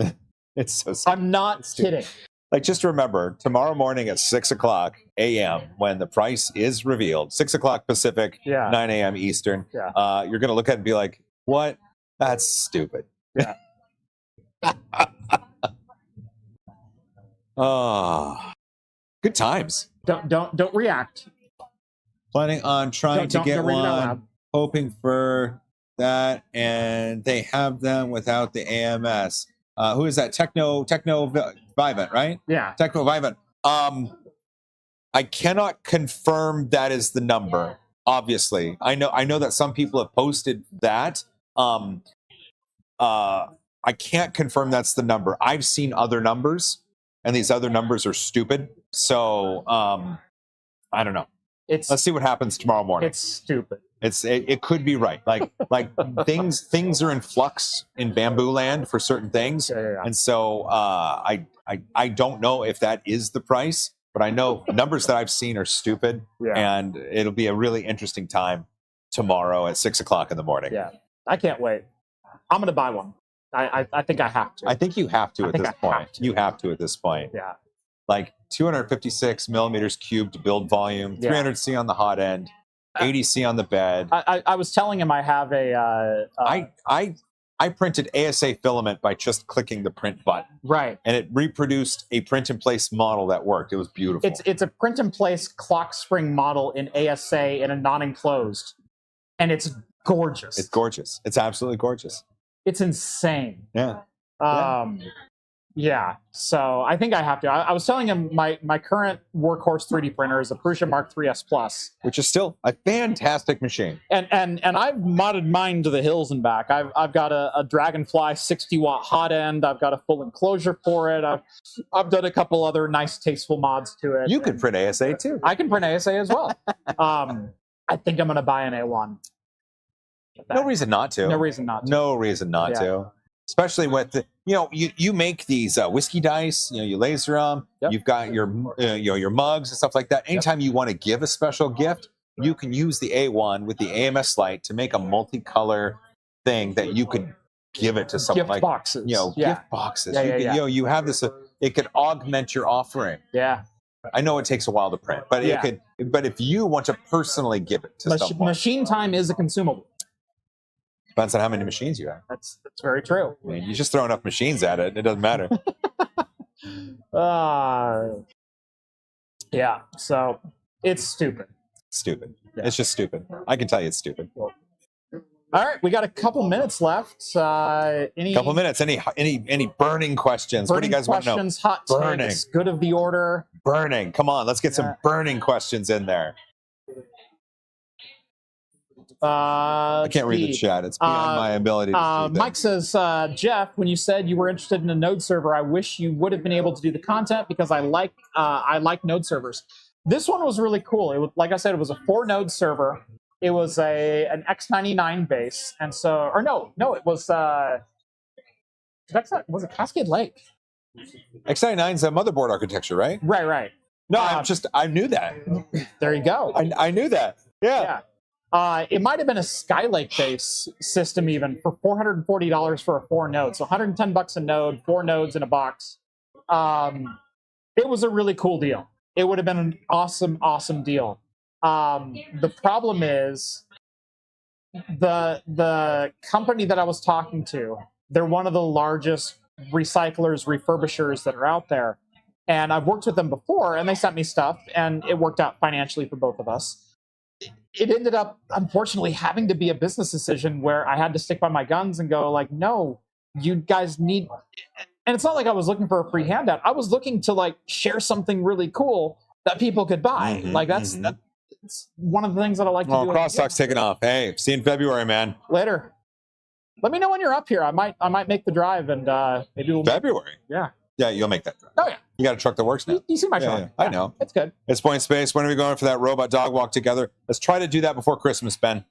It's so stupid. I'm not kidding. Like, just remember, tomorrow morning at 6:00 a.m., when the price is revealed, 6:00 Pacific, 9 a.m. Eastern, you're going to look at it and be like, what? That's stupid. Yeah. Oh, good times. Don't react. Planning on trying to get one, hoping for that, and they have them without the AMS. Who is that? Techno Vivant, right? Yeah. Techno Vivant. I cannot confirm that is the number. Obviously, I know that some people have posted that. I can't confirm that's the number. I've seen other numbers, and these other numbers are stupid. So I don't know. Let's see what happens tomorrow morning. It's stupid. It could be right. Like things are in flux in bamboo land for certain things, and so I don't know if that is the price, but I know numbers that I've seen are stupid, and it'll be a really interesting time tomorrow at 6:00 in the morning. Yeah, I can't wait. I'm gonna buy one. I think I have to. I think you have to at this point. You have to at this point. Yeah. Like 256 millimeters cubed build volume, 300C on the hot end. 80C on the bed. I was telling him I have a. I printed ASA filament by just clicking the print button. Right. And it reproduced a print in place model that worked. It was beautiful. It's a print in place clock spring model in ASA in a non-enclosed, and it's gorgeous. It's gorgeous. It's absolutely gorgeous. It's insane. Yeah. Yeah, so I think I have to. I was telling him my current workhorse 3D printer is a Prusa Mark 3S Plus, which is still a fantastic machine. And I've modded mine to the hills and back. I've got a Dragonfly 60-watt hot end. I've got a full enclosure for it. I've done a couple other nice, tasteful mods to it. You can print ASA too. I can print ASA as well. I think I'm going to buy an A1. No reason not to. No reason not to. No reason not to. Especially with the, you make these whiskey dice, you laser them. Yep. You've got your mugs and stuff like that. Anytime you want to give a special gift, you can use the A1 with the AMS light to make a multicolor thing that you could give it to someone. Gift boxes. Gift boxes. You have this. It could augment your offering. Yeah. I know it takes a while to print, but it could. But if you want to personally give it to someone, machine time is a consumable. Depends on how many machines you have. That's very true. I mean, you just throw enough machines at it, it doesn't matter. Yeah, so it's stupid. Stupid. Yeah. It's just stupid. I can tell you it's stupid. All right, we got a couple minutes left. Couple minutes. Any burning questions? What do you guys want to know? Hot takes, good of the order. Burning. Come on, let's get some burning questions in there. I can't read the chat. It's beyond my ability to Mike says, Jeff, when you said you were interested in a node server, I wish you would have been able to do the content because I like node servers. This one was really cool. It was, like I said, it was a 4-node server. It was an X99 base, and so, or no, it was was it Cascade Lake? X99 is a motherboard architecture, right? Right. No, I knew that. There you go. I knew that. Yeah. It might have been a Skylake base system even for $440 for a 4-node. So $110 a node, 4 nodes in a box. It was a really cool deal. It would have been an awesome deal. The problem is the company that I was talking to, they're one of the largest recyclers, refurbishers that are out there. And I've worked with them before, and they sent me stuff, and it worked out financially for both of us. it ended up unfortunately having to be a business decision where I had to stick by my guns and go like, no, you guys need. And it's not like I was looking for a free handout. I was looking to like share something really cool that people could buy. Mhm, Like that's one of the things that I like to do. Crosstalk's taking off. Hey, see you in February, man. Later. Let me know when you're up here. I might make the drive and maybe we'll. February. Yeah. Yeah, you'll make that drive. Oh yeah. You got a truck that works now. You see my Yeah, truck? yeah, I know. It's good. It's Point Space. When are we going for that robot dog walk together? Let's try to do that before Christmas, Ben.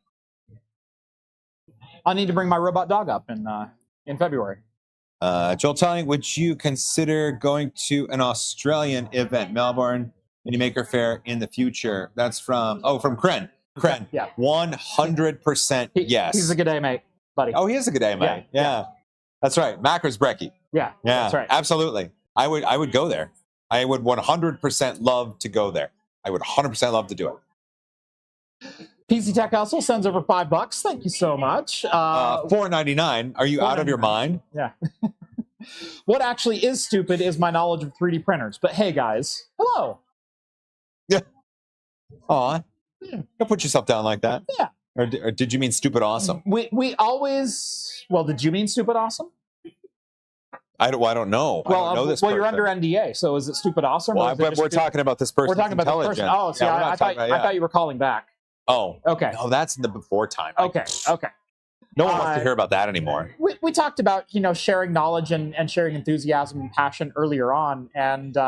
I'll need to bring my robot dog up in February. Joel Telling, would you consider going to an Australian event, Melbourne Mini Maker Fair in the future? That's from Kren. Kren. Yeah. 100% yes. He's a good day, mate, buddy. Oh, he is a good day, mate. Yeah. That's right. Macros Brecky. Yeah. Yeah. That's right. Absolutely. I would go there. I would 100% love to go there. I would 100% love to do it. PC Tech Hustle sends over $5. Thank you so much. $4.99. Are you out of your mind? Yeah. What actually is stupid is my knowledge of 3D printers. But hey, guys, hello. Yeah. Aw. Don't put yourself down like that. Yeah. Or did you mean stupid awesome? We always. Well, did you mean stupid awesome? I don't know. Well, I don't know this you're person. under NDA, so is it stupid awesome? Well, or is it just we're talking about this person. We're talking about the person. Oh, see, I thought you were calling back. Oh, okay. No, that's in the before time. Okay. No one wants to hear about that anymore. We talked about sharing knowledge and sharing enthusiasm and passion earlier on, and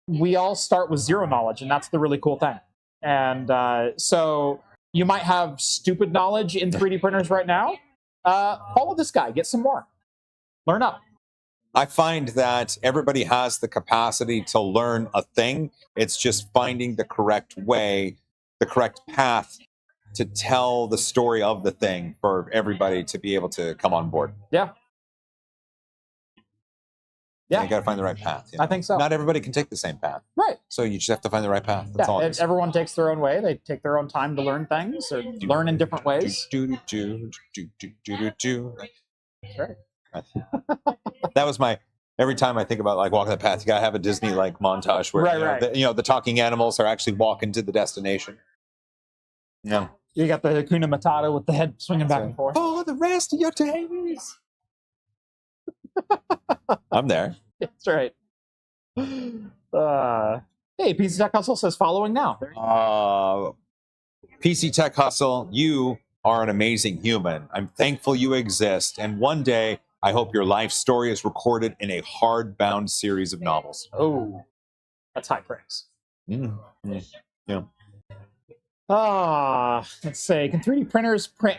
we all start with zero knowledge, and that's the really cool thing. And so you might have stupid knowledge in 3D printers right now. Follow this guy, get some more, learn up. I find that everybody has the capacity to learn a thing. It's just finding the correct way, the correct path to tell the story of the thing for everybody to be able to come on board. Yeah. Yeah. You got to find the right path. I think so. Not everybody can take the same path. Right. So you just have to find the right path. That's all. Everyone takes their own way. They take their own time to learn things or learn in different ways. That's right. That was my every time I think about like walking the path, you gotta have a Disney like montage where the talking animals are actually walking to the destination. Yeah. You got the Hakuna Matata with the head swinging back and forth. For the rest of your days. I'm there. That's right. Hey, PC Tech Hustle says following now. PC Tech Hustle, you are an amazing human. I'm thankful you exist, and one day I hope your life story is recorded in a hardbound series of novels. Oh, that's high praise. Yeah. Let's say, can 3D printers print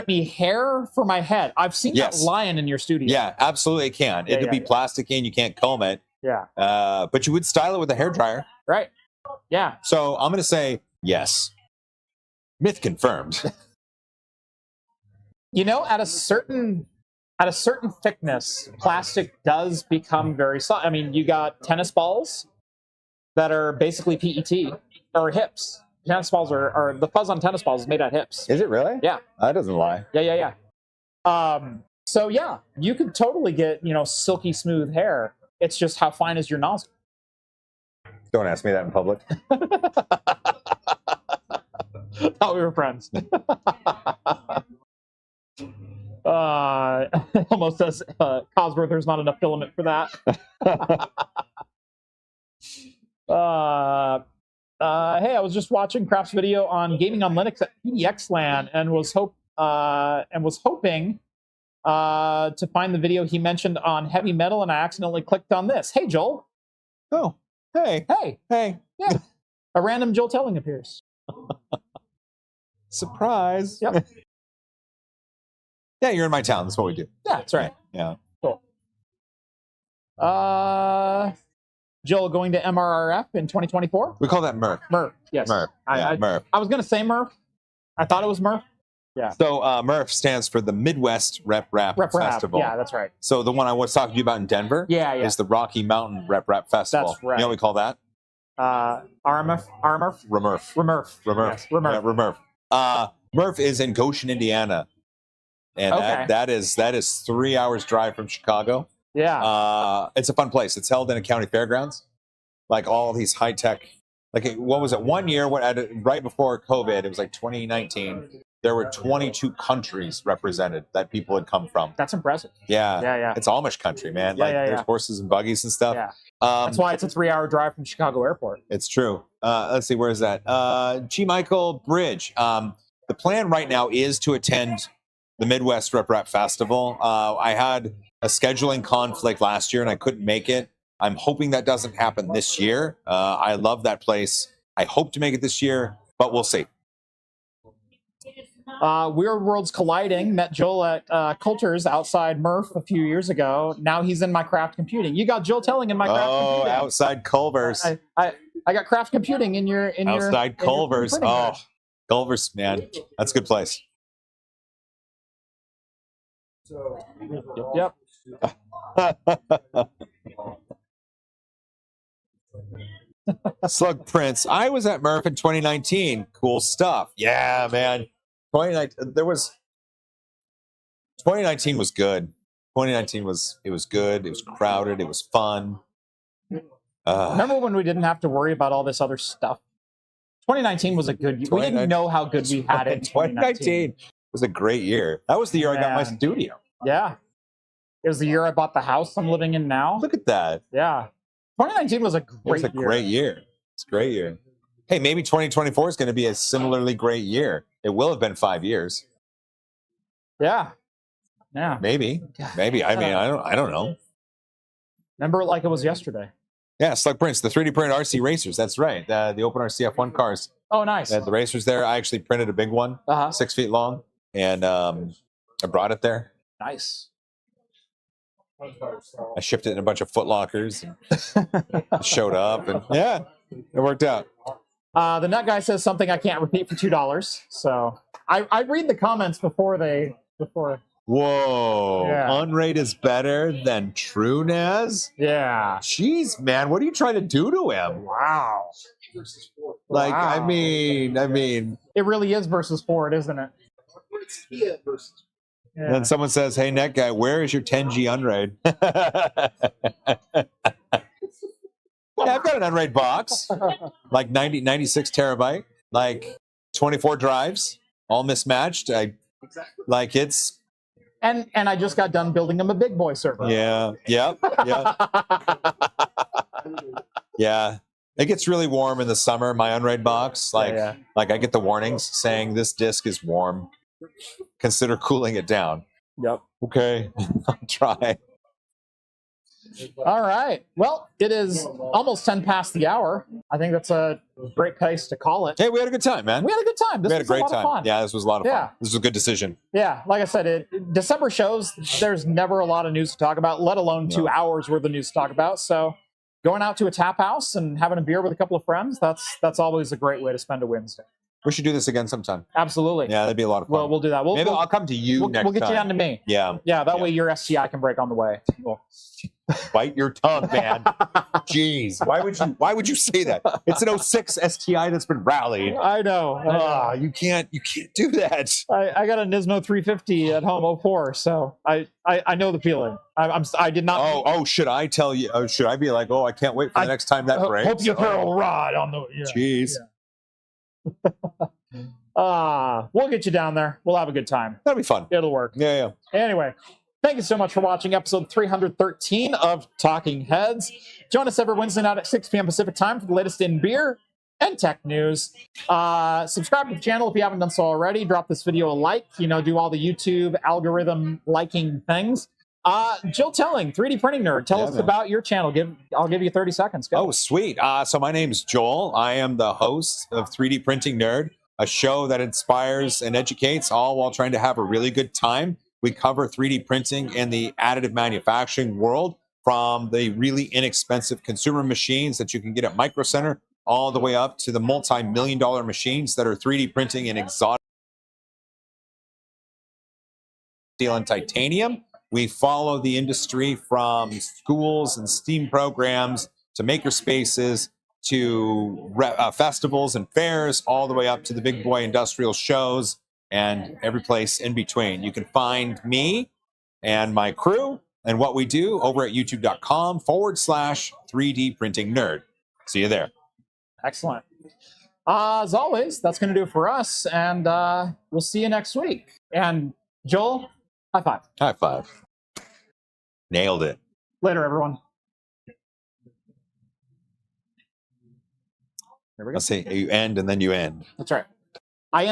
me hair for my head? I've seen that lion in your studio. Yeah, absolutely it can. It'll be plasticky and you can't comb it. Yeah. But you would style it with a hairdryer. Right. Yeah. So I'm going to say yes. Myth confirmed. At a certain thickness, plastic does become very soft. I mean, you got tennis balls that are basically PET or hips. Tennis balls are the fuzz on tennis balls is made out of hips. Is it really? Yeah. That doesn't lie. Yeah. So yeah, you could totally get silky smooth hair. It's just how fine is your nozzle. Don't ask me that in public. Thought we were friends. Almost says Cosworth, there's not enough filament for that. Hey, I was just watching Craft's video on gaming on Linux at PDXLAN and was hoping to find the video he mentioned on heavy metal, and I accidentally clicked on this. Hey, Joel. Oh, hey. Yeah, a random Joel Telling appears. Surprise. Yep. Yeah, you're in my town. That's what we do. Yeah, that's right. Yeah. Cool. Joel going to MRRF in 2024? We call that MRF. MRF, yes. MRF. MRF. I was going to say MRF. I thought it was MRF. Yeah. So MRF stands for the Midwest Rep Rap Festival. Yeah, that's right. So the one I was talking to you about in Denver is the Rocky Mountain Rep Rap Festival. That's right. You know what we call that? RMF? RMF. RMF. Yes, RMF. Yeah, RMF. MRF is in Goshen, Indiana. And that is 3 hours drive from Chicago. Yeah. It's a fun place. It's held in a county fairgrounds. Like all these high-tech like what was it? 1 year right before COVID, it was like 2019. There were 22 countries represented that people had come from. That's impressive. Yeah, Yeah. it's Amish country, man. Yeah, Like there's horses and buggies and stuff. Yeah. That's why it's a 3-hour drive from Chicago Airport. It's true. Let's see, where is that? G. Michael Bridge. The plan right now is to attend the Midwest Rep Rap Festival. I had a scheduling conflict last year and I couldn't make it. I'm hoping that doesn't happen this year. I love that place. I hope to make it this year, but we'll see. Weird Worlds Colliding met Joel at Coulter's outside Murph a few years ago. Now he's in my craft computing. You got Joel Telling in my craft computing. Oh, outside Culver's. I got craft computing in your outside Culver's. Oh, Culver's, man, that's a good place. Yep. Slug Prince. I was at Murph in 2019. Cool stuff. Yeah, man. 2019 was good. 2019 was good. It was crowded. It was fun. Remember when we didn't have to worry about all this other stuff? 2019 was a good year. We didn't know how good we had it in 2019. Was a great year. That was the year I got my studio. Yeah. It was the year I bought the house I'm living in now. Look at that. Yeah. 2019 was a great year. Great year. It's a great year. Hey, maybe 2024 is going to be a similarly great year. It will have been 5 years. Yeah. Yeah. Maybe. I mean, I don't know. Remember it like it was yesterday. Yeah, Slug Prince, the 3D printed RC racers. That's right. The Open RCF1 cars. Oh, nice. The racers there. I actually printed a big one, 6 feet long, and I brought it there. Nice. I shipped it in a bunch of Foot Lockers. And it showed up, and yeah, it worked out. The nut guy says something I can't repeat for $2. So I read the comments before. Whoa. Yeah. Unraid is better than TrueNaz? Yeah. Jeez, man, what are you trying to do to him? Wow. Like, Wow. I mean. It really is versus Ford, isn't it? Yeah, versus. Yeah. Then someone says, hey, net guy, where is your 10G Unraid? Yeah, I've got an Unraid box. Like 96 terabyte. Like 24 drives. All mismatched. Like it's... And I just got done building him a big boy server. Yeah. Yep. Yeah. It gets really warm in the summer, my Unraid box. Like I get the warnings saying this disk is warm. Consider cooling it down. Yep. Okay. I'll try. All right. Well, it is almost 10 past the hour. I think that's a great place to call it. Hey, we had a good time, man. We had a good time. This we had was a great lot time. of fun. Yeah, this was a lot of fun. This was a good decision. Yeah, like I said, December shows, there's never a lot of news to talk about, let alone 2 hours worth of news to talk about. So going out to a tap house and having a beer with a couple of friends, that's always a great way to spend a Wednesday. We should do this again sometime. Absolutely. Yeah, that'd be a lot of fun. Well, we'll do that. Maybe I'll come to you next time. We'll get you down to me. Yeah. Yeah, that way your STI can break on the way. Cool. Bite your tongue, man. Jeez. Why would you say that? It's an 06 STI that's been rallied. I know. You can't do that. I got a Nismo 350 at home 04, so I know the feeling. I did not. Oh, should I tell you? Oh, should I be like, I can't wait for the next time that breaks? Hope you throw a rod on the. Yeah. Jeez. Yeah. We'll get you down there. We'll have a good time. That'll be fun. It'll work. Yeah. Anyway, thank you so much for watching episode 313 of Talking Heads. Join us every Wednesday night at 6 p.m. Pacific time for the latest in beer and tech news. Subscribe to the channel if you haven't done so already. Drop this video a like. Do all the YouTube algorithm liking things. Jill Telling, 3D Printing Nerd. Tell us about your channel. I'll give you 30 seconds. Go. Oh, sweet. So my name's Joel. I am the host of 3D Printing Nerd, a show that inspires and educates, all while trying to have a really good time. We cover 3D printing and the additive manufacturing world, from the really inexpensive consumer machines that you can get at Micro Center all the way up to the multi-million-dollar machines that are 3D printing in exotic steel and titanium. We follow the industry from schools and STEAM programs to maker spaces to festivals and fairs, all the way up to the big boy industrial shows and every place in between. You can find me and my crew and what we do over at youtube.com/3D Printing Nerd. See you there. Excellent. As always, that's going to do it for us, and we'll see you next week. And Joel, high five. High five. Nailed it. Later, everyone. There we go. Let's say you end and then you end. That's right. I end.